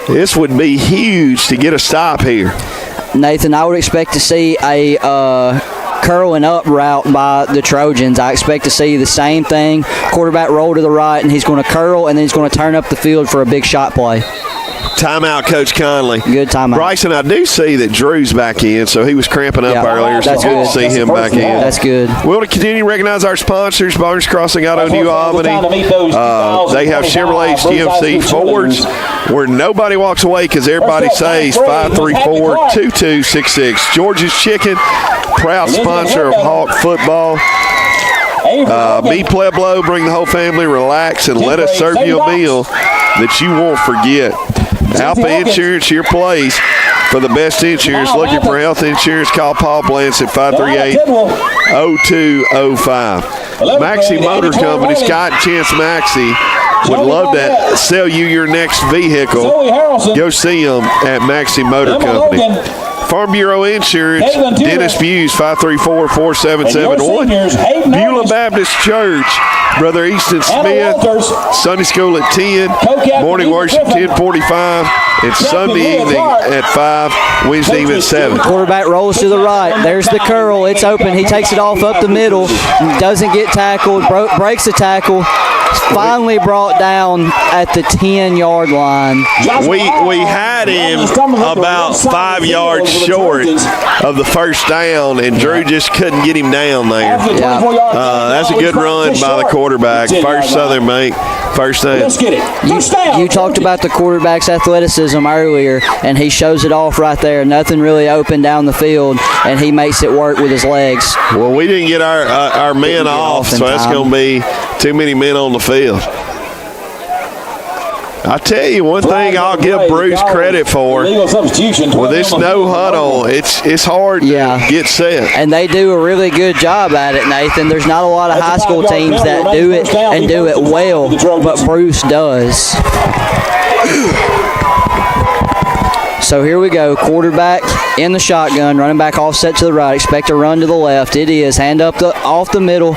This would be huge to get a stop here. Nathan, I would expect to see a curling up route by the Trojans. I expect to see the same thing. Quarterback roll to the right, and he's going to curl, and then he's going to turn up the field for a big shot play. Timeout, Coach Conley. Good timeout. Bryson, I do see that Drew's back in, so he was cramping up earlier, so that's good good. to see him back in. That's good. We'll continue to recognize our sponsors, Barnes Crossing Auto New Albany. They have Chevrolet's GMC Fords, where nobody walks away because everybody says 534-2266. George's Chicken, proud sponsor of Hawk football. Meet Pueblo, bring the whole family, relax, and let us serve you a meal that you won't forget. Alpha Insurance, your place for the best insurance. Looking for health insurance, call Paul Blance at 538-0205. Maxie Motor Company, Scott and Chance Maxie would love to sell you your next vehicle. Go see them at Maxie Motor Company. Farm Bureau Insurance, Dennis Buse, 534-4771. Beulah Baptist Church, Brother Easton Smith, Sunday School at 10, morning worship 10:45, and Sunday evening at 5, Wednesday evening at 7. Quarterback rolls to the right. There's the curl. It's open. He takes it off up the middle. Doesn't get tackled. Breaks the tackle. Finally brought down at the 10-yard line. We had him about 5 yards short of the first down, and Drew just couldn't get him down there. That's a good run by the quarterback. First Southern make first down. Let's get it. You talked about the quarterback's athleticism earlier, and he shows it off right there. Nothing really open down the field, and he makes it work with his legs. Well, we didn't get our men off, so that's going to be too many men on the field. I tell you one thing I'll give Bruce credit for. With this no huddle, it's hard to get set. And they do a really good job at it, Nathan. There's not a lot of high school teams that do it and do it well, but Bruce does. So here we go. Quarterback in the shotgun, running back offset to the right. Expect a run to the left. It is. Hand up off the middle.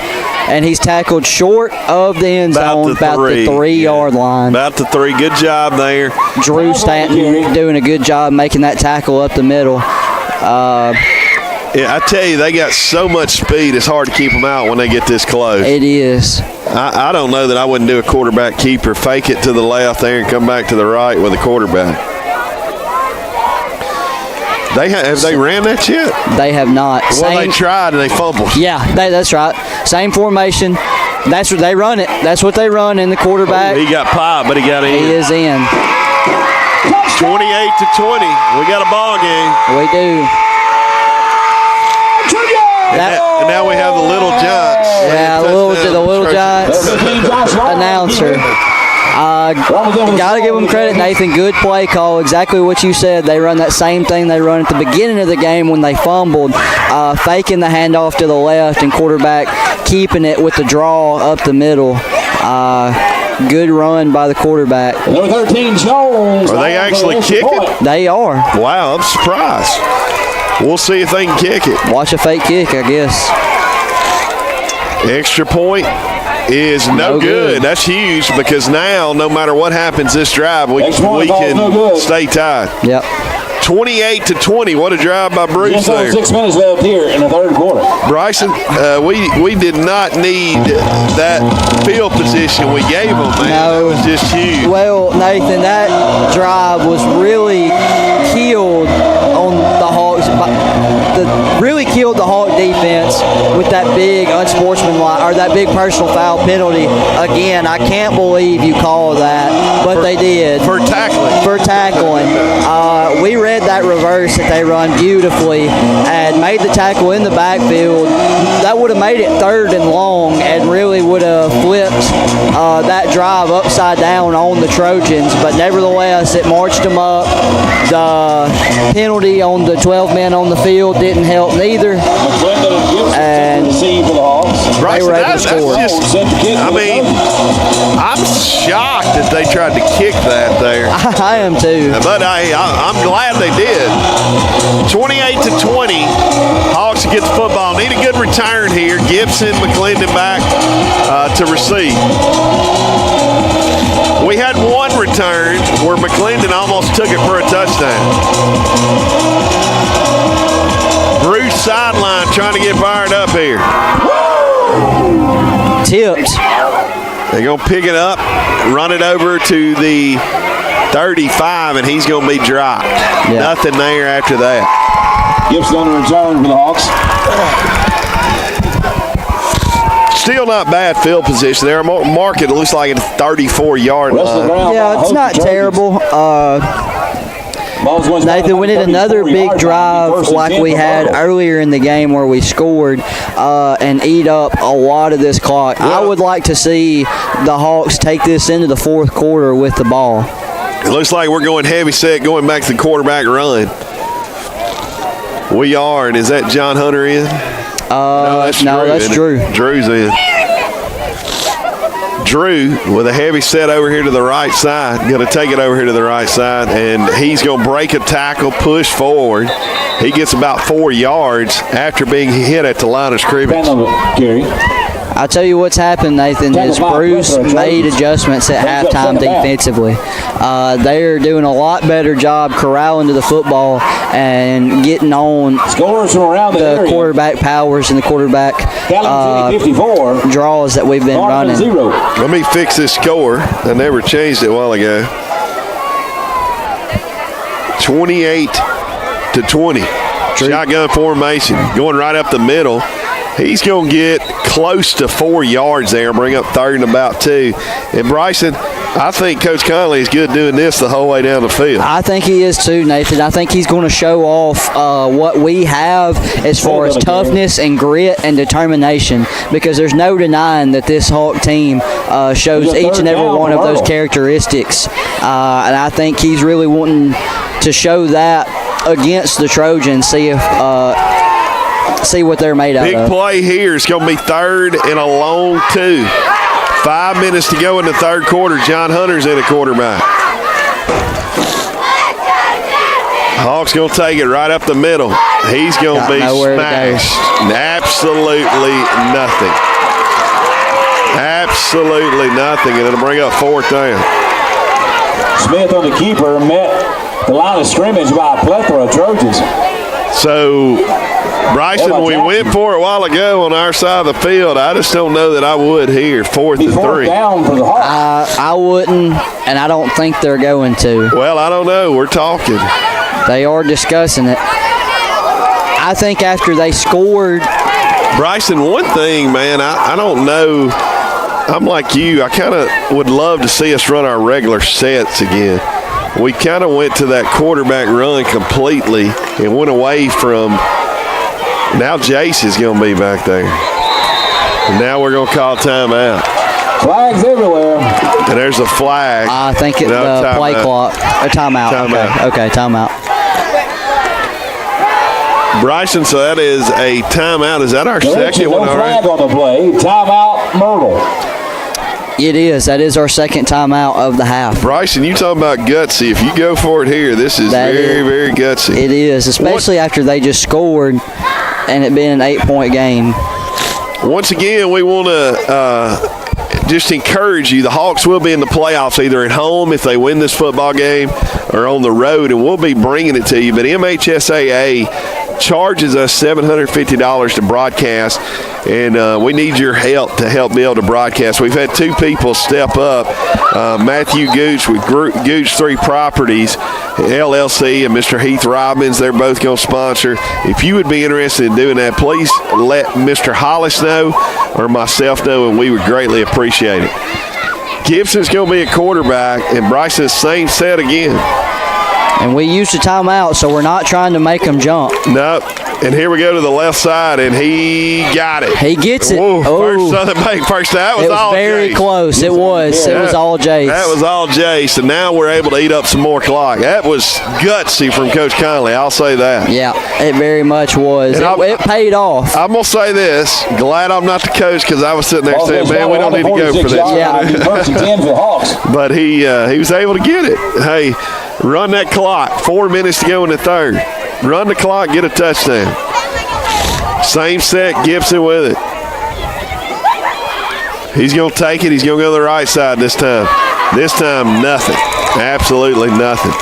And he's tackled short of the end zone, about the 3-yard line. About the 3. Good job there. Drew Stanton doing a good job making that tackle up the middle. I tell you, they got so much speed, it's hard to keep them out when they get this close. It is. I don't know that I wouldn't do a quarterback keeper. Fake it to the left there and come back to the right with a quarterback. Have they ran that yet? They have not. Well, they tried and they fumbled. Yeah, that's right. Same formation. That's what they run it. That's what they run in the quarterback. He got popped, but he got in. He is in. 28-20. We got a ball game. We do. And now we have the Little Giants. Yeah, the Little Giants announcer. Got to give them credit, Nathan. Good play call. Exactly what you said. They run that same thing they run at the beginning of the game when they fumbled, faking the handoff to the left and quarterback keeping it with the draw up the middle. Good run by the quarterback. Number 13, Jones. Are they actually kicking? They are. Wow, I'm surprised. We'll see if they can kick it. Watch a fake kick, I guess. Extra point is no good. That's huge because now, no matter what happens this drive, we can stay tied. Yep. 28-20. What a drive by Bruce there. 6 minutes left here in the third quarter. Bryson, we did not need that field position we gave them, man. No. That was just huge. Well, Nathan, that drive was really killed on the Hawks. Really killed the Hawk defense with that big unsportsmanlike or that big personal foul penalty. Again, I can't believe you called that, but they did. For tackling. We read that reverse that they run beautifully and made the tackle in the backfield. That would have made it 3rd and long and really would have flipped that drive upside down on the Trojans. But nevertheless, it marched them up. The penalty on the 12 men on the field didn't help neither. And they were able to score. I'm shocked that they tried to kick that there. I am too. But I'm glad they did. 28-20. Hawks get the football. Need a good return here. Gibson, McClendon back to receive. We had one return where McClendon almost took it for a touchdown. Bruce sideline trying to get fired up here. Tipped. They're going to pick it up, run it over to the 35, and he's going to be dropped. Yeah. Nothing there after that. Gibson on the return for the Hawks. Still not bad field position there. Mark it looks like it's 34-yard line. Yeah, it's not terrible. Nathan, we need another big drive like we had earlier in the game where we scored and eat up a lot of this clock. I would like to see the Hawks take this into the fourth quarter with the ball. It looks like we're going heavy set, going back to the quarterback run. We are, and is that John Hunter in? No, that's Drew. Drew's in. Drew with a heavy set over here to the right side. Going to take it over here to the right side, and he's going to break a tackle, push forward. He gets about 4 yards after being hit at the line of scrimmage. I'll tell you what's happened, Nathan, is Bruce made adjustments at halftime defensively. They're doing a lot better job corralling to the football and getting on the quarterback powers and the quarterback draws that we've been running. Let me fix this score. I never changed it a while ago. 28-20. Shotgun formation going right up the middle. He's going to get close to 4 yards there, bring up third and about 2. And Bryson, I think Coach Conley is good doing this the whole way down the field. I think he is too, Nathan. I think he's going to show off what we have as far as toughness and grit and determination, because there's no denying that this Hawk team shows each and every one of those characteristics. And I think he's really wanting to show that against the Trojans, see what they're made out of. Big play here. It's going to be third and a long 2. 5 minutes to go in the third quarter. John Hunter's in a quarterback. Hawks going to take it right up the middle. He's going to be smashed. Absolutely nothing. Absolutely nothing. And it'll bring up fourth down. Smith on the keeper met the line of scrimmage by a plethora of Trojans. So, Bryson, we went for it a while ago on our side of the field. I just don't know that I would here. 4th and 3. Down for the Hawks. I wouldn't, and I don't think they're going to. Well, I don't know. We're talking. They are discussing it. I think after they scored. Bryson, one thing, man, I don't know. I'm like you. I kind of would love to see us run our regular sets again. We kind of went to that quarterback run completely and went away from. Now Jace is going to be back there. And now we're going to call timeout. Flags everywhere. And there's a flag. I think it's the play clock. A timeout. Okay, timeout. Bryson, so that is a timeout. Is that our second one? No flag on the play. Timeout, Myrtle. It is. That is our second timeout of the half. Bryson, you talking about gutsy. If you go for it here, this is very gutsy. It is, especially after they just scored and it being an 8-point game. Once again, we want to just encourage you. The Hawks will be in the playoffs either at home if they win this football game or on the road, and we'll be bringing it to you. But MHSAA charges us $750 to broadcast, and we need your help to help be able to broadcast. We've had 2 people step up, Matthew Gooch with Gooch 3 Properties, LLC, and Mr. Heath Robbins. They're both going to sponsor. If you would be interested in doing that, please let Mr. Hollis know or myself know, and we would greatly appreciate it. Gibson's going to be a quarterback, and Bryson's same set again. And we used a timeout, so we're not trying to make them jump. Nope. And here we go to the left side, and he got it. He gets it. Whoa, first Southern Bank first. That was all very Jace. Close. It was. It was all Jace. That was all Jace, and now we're able to eat up some more clock. That was gutsy from Coach Conley. I'll say that. Yeah, it very much was. It paid off. I'm going to say this. Glad I'm not the coach, because I was sitting there saying, man, we don't need to go for this. Yeah. But he was able to get it. Hey, run that clock. 4 minutes to go in the third. Run the clock, get a touchdown. Same set, Gibson with it. He's going to take it. He's going to go to the right side this time. This time, nothing. Absolutely nothing.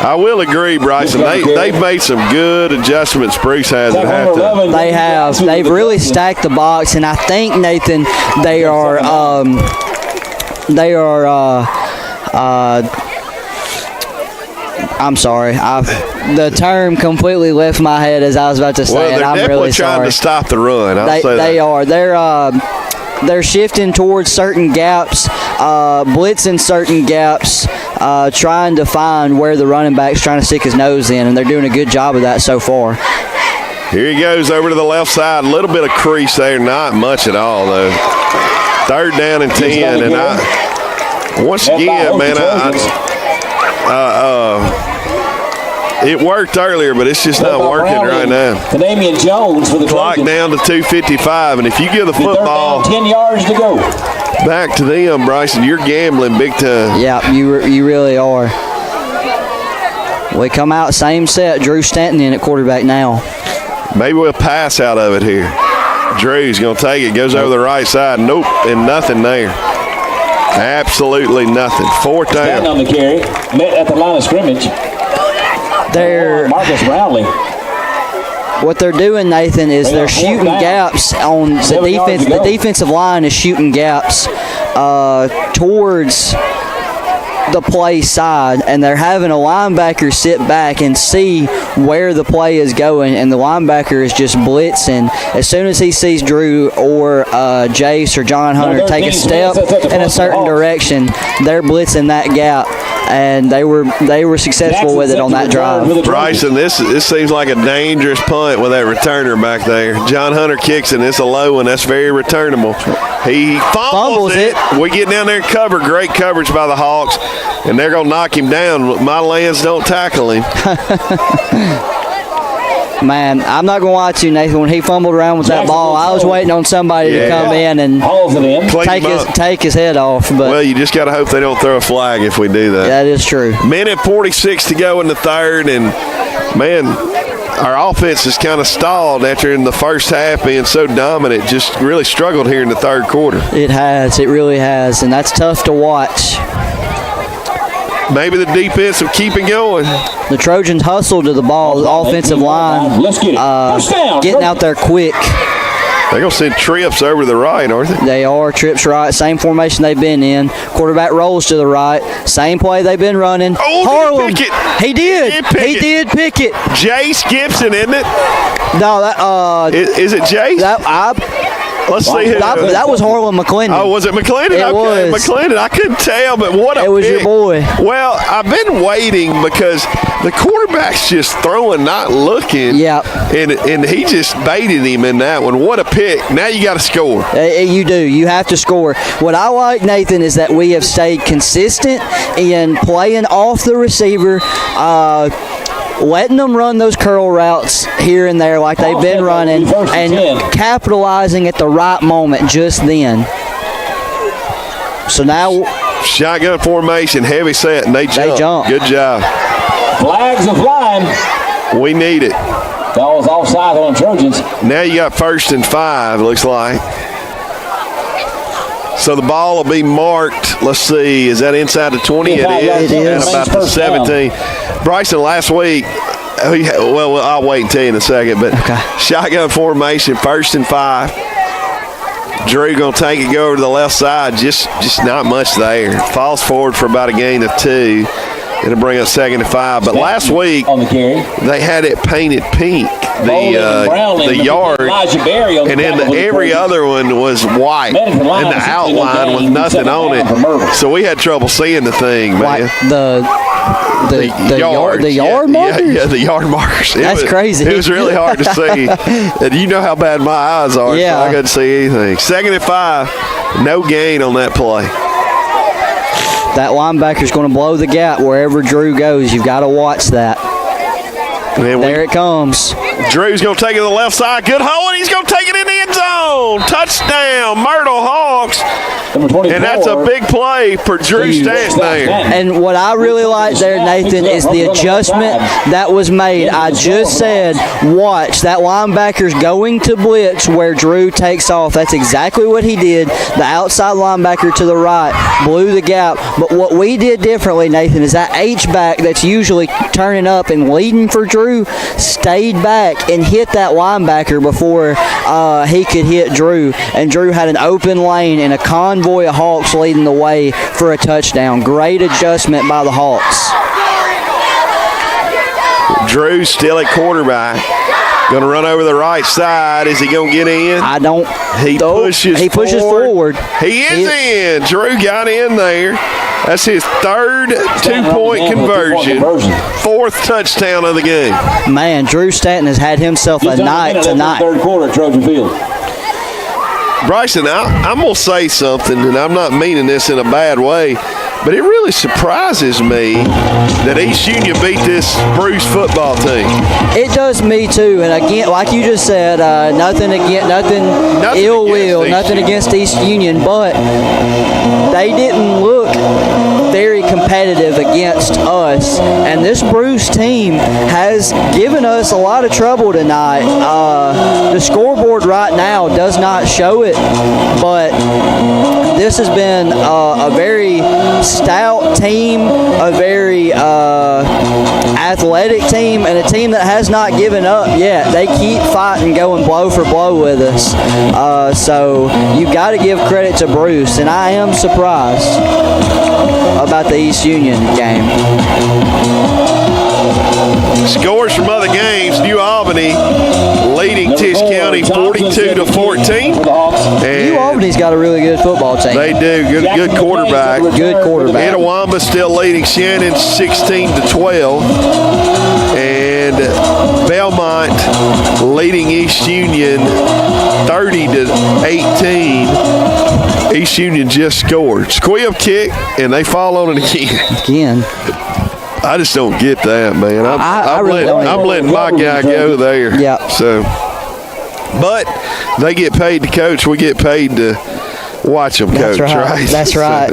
I will agree, Bryson. They've made some good adjustments Bruce has at halftime. They have. They've really stacked the box, and I think, Nathan, they are I'm sorry. The term completely left my head as I was about to say Well, it. they're I'm definitely really trying sorry. to stop the run. They are. They're shifting towards certain gaps, blitzing certain gaps, trying to find where the running back's trying to stick his nose in, and they're doing a good job of that so far. Here he goes over to the left side. A little bit of crease there, not much at all though. 3rd down and 10, and once again, man, it worked earlier, but it's just not working right now. Damian Jones for the Clock Trojans. down to 2:55, and if you give the football 10 yards to go. back to them, Bryson, you're gambling big time. Yeah, you really are. We come out same set. Drew Stanton in at quarterback now. Maybe we'll pass out of it here. Drew's going to take it, goes over the right side. Nope, and nothing there. Absolutely nothing. 4th Stanton down. on the carry. Met at the line of scrimmage. Marcus Brownlee. What they're doing, Nathan, is they're shooting gaps on the defense. The defensive line is shooting gaps towards the play side, and they're having a linebacker sit back and see where the play is going, and the linebacker is just blitzing. As soon as he sees Drew or Jace or John Hunter take a step in a certain direction, they're blitzing that gap, and they were successful with it on that drive. Bryson, this seems like a dangerous punt with that returner back there. John Hunter kicks it, and it's a low one. That's very returnable. He fumbles it. We get down there and cover. Great coverage by the Hawks, and they're going to knock him down. My Lands don't tackle him. Man, I'm not going to lie to you, Nathan. When he fumbled around with that ball, I was waiting on somebody to come in and take his head off. But well, you just got to hope they don't throw a flag if we do that. That is true. Minute 46 to go in the 3rd, and, man, our offense is kind of stalled after in the first half being so dominant. Just really struggled here in the 3rd quarter. It has. It really has, and that's tough to watch. Maybe the defense will keep it going. The Trojans hustle to the ball. The offensive line getting out there quick. They're going to send trips over to the right, aren't they? They are. Trips right. Same formation they've been in. Quarterback rolls to the right. Same play they've been running. Oh, Harlem. did he pick it? He did. He did pick it. Jace Gibson, isn't it? No, that Is it Jace? Let's see who. That was Harlan McClendon. Oh, was it McClendon? It was. McClendon. I couldn't tell, but what a pick. It was your boy. Well, I've been waiting because the quarterback's just throwing, not looking. Yeah. And he just baited him in that one. What a pick. Now you got to score. You do. You have to score. What I like, Nathan, is that we have stayed consistent in playing off the receiver, letting them run those curl routes here and there like they've been running, and capitalizing at the right moment just then. So now shotgun formation, heavy set, and they jump. Good job. Flags are flying. We need it. That was offside on Trojans. Now you got 1st and 5, looks like. So the ball will be marked. Let's see. Is that inside the 20? It is. And about the 17. Bryson, last week, well, I'll wait and tell you in a second, but shotgun formation, 1st and 5. Drew going to take it, go over to the left side. Just not much there. Falls forward for about a gain of 2. It'll bring up 2nd and 5. But last week, they had it painted pink, the yard, and then every other one was white, and the outline with nothing on it. So we had trouble seeing the thing, man. The yard markers? Yeah, the yard markers. That's crazy. It was really hard to see. And you know how bad my eyes are, so I couldn't see anything. 2nd and 5, no gain on that play. That linebacker's going to blow the gap wherever Drew goes. You've got to watch that. There it comes. Drew's going to take it to the left side. Good hole, and he's going to take it in the end zone. Touchdown, Myrtle Hawks. And that's a big play for Drew Stanton there. And what I really like there, Nathan, is the adjustment that was made. I just said, watch, that linebacker's going to blitz where Drew takes off. That's exactly what he did. The outside linebacker to the right blew the gap. But what we did differently, Nathan, is that H-back that's usually turning up and leading for Drew stayed back and hit that linebacker before he could hit hit Drew, and Drew had an open lane and a convoy of Hawks leading the way for a touchdown. Great adjustment by the Hawks. Drew still at quarterback. Going to run over the right side. Is he going to get in? I don't. He pushes forward. He is in. Drew got in there. That's his third two-point conversion. Fourth touchdown of the game. Man, Drew Stanton has had himself a night tonight. Third quarter at Trojan Field. Bryson, I'm going to say something, and I'm not meaning this in a bad way, but it really surprises me that East Union beat this Bruce football team. It does me too, and again, like you just said, nothing ill will, nothing against East Union, but they didn't look very competitive against us, and this Bruce team has given us a lot of trouble tonight. The scoreboard right now does not show it, but this has been a very stout team, a very athletic team, and a team that has not given up yet. They keep fighting, going blow for blow with us. So you got to give credit to Bruce, and I am surprised about the East Union game. Scores from other games: New Albany leading Tisch County 42-14. New Albany's got a really good football team. They do. Good quarterback. Good quarterback. Itawamba still leading Shannon 16-12. And Belmont leading East Union 30-18. East Union just scored. Squib kick, and they fall on it again. I just don't get that, man. I'm letting my guy go there. Yeah. So, but they get paid to coach. We get paid to watch them coach, right? That's right.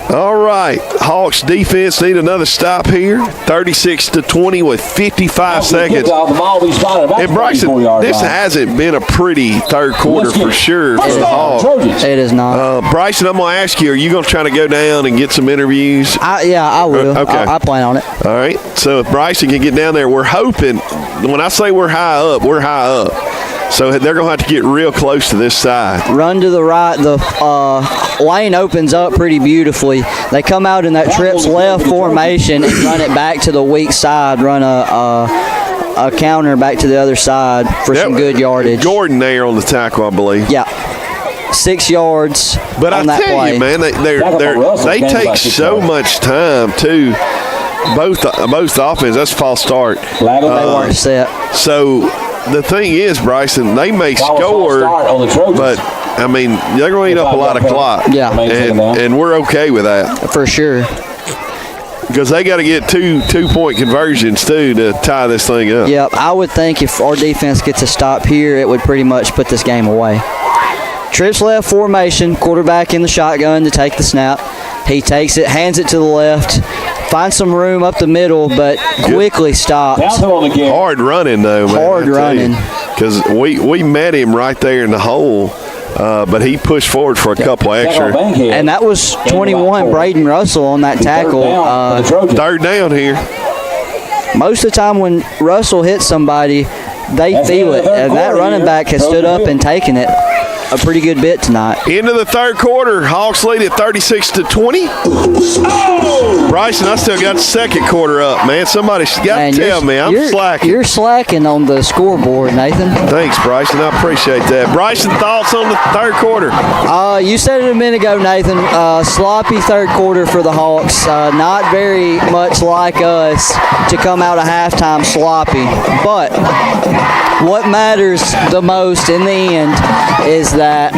All right. Hawks defense need another stop here. 36-20 with 55 seconds. And Bryson, this hasn't been a pretty third quarter for sure for the Hawks. It is not. Bryson, I'm going to ask you, are you going to try to go down and get some interviews? I will. Okay. I plan on it. All right. So if Bryson can get down there, we're hoping, when I say we're high up, we're high up. So they're going to have to get real close to this side. Run to the right. The lane opens up pretty beautifully. They come out in that trips left formation and run it back to the weak side. Run a counter back to the other side for some good yardage. Gordon there on the tackle, I believe. Yeah. 6 yards. But on I that tell play. you, man, they take so much time too. Both offense. That's a false start. They weren't set. So the thing is, Bryson, they may score, but I mean they're going to eat up a lot of clock. Yeah, and we're okay with that for sure. Because they got to get two 2-point conversions too to tie this thing up. Yep, I would think if our defense gets a stop here, it would pretty much put this game away. Trips left formation, quarterback in the shotgun to take the snap. He takes it, hands it to the left, finds some room up the middle, but quickly stops. Hard running, though, man. Hard running. Because we met him right there in the hole, but he pushed forward for a couple extra. And that was 21, Braden Russell on that tackle. Third down here. Most of the time when Russell hits somebody, they feel it. And that running back has stood up and taken it a pretty good bit tonight. Into the third quarter, Hawks lead at 36-20. Bryson, I still got the second quarter up, man. Somebody's got to tell me I'm slacking. You're slacking on the scoreboard, Nathan. Thanks, Bryson. I appreciate that. Bryson, thoughts on the third quarter? You said it a minute ago, Nathan. Sloppy third quarter for the Hawks. Not very much like us to come out of halftime sloppy. But what matters the most in the end is that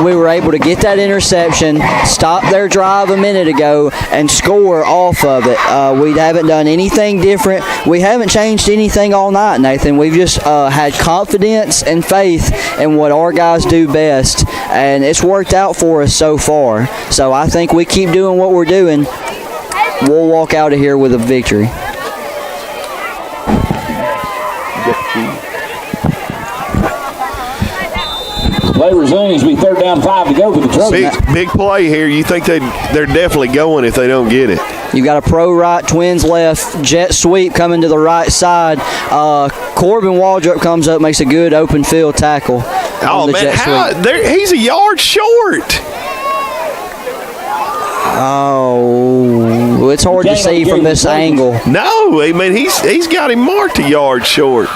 we were able to get that interception, stop their drive a minute ago, and score off of it. We haven't done anything different. We haven't changed anything all night, Nathan. We've just had confidence and faith in what our guys do best, and it's worked out for us so far. So I think we keep doing what we're doing. We'll walk out of here with a victory. Play resumes. Be third down, 5 to go for the Trojans. Big play here. You think they're definitely going if they don't get it? You got a pro right, twins left, jet sweep coming to the right side. Corbin Waldrop comes up, makes a good open field tackle. Oh, man, he's a yard short. Oh, it's hard to see from this angle. No, I mean, he's got him marked a yard short.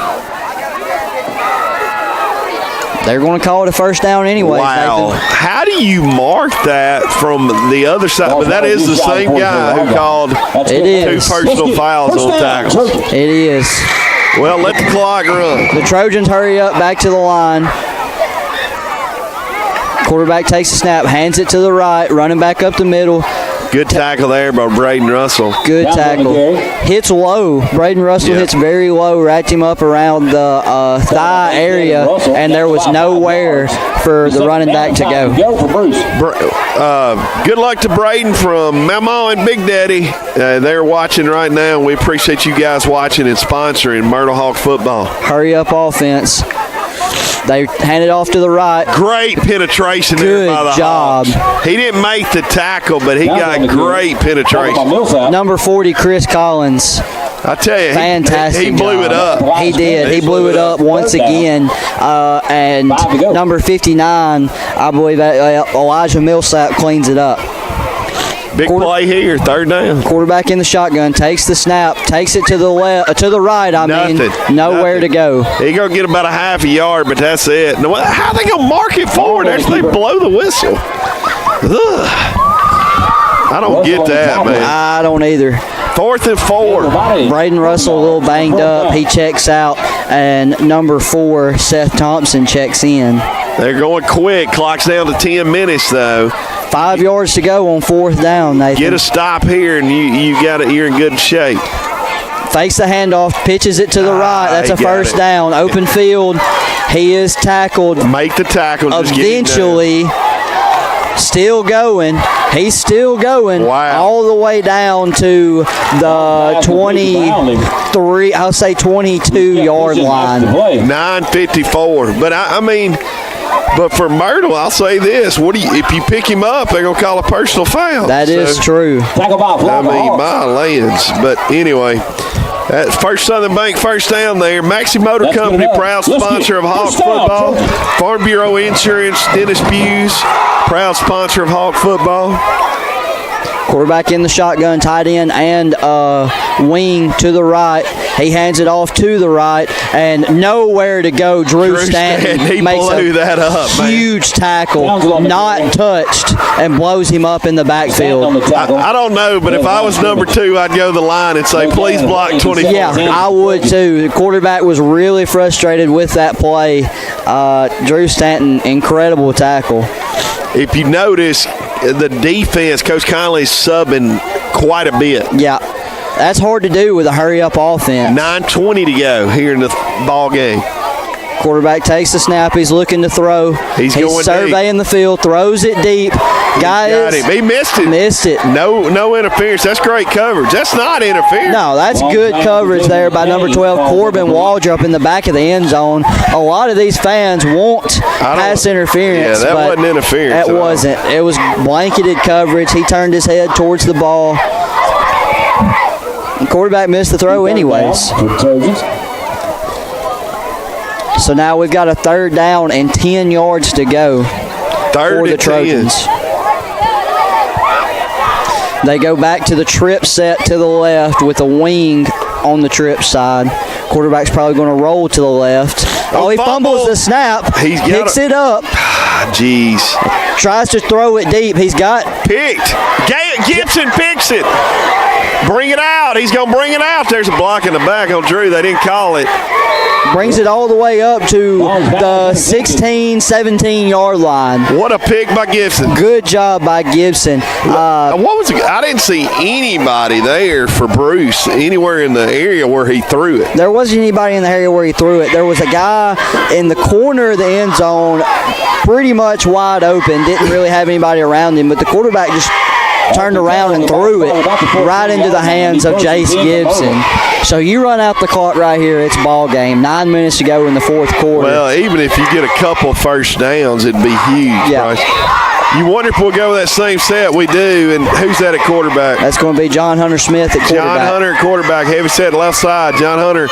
They're going to call it a first down anyway. Wow. Nathan. How do you mark that from the other side? But that is the same guy who called two personal fouls on tackles. It is. Well, let the clock run. The Trojans hurry up back to the line. Quarterback takes a snap, hands it to the right, running back up the middle. Good tackle there by Braden Russell. Good tackle. Hits low. Braden Russell hits very low, wrapped him up around the thigh area, and there was nowhere for the running back to go. Good luck to Braden from Mama and Big Daddy. They're watching right now, and we appreciate you guys watching and sponsoring Myrtle Hawk football. Hurry up offense. They hand it off to the right. Great penetration there by the Hawks. He didn't make the tackle, but he got great penetration. Number 40, Chris Collins. I tell you, fantastic he blew it up. He did. He blew it up once again. And number 59, I believe Elijah Millsap cleans it up. Big play here, third down. Quarterback in the shotgun, takes the snap, takes it to the left, to the right. Nowhere to go. He gonna get about a half a yard, but that's it. How are they gonna mark it forward after they blow the whistle? Ugh. I don't get that, man. I don't either. 4th and 4. Braden Russell a little banged up. He checks out, and number 4, Seth Thompson, checks in. They're going quick. Clock's down to 10 minutes, though. 5 yards to go on 4th down, Nathan. Get a stop here, and you're in good shape. Fakes the handoff, pitches it to the right. That's a first down. Open field. He is tackled. Make the tackle. Eventually, still going. He's still going. Wow. All the way down to the 23, I'll say 22-yard line. 9:54. But but for Myrtle, I'll say this: if you pick him up, they're gonna call a personal foul. That is true. My lands. But anyway, that's First Southern Bank first down there. Maxi Motor Company, proud sponsor of Hawk football. Farm Bureau Insurance, Dennis Buse, proud sponsor of Hawk football. Quarterback in the shotgun, tight end and wing to the right. He hands it off to the right, and nowhere to go. Drew Stanton he makes blew that up, huge tackle, not touched, and blows him up in the backfield. I don't know, but if I was number 2, I'd go to the line and say, please block 24. Yeah, I would too. The quarterback was really frustrated with that play. Drew Stanton, incredible tackle. If you notice, the defense, Coach Conley's subbing quite a bit. Yeah, that's hard to do with a hurry-up offense. 9:20 to go here in the ball game. Quarterback takes the snap. He's looking to throw. He's going surveying the field, throws it deep. Got him. He missed it. No interference. That's great coverage. That's not interference. No, that's good coverage there by number 12, Corbin Waldrop in the back of the end zone. A lot of these fans want pass interference. Yeah, that wasn't interference. That wasn't. It was blanketed coverage. He turned his head towards the ball. The quarterback missed the throw anyways. So now we've got a 3rd down and 10 yards to go for the Trojans. They go back to the trip set to the left with a wing on the trip side. Quarterback's probably going to roll to the left. He fumbles the snap. Picks it up. Jeez. Tries to throw it deep. He's got picked. Gibson picks it. Bring it out. He's going to bring it out. There's a block in the back on Drew. They didn't call it. Brings it all the way up to the 16, 17-yard line. What a pick by Gibson. Good job by Gibson. What was it? I didn't see anybody there for Bruce anywhere in the area where he threw it. There wasn't anybody in the area where he threw it. There was a guy in the corner of the end zone pretty much wide open. Didn't really have anybody around him, but the quarterback just turned around and threw it right into the hands of Jace Gibson. So you run out the clock right here, it's ball game. 9 minutes to go in the 4th quarter. Well, even if you get a couple first downs, it'd be huge. Yeah. You wonder if we'll go with that same set. We do. And who's that at quarterback? That's going to be John Hunter Smith at quarterback. John Hunter at quarterback. Heavy set left side. John Hunter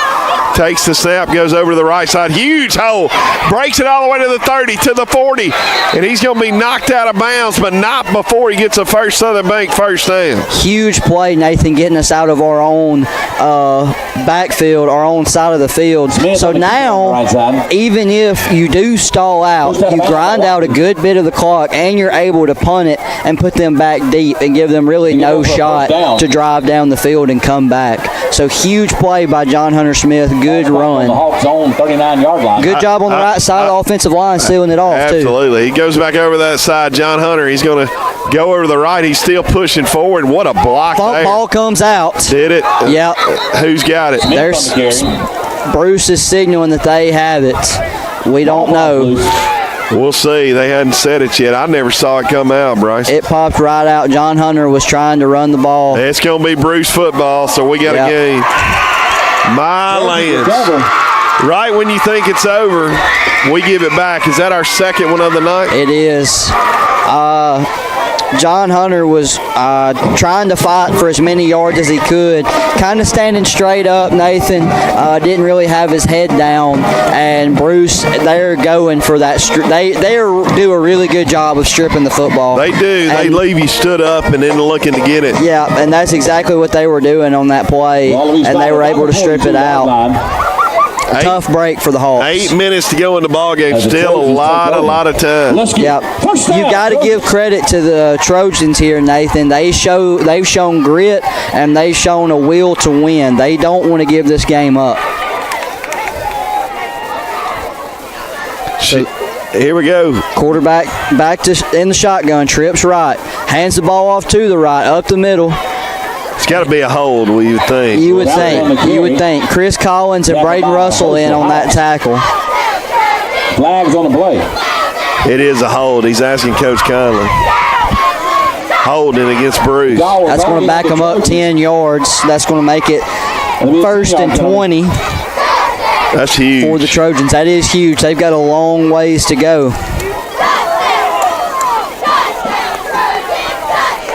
takes the snap, goes over to the right side. Huge hole. Breaks it all the way to the 30, to the 40. And he's going to be knocked out of bounds, but not before he gets a first Southern Bank first down. Huge play, Nathan, getting us out of our own backfield, our own side of the field. So now, even if you do stall out, you grind out a good bit of the clock, and you're able to punt it and put them back deep and give them really no shot to drive down the field and come back. So huge play by John Hunter Smith. Good run. Good job on the right side of the offensive line, sealing it off, absolutely. He goes back over that side. John Hunter, he's going to go over to the right. He's still pushing forward. What a block there. Ball comes out. Did it? Yep. Who's got it? There's Bruce is signaling that they have it. We don't know. We'll see. They hadn't said it yet. I never saw it come out, Bryce. It popped right out. John Hunter was trying to run the ball. It's going to be Bruce football, so we got a game. My lands. Right when you think it's over, we give it back. Is that our second one of the night? It is. John Hunter was trying to fight for as many yards as he could, kind of standing straight up. Nathan didn't really have his head down, and Bruce, they're going for that. They do a really good job of stripping the football. They do. They leave you stood up and then looking to get it. Yeah, and that's exactly what they were doing on that play, and they were able to strip it out. Tough break for the Hawks. 8 minutes to go in the ball game. Still a lot of time. Yep. You got to give credit to the Trojans here, Nathan. They've shown grit, and they've shown a will to win. They don't want to give this game up. Here we go. Quarterback back to in the shotgun. Trips right. Hands the ball off to the right, up the middle. It's got to be a hold, you would think. You would think. Chris Collins and Braden Russell in on that tackle. Flags on the play. It is a hold. He's asking Coach Conley. Holding against Bruce. That's going to back them up 10 yards. That's going to make it 1st and 20. That's huge. For the Trojans. That is huge. They've got a long ways to go.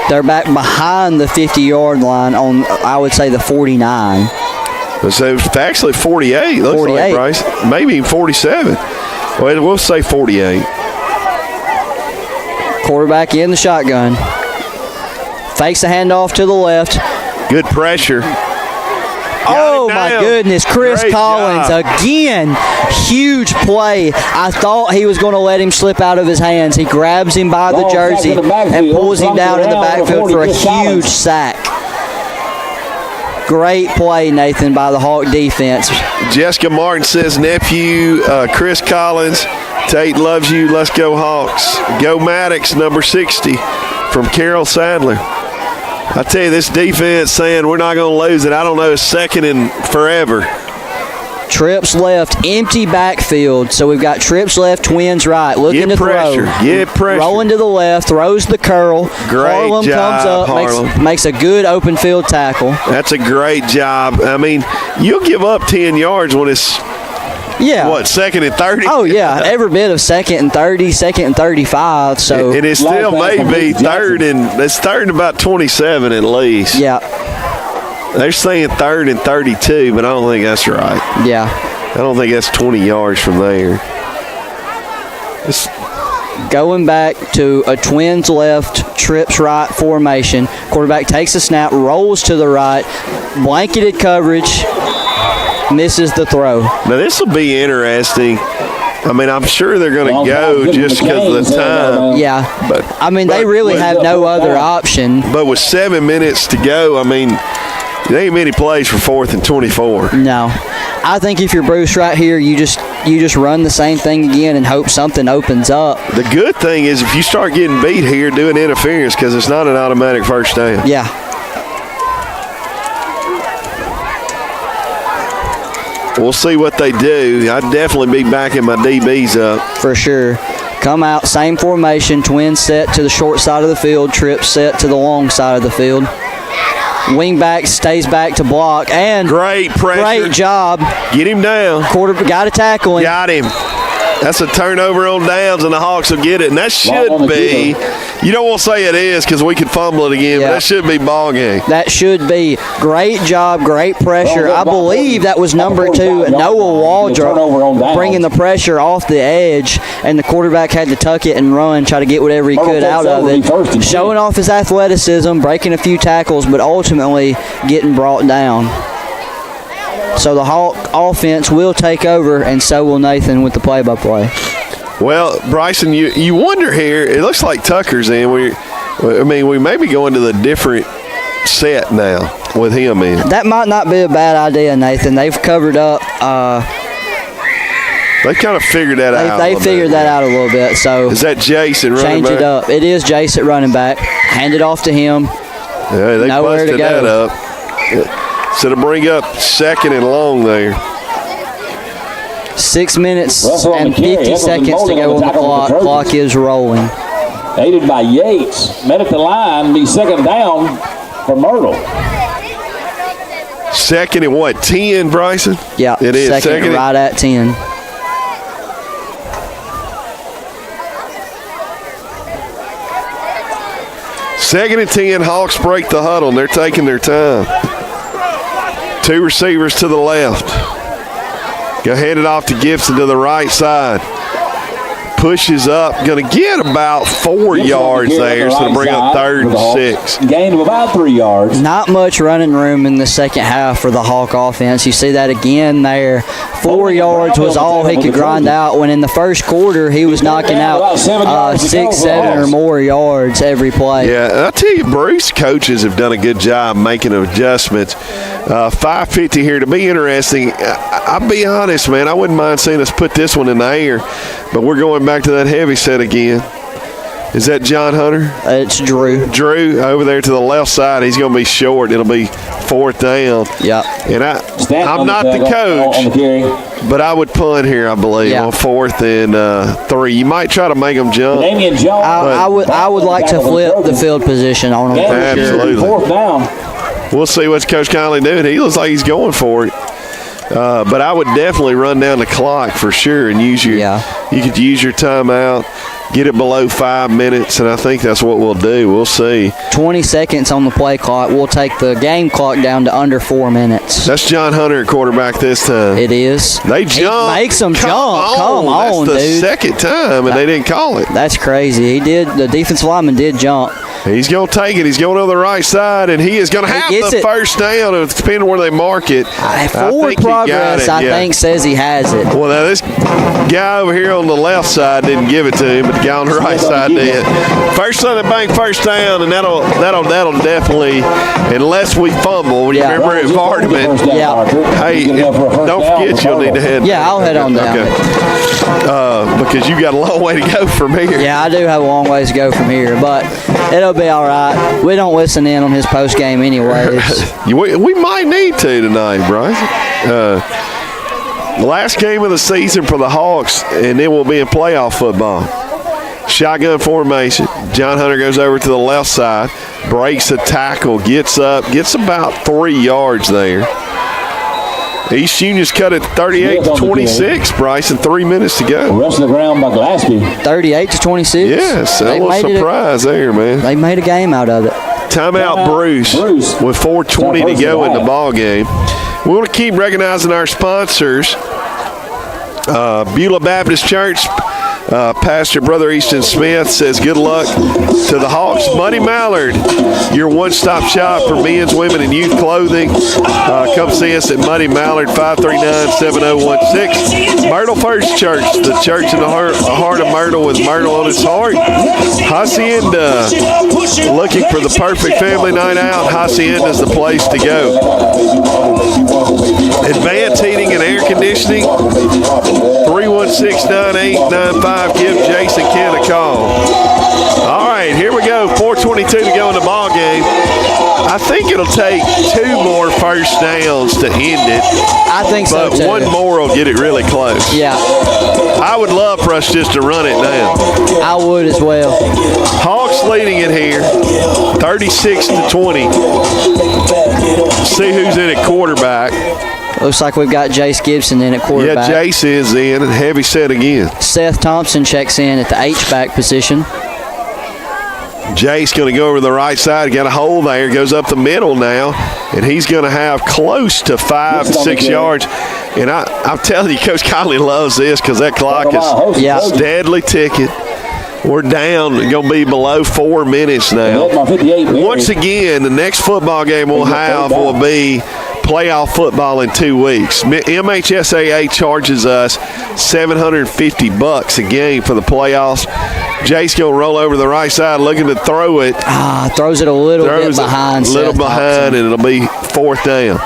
They're back behind the 50-yard line on, I would say, the 49. So it's actually 48. Looks 48. like, Bryce. Maybe 47. Well, we'll say 48. Quarterback in the shotgun. Fakes the handoff to the left. Good pressure. Oh, my goodness. Chris Great Collins job. again. Huge play. I thought he was going to let him slip out of his hands. He grabs him by the jersey and pulls him down in the backfield for a huge sack. Great play, Nathan, by the Hawk defense. Jessica Martin says, nephew, Chris Collins, Tate loves you. Let's go Hawks. Go Maddox, number 60, from Carol Sadler. I tell you, this defense saying we're not going to lose it. I don't know, second in forever. Trips left, empty backfield. So we've got Trips left, Twins right. Looking to pressure. throw. Get pressure. Rolling to the left, throws the curl. Great Harlem job, comes up, Harlem. makes a good open field tackle. That's a great job. I mean, you'll give up 10 yards when it's, what, 2nd and 30? Oh, yeah. Every bit of 2nd and 30, 2nd and 35. So it is still maybe it's third and about 27 at least. Yeah. They're saying 3rd and 32, but I don't think that's right. Yeah. I don't think that's 20 yards from there. It's going back to a Twins left, Trips right formation. Quarterback takes a snap, rolls to the right, blanketed coverage, misses the throw. Now, this will be interesting. I mean, I'm sure they're going to go just because of the time. Yeah. But they really have no other option. But with 7 minutes to go, I mean, there ain't many plays for 4th and 24. No. I think if you're Bruce right here, you just run the same thing again and hope something opens up. The good thing is if you start getting beat here, doing interference because it's not an automatic first down. Yeah. We'll see what they do. I'd definitely be backing my DBs up. For sure. Come out, same formation, Twins set to the short side of the field, Trips set to the long side of the field. Wingback stays back to block, and great pressure. Great job. Get him down. Got to tackle him. Got him. That's a turnover on downs, and the Hawks will get it. And that should be, you don't want to say it is because we could fumble it again, but that should be ball game. That should be. Great job, great pressure. I believe that was number 2, Noah Waldrop, bringing the pressure off the edge, and the quarterback had to tuck it and run, try to get whatever he could out of it. Showing off his athleticism, breaking a few tackles, but ultimately getting brought down. So the Hawk offense will take over, and so will Nathan with the play-by-play. Well, Bryson, you wonder here. It looks like Tucker's in. We may be going to the different set now with him in. That might not be a bad idea, Nathan. They've covered up. They kind of figured that out. They figured that out a little bit. So is that Jason running change back? it up. It is Jace at running back. Hand it off to him. Yeah, they Nowhere busted to go. that up. So to bring up 2nd and long there. 6 minutes and 50 seconds to go on the clock. Clock is rolling. Aided by Yates. Met at the line. Be 2nd down for Myrtle. 2nd and what, 10, Bryson? Yeah, it is. Second right at 10. Second and 10, Hawks break the huddle, and they're taking their time. 2 receivers to the left. Go hand it off to Gibson to the right side. Pushes up, going to get about 4 yards there, so to bring up 3rd and 6. Gain of about 3 yards. Not much running room in the second half for the Hawk offense. You see that again there. 4 yards was all he could grind out, when in the first quarter he was knocking out 6, 7 or more yards every play. Yeah, and I tell you, Bruce coaches have done a good job making adjustments. 5:50 here to be interesting. I'll be honest, man, I wouldn't mind seeing us put this one in the air, but we're going back to that heavy set again. Is that John Hunter? It's Drew. Drew over there to the left side. He's going to be short. It'll be 4th down. Yeah. And I'm not the coach, but I would punt here, I believe, on 4th and 3. You might try to make them jump. I would like to flip the field position on them. Absolutely. 4th down. We'll see what Coach Conley doing. He looks like he's going for it. But I would definitely run down the clock for sure and use your. You could use your timeout, get it below 5 minutes, and I think that's what we'll do. We'll see. 20 seconds on the play clock. We'll take the game clock down to under 4 minutes. That's John Hunter at quarterback this time. It is. They jump. He makes them jump. Come on, that's the dude. second time, and they didn't call it. That's crazy. He did. The defensive lineman did jump. He's going to take it. He's going to the right side, and he is going to have the first down, depending on where they mark it. Forward progress, I think, says he has it. Well, now this guy over here on the left side didn't give it to him, but the guy on the right side did. First Southern Bank first down, and that'll definitely, unless we fumble. Remember at Vardaman. Hey, don't forget you'll need to head. Yeah, I'll head on down. Okay. Because you got a long way to go from here. Yeah, I do have a long ways to go from here, but it'll be all right. We don't listen in on his post game anyways. We might need to tonight, Bryce. Last game of the season for the Hawks, and then we'll be in playoff football. Shotgun formation. John Hunter goes over to the left side, breaks a tackle, gets up, gets about 3 yards there. East Union's cut it 38-26, Bryce, and 3 minutes to go. Rest of the ground by Gillespie. 38-26. Yes, that was a surprise there, man. They made a game out of it. Timeout, Bruce, with 4:20 to go in the ball game. We want to keep recognizing our sponsors. Beulah Baptist Church. Pastor Brother Easton Smith says good luck to the Hawks. Money Mallard, your one-stop shop for men's, women, and youth clothing. Come see us at Money Mallard, 539-7016. Myrtle First Church, the church in the heart of Myrtle with Myrtle on its heart. Hacienda, looking for the perfect family night out. Hacienda is the place to go. Advanced Heating and Air Conditioning, 316-9895. Give Jason Kent a call. All right, here we go. 4:22 to go in the ball game. I think it'll take 2 more first downs to end it. I think so, but too. 1 more will get it really close. Yeah. I would love for us just to run it down. I would as well. Hawks leading it here, 36-20. See who's in at quarterback. Looks like we've got Jace Gibson in at quarterback. Yeah, Jace is in, and heavy set again. Seth Thompson checks in at the H-back position. Jace going to go over the right side. Got a hole there. Goes up the middle now, and he's going to have close to 5 to 6 yards. And I'm telling you, Coach Conley loves this because that clock is steadily ticking. We're down, going to be below 4 minutes now. Once again, the next football game we'll have will be playoff football in 2 weeks. MHSAA charges us $750 a game for the playoffs. Jace going to roll over the right side, looking to throw it. Throws it a little bit behind. A little behind, and it'll be 4th down.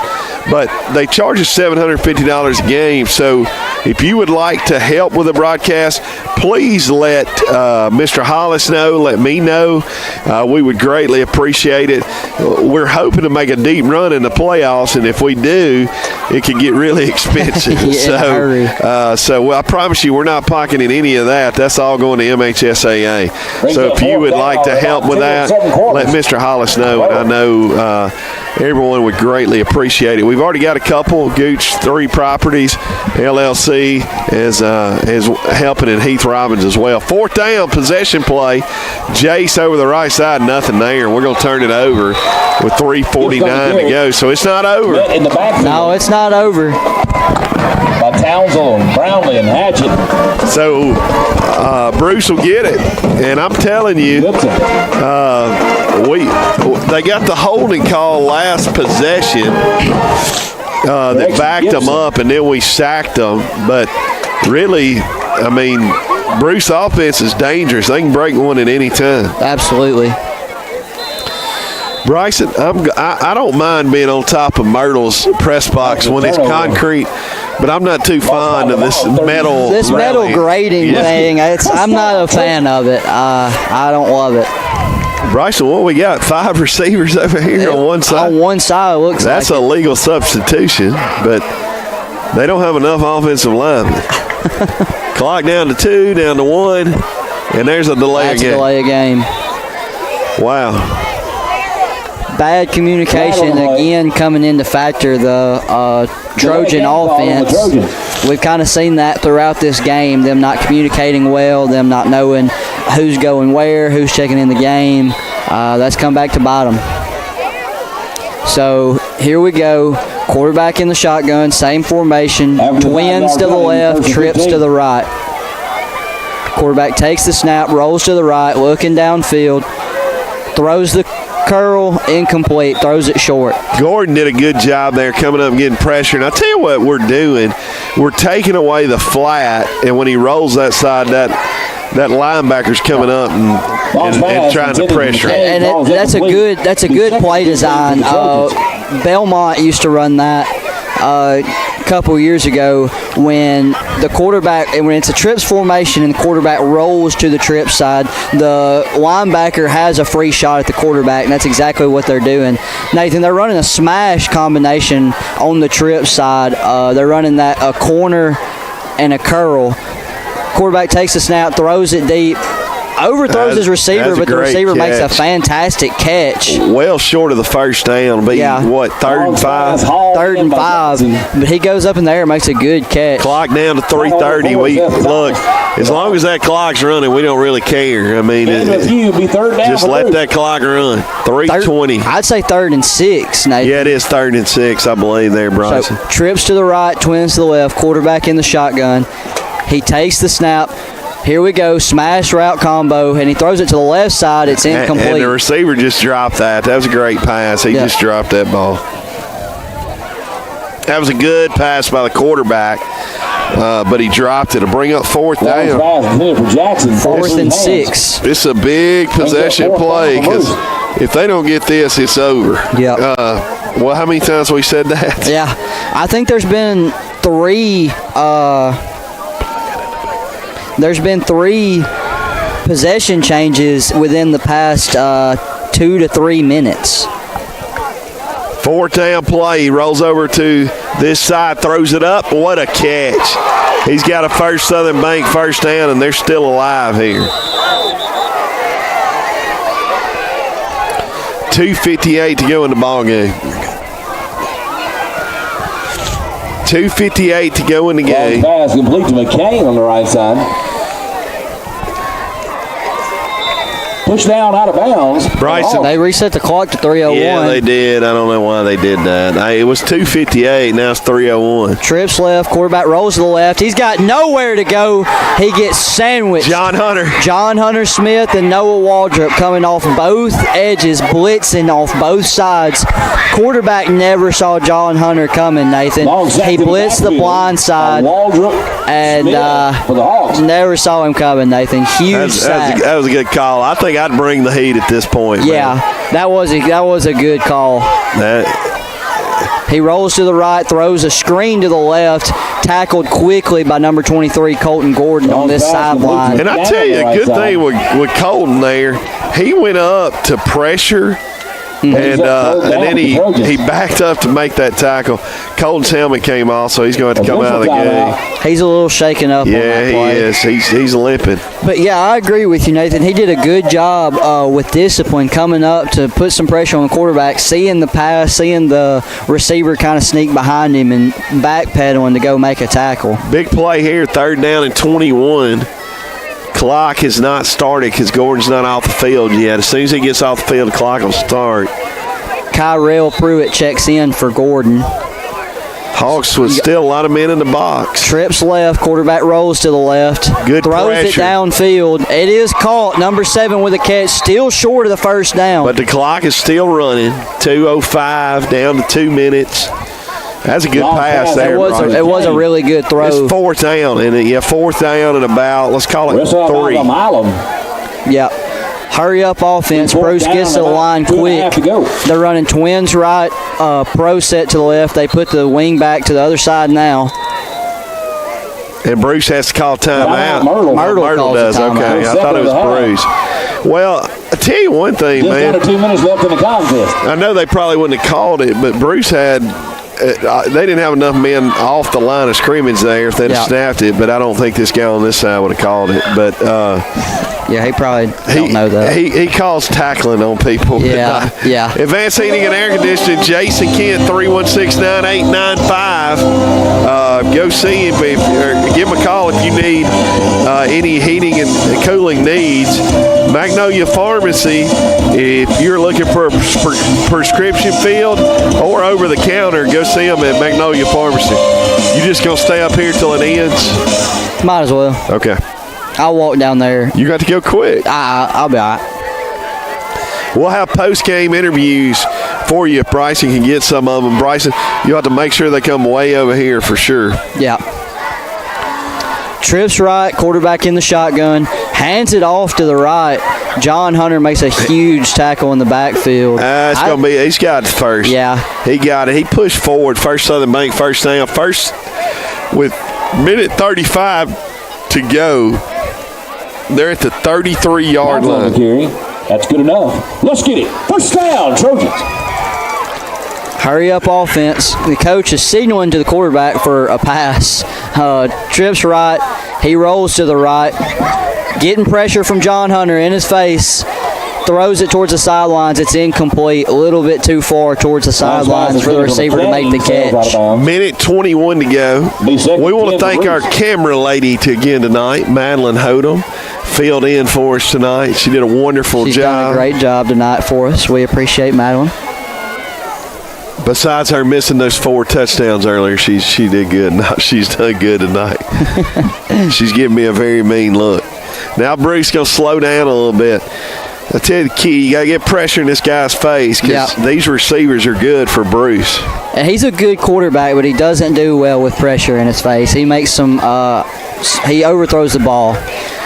But they charge us $750 a game, so if you would like to help with the broadcast, please let Mr. Hollis know, let me know. We would greatly appreciate it. We're hoping to make a deep run in the playoffs, and if we do, it could get really expensive. So I promise you, we're not pocketing any of that. That's all going to MHSAA. So if you would like to help with that, let Mr. Hollis know, and I know everyone would greatly appreciate it. We've already got a couple. Gooch 3 Properties LLC is helping in Heath Robbins as well. 4th down, possession play. Jace over the right side, nothing there. We're going to turn it over with 3:49 to go. So it's not over. No, it's not over. By Townsend and Brownlee and Hatchett. So Bruce will get it. And I'm telling you, they got the holding call last possession that backed them up, and then we sacked them. But really, I mean, Bruce offense is dangerous. They can break one at any time. Absolutely. Bryson, I don't mind being on top of Myrtle's press box when it's concrete, but I'm not too fond of this metal. This metal grating thing, I'm not a fan of it. I don't love it. Bryson, what we got? 5 receivers over here on one side? On one side, it looks That's like a legal substitution, but they don't have enough offensive linemen. Clock down to 2, down to 1, and there's a delay That's again. a delay of game. Wow. Bad communication again coming into factor the Trojan offense. We've kind of seen that throughout this game, them not communicating well, them not knowing who's going where, who's checking in the game. That's come back to bite them. So here we go. Quarterback in the shotgun, same formation, twins to the left, trips to the right. Quarterback takes the snap, rolls to the right, looking downfield, throws the curl, incomplete, throws it short. Gordon did a good job there coming up and getting pressure. And I tell you what we're doing, we're taking away the flat, and when he rolls that side, that linebacker's coming up and trying to pressure. And that's a good play design. Belmont used to run that a couple years ago when the quarterback, and when it's a trips formation and the quarterback rolls to the trip side, the linebacker has a free shot at the quarterback, and that's exactly what they're doing. Nathan, they're running a smash combination on the trip side. They're running that a corner and a curl. Quarterback takes the snap, throws it deep, overthrows his receiver, but the receiver makes a fantastic catch. Well short of the first down. Be what, 3rd and 5? 3rd and 5. But he goes up in the air and makes a good catch. Clock down to 3:30. We look, as long as that clock's running, we don't really care. I mean, just let that clock run. 3:20. I'd say 3rd and 6, Nathan. Yeah, it is 3rd and 6, I believe there, Bryson. So, trips to the right, twins to the left, quarterback in the shotgun. He takes the snap. Here we go, smash route combo, and he throws it to the left side. It's incomplete. And the receiver just dropped that. That was a great pass. He just dropped that ball. That was a good pass by the quarterback, but he dropped it to bring up 4th down. 4th and 6. This is a big possession play because if they don't get this, it's over. Yeah. Well, how many times we said that? Yeah, I think there's been 3. There's been 3 possession changes within the past 2 to 3 minutes. 4th down play. He rolls over to this side, throws it up. What a catch. He's got a First Southern Bank first down, and they're still alive here. 2:58 to go in the ball game. 2:58 to go in the game. Pass complete to McCain on the right side. Push down out of bounds. Bryson. They reset the clock to 3:01. Yeah, they did. I don't know why they did that. It was 2:58. Now it's 3:01. Trips left. Quarterback rolls to the left. He's got nowhere to go. He gets sandwiched. John Hunter Smith and Noah Waldrop coming off both edges, blitzing off both sides. Quarterback never saw John Hunter coming, Nathan. He blitzed the blind side and never saw him coming, Nathan. Huge sack. That was a good call. I think I'd bring the heat at this point. Yeah, man. that was a good call. He rolls to the right, throws a screen to the left, tackled quickly by number 23, Colton Gordon, on this sideline. And I tell you, a good thing with Colton there, he went up to pressure. And then he backed up to make that tackle. Colton's helmet came off, so he's going to have to come out of the game. He's a little shaken up on that play. Yeah, he is. He's limping. But, yeah, I agree with you, Nathan. He did a good job with discipline coming up to put some pressure on the quarterback, seeing the pass, seeing the receiver kind of sneak behind him and backpedaling to go make a tackle. Big play here, 3rd down and 21. Clock has not started because Gordon's not off the field yet. As soon as he gets off the field, the clock will start. Kyrell Pruitt checks in for Gordon. Hawks with still a lot of men in the box. Trips left, quarterback rolls to the left. Good throws pressure. It downfield. It is caught. Number 7 with a catch, still short of the first down. But the clock is still running. 2:05 down to 2 minutes. That's a good pass there. It was a really good throw. It's 4th down, and 4th down and about, let's call it 3. Yep. Hurry up offense. Bruce gets to the line quick. They're running twins right, pro set to the left. They put the wing back to the other side now. And Bruce has to call timeout. Myrtle does. Okay, I thought it was Bruce. Well, I tell you one thing, man. Just under 2 minutes left in the contest. I know they probably wouldn't have called it, but Bruce had they didn't have enough men off the line of scrimmage there if they'd have snapped it, but I don't think this guy on this side would have called it. But yeah, he probably don't know that. He calls tackling on people. Yeah. Advanced Heating and Air Conditioning, Jason Kent, 316-9895. Go see him or give him a call if you need any heating and cooling needs. Magnolia Pharmacy, if you're looking for a prescription filled or over the counter, go see them at Magnolia Pharmacy. You just gonna stay up here till it ends? Might as well. Okay. I'll walk down there. You got to go quick. I'll be all right. We'll have post-game interviews for you if Bryson can get some of them. Bryson, you'll have to make sure they come way over here for sure. Yeah. Trips right, quarterback in the shotgun, hands it off to the right. John Hunter makes a huge tackle in the backfield. It's going to be, he's got it first. Yeah. He got it. He pushed forward. First Southern Bank, first down. First with minute 35 to go. They're at the 33-yard line. That's good enough. Let's get it. First down, Trojans. Hurry up offense. The coach is signaling to the quarterback for a pass. Trips right. He rolls to the right. Getting pressure from John Hunter in his face. Throws it towards the sidelines. It's incomplete. A little bit too far towards the sidelines for the receiver to make the catch. Minute 21 to go. We want to thank our camera lady again tonight, Madeline Hodum. Filled in for us tonight. She did a wonderful job. She's done a great job tonight for us. We appreciate Madeline. Besides her missing those 4 touchdowns earlier, she did good. No, she's done good tonight. She's giving me a very mean look. Now Bruce going to slow down a little bit. I tell you the key, you got to get pressure in this guy's face because these receivers are good for Bruce. And he's a good quarterback, but he doesn't do well with pressure in his face. He makes some he overthrows the ball.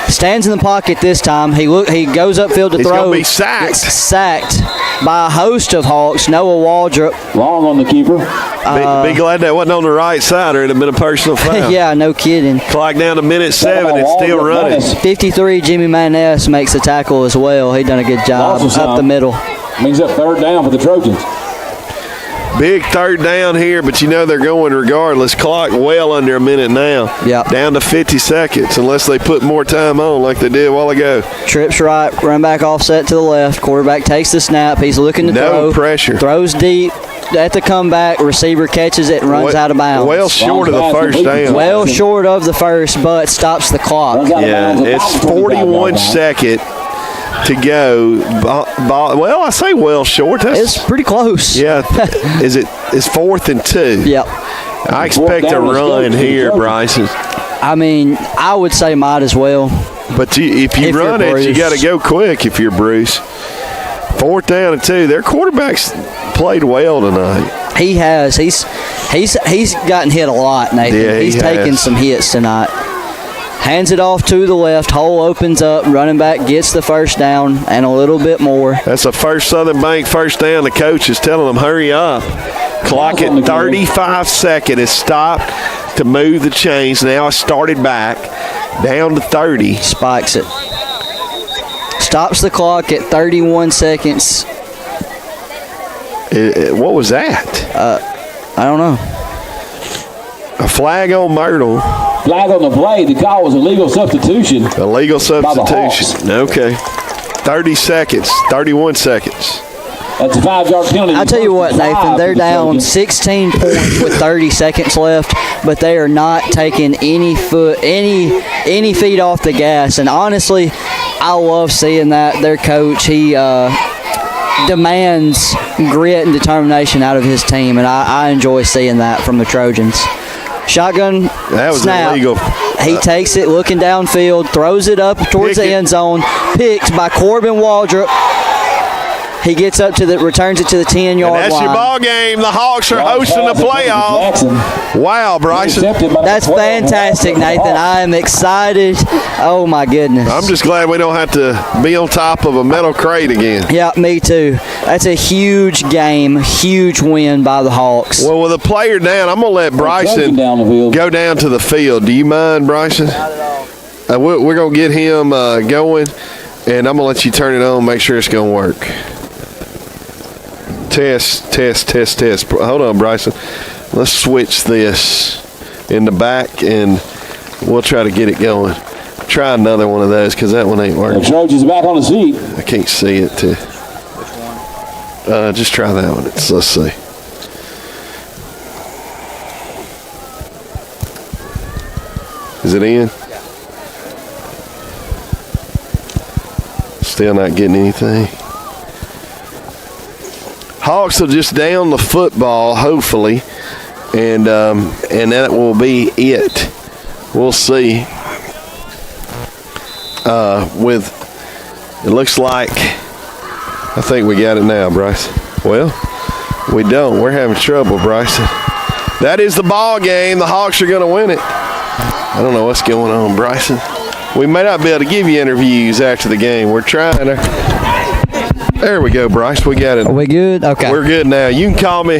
Stands in the pocket this time. He goes upfield to He's throw. He's going to be sacked. Gets sacked by a host of Hawks. Noah Waldrop. Long on the keeper. Be glad that wasn't on the right side or it would have been a personal foul. Yeah, no kidding. Clock down to minute 7. It's still running. 53, Jimmy Maness makes the tackle as well. He done a good job up the middle. Means up 3rd down for the Trojans. Big third down here, but you know they're going regardless. Clock well under a minute now. Yep. Down to 50 seconds unless they put more time on like they did a while ago. Trips right, run back offset to the left. Quarterback takes the snap. He's looking to throw. No pressure. Throws deep at the comeback. Receiver catches it and runs out of bounds. Well short of the first down. Well short of the first, but stops the clock. Yeah, it's 41 seconds to go. Well, I say well short. It's pretty close. Yeah. It's 4th and 2. Yep. I expect a run here, Bryson. I mean, I would say might as well. But if you run it, you got to go quick if you're Bruce. 4th down and 2. Their quarterback's played well tonight. He has. He's gotten hit a lot, Nathan. Yeah, he's taken some hits tonight. Hands it off to the left. Hole opens up. Running back gets the first down and a little bit more. That's a First Southern Bank first down. The coach is telling them, hurry up. Clock at 35 seconds. It's stopped to move the chains. Now it's started back down to 30. Spikes it. Stops the clock at 31 seconds. What was that? I don't know. A flag on Myrtle. Flag on the play. The call was a legal substitution. Illegal substitution. Okay. 30 seconds. 31 seconds. That's a 5-yard penalty. I'll tell you what, Nathan, they're down 16 points with 30 seconds left, but they are not taking any feet off the gas. And honestly, I love seeing that. Their coach, he demands grit and determination out of his team, and I enjoy seeing that from the Trojans. Shotgun That was snap. illegal. He takes it, looking downfield, throws it up towards the end zone, picked by Corbin Waldrop. He gets up returns it to the 10-yard line. That's your ball game. The Hawks are hosting the playoff. Wow, Bryson. That's fantastic, Nathan. I am excited. Oh, my goodness. I'm just glad we don't have to be on top of a metal crate again. Yeah, me too. That's a huge game, huge win by the Hawks. Well, with a player down, I'm going to let Bryson go down to the field. Do you mind, Bryson? Not at all. We're going to get him going, and I'm going to let you turn it on, make sure it's going to work. Test. Hold on, Bryson. Let's switch this in the back, and we'll try to get it going. Try another one of those because that one ain't working. The Trojans back on the seat. I can't see it, too. Just try that one. Let's see. Is it in? Still not getting anything. Hawks will just down the football, hopefully, and that will be it. We'll see. It looks like, I think we got it now, Bryce. Well, we don't. We're having trouble, Bryson. That is the ball game. The Hawks are going to win it. I don't know what's going on, Bryson. We may not be able to give you interviews after the game. We're trying to. There we go, Bryce. We got it. Are we good? Okay. We're good now. You can call me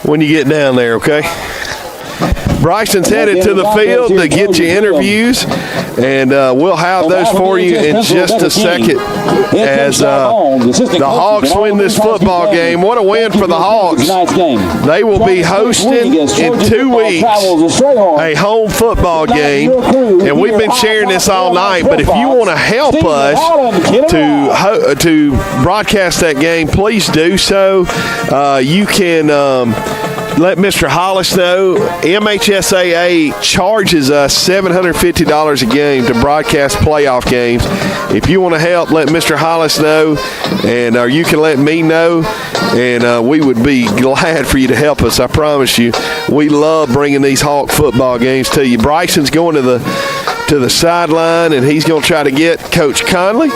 when you get down there, okay? Bryson's headed to the field to get you interviews, and we'll have those for you in just a second as the Hawks win this football game. What a win for the Hawks. They will be hosting in 2 weeks a home football game, and we've been sharing this all night, but if you want to help us to broadcast that game, please do so. You can let Mr. Hollis know. MHSAA charges us $750 a game to broadcast playoff games. If you want to help, let Mr. Hollis know, and you can let me know, and we would be glad for you to help us. I promise you. We love bringing these Hawk football games to you. Bryson's going to the sideline, and he's going to try to get Coach Conley,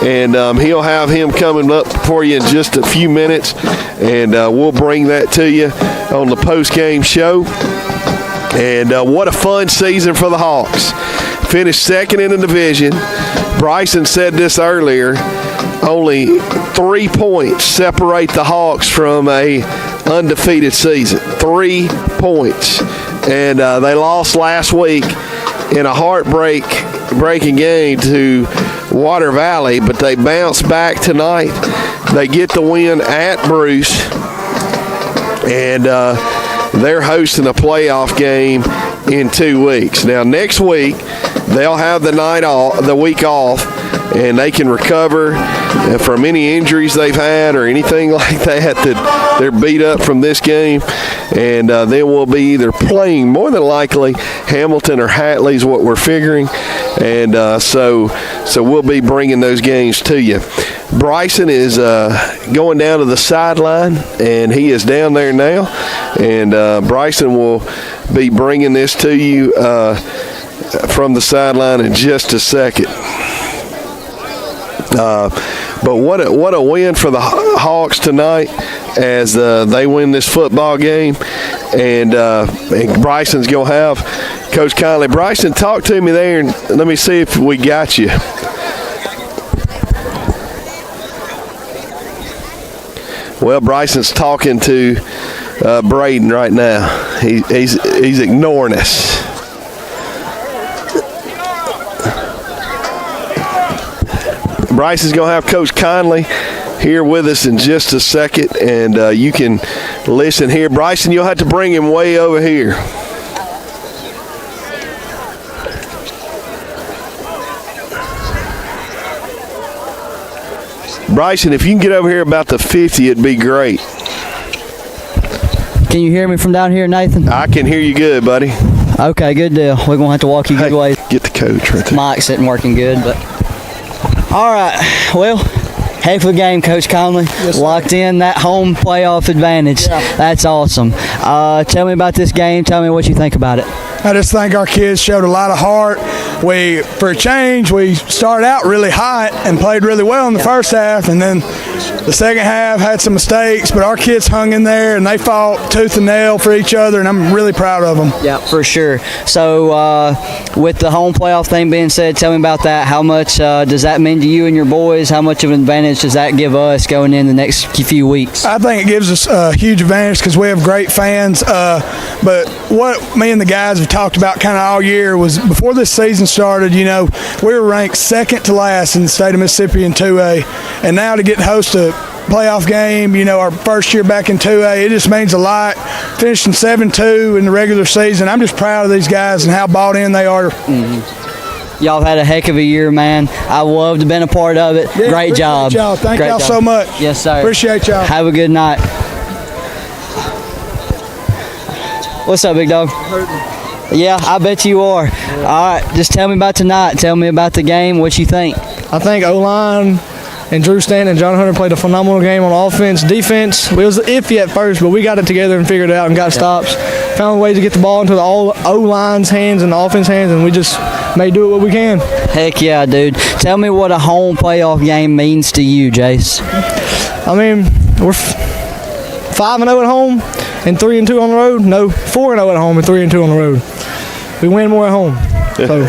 and he'll have him coming up for you in just a few minutes, and we'll bring that to you on the post-game show. And what a fun season for the Hawks. Finished second in the division. Bryson said this earlier, only 3 points separate the Hawks from a undefeated season. 3 points. And they lost last week in a heartbreaking game to Water Valley, but they bounced back tonight. They get the win at Bruce, and they're hosting a playoff game in 2 weeks. Now, next week, they'll have the week off, and they can recover from any injuries they've had or anything like that they're beat up from this game. And then we'll be either playing, more than likely, Hamilton or Hatley is what we're figuring. And so we'll be bringing those games to you. Bryson is going down to the sideline, and he is down there now. And Bryson will be bringing this to you from the sideline in just a second. But what a win for the Hawks tonight as they win this football game. And Bryson's going to have Coach Conley. Bryson, talk to me there, and let me see if we got you. Well, Bryson's talking to Braden right now. He's ignoring us. Bryson's going to have Coach Conley here with us in just a second, and you can listen here. Bryson, you'll have to bring him way over here. Bryson, if you can get over here about the 50, it'd be great. Can you hear me from down here, Nathan? I can hear you good, buddy. Okay, good deal. We're going to have to walk you good ways. Get the coach right there. Mike's isn't working good, but... All right, well, heck of a game, Coach Conley. Yes, locked in that home playoff advantage. Yeah. That's awesome. Tell me about this game. Tell me what you think about it. I just think our kids showed a lot of heart. For a change, we started out really hot and played really well in the first half, and then the second half had some mistakes, but our kids hung in there and they fought tooth and nail for each other, and I'm really proud of them. Yeah, for sure. So with the home playoff thing being said, tell me about that. How much does that mean to you and your boys? How much of an advantage does that give us going in the next few weeks? I think it gives us a huge advantage because we have great fans, but what me and the guys have talked about kind of all year was before this season started, we were ranked second to last in the state of Mississippi in 2A, and now to get to host a playoff game, our first year back in 2A, it just means a lot. Finishing 7-2 in the regular season, I'm just proud of these guys and how bought in they are. Mm-hmm. Y'all had a heck of a year, man. I loved being a part of it. Yeah, great job. Y'all. Thank y'all so much. Yes, sir. Appreciate y'all. Have a good night. What's up, big dog? Yeah, I bet you are. All right, just tell me about tonight. Tell me about the game. What you think? I think O-line and Drew Stanton and John Hunter played a phenomenal game on offense. Defense, it was iffy at first, but we got it together and figured it out and got stops. Found a way to get the ball into the O-line's hands and the offense hands, and we just may do it what we can. Heck yeah, dude. Tell me what a home playoff game means to you, Jace. I mean, we're 5-0 at home and 3-2 on the road. No, 4-0 at home and 3-2 on the road. We win more at home. So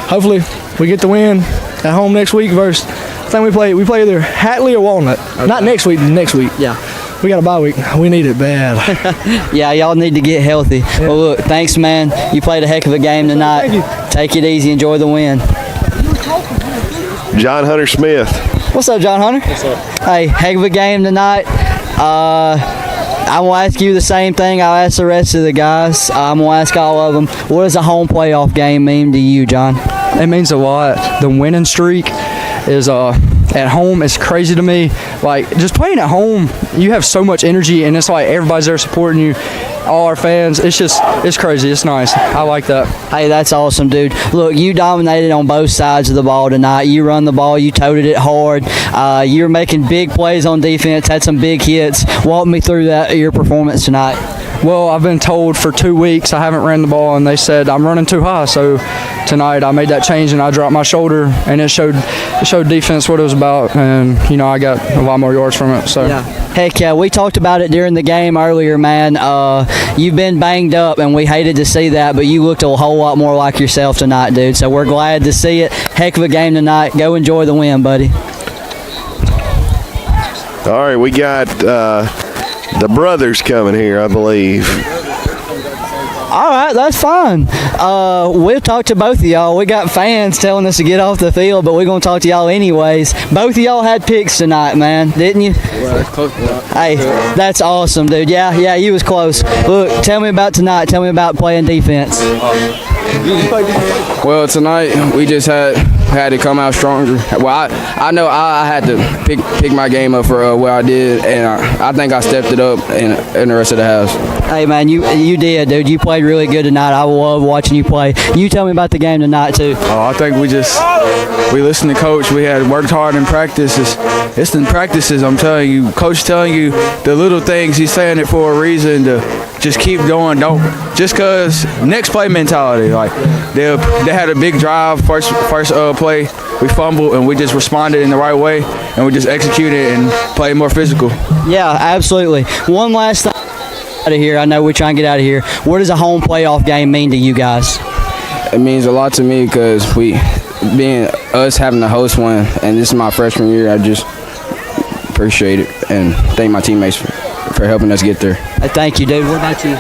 hopefully we get the win at home next week versus I think we play either Hatley or Walnut. Okay. Not next week, next week. Yeah. We got a bye week. We need it bad. Yeah, y'all need to get healthy. Yeah. Well, look, thanks, man. You played a heck of a game tonight. Thank you. Take it easy. Enjoy the win. John Hunter Smith. What's up, John Hunter? What's up? Hey, heck of a game tonight. I'm going to ask you the same thing I'll ask the rest of the guys. I'm going to ask all of them. What does a home playoff game mean to you, John? It means a lot. The winning streak is at home. It's crazy to me. Like, just playing at home, you have so much energy, and it's like everybody's there supporting you. All our fans, it's crazy. It's nice. I like that. Hey, that's awesome, dude. Look, you dominated on both sides of the ball tonight. You run the ball. You toted it hard. You were making big plays on defense, had some big hits. Walk me through your performance tonight. Well, I've been told for 2 weeks I haven't ran the ball, and they said I'm running too high. So tonight I made that change, and I dropped my shoulder, and it showed defense what it was about, and I got a lot more yards from it. So. Yeah. Heck yeah, we talked about it during the game earlier, man. You've been banged up, and we hated to see that, but you looked a whole lot more like yourself tonight, dude. So we're glad to see it. Heck of a game tonight. Go enjoy the win, buddy. All right, we got the brothers coming here, I believe. All right, that's fine. We'll talk to both of y'all. We got fans telling us to get off the field, but we're going to talk to y'all anyways. Both of y'all had picks tonight, man, didn't you? Well, that's close. Hey, that's awesome, dude. Yeah, you was close. Look, tell me about tonight. Tell me about playing defense. Well, tonight we just had to come out stronger. Well, I know I had to pick my game up for what I did, and I think I stepped it up in the rest of the house. Hey, man, you did, dude. You played really good tonight. I love watching you play. You tell me about the game tonight, too. I think we listened to Coach. We had worked hard in practices. It's in practices, I'm telling you. Coach telling you the little things. He's saying it for a reason to just keep going. Don't just because next play mentality. Like they had a big drive first play. We fumbled and we just responded in the right way and we just executed and played more physical. Yeah, absolutely. One last thing out of here. I know we're trying to get out of here. What does a home playoff game mean to you guys? It means a lot to me because being us having to host one, and this is my freshman year. I just appreciate it and thank my teammates for helping us get there. Thank you, dude. What about you?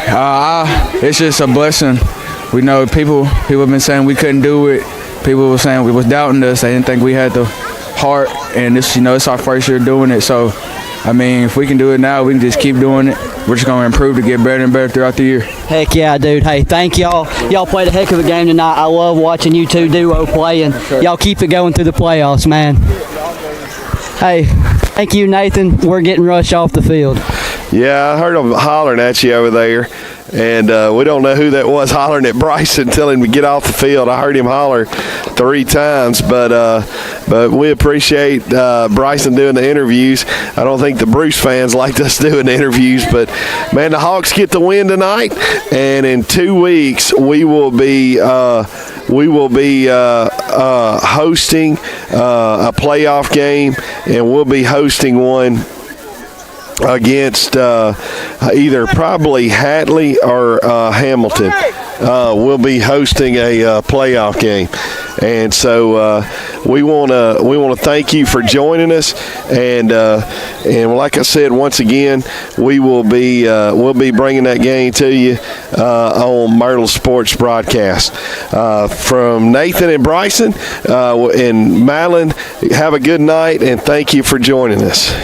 It's just a blessing. We know people have been saying we couldn't do it. People were saying we was doubting us. They didn't think we had the heart, and this, it's our first year doing it. So, I mean, if we can do it now, we can just keep doing it. We're just going to improve to get better and better throughout the year. Heck yeah, dude. Hey, thank y'all. Y'all played a heck of a game tonight. I love watching you two duo play, and y'all keep it going through the playoffs, man. Hey, thank you, Nathan. We're getting rushed off the field. Yeah, I heard them hollering at you over there, and we don't know who that was hollering at Bryson telling him to get off the field. I heard him holler 3 times, but we appreciate Bryson doing the interviews. I don't think the Bruce fans liked us doing the interviews, but, man, the Hawks get the win tonight, and in 2 weeks we will be hosting a playoff game, and we'll be hosting one against either probably Hatley or Hamilton. We'll be hosting a playoff game, and so we want to thank you for joining us, and like I said, once again, we'll be bringing that game to you on Myrtle Sports Broadcast. From Nathan and Bryson and Madeline, have a good night, and thank you for joining us.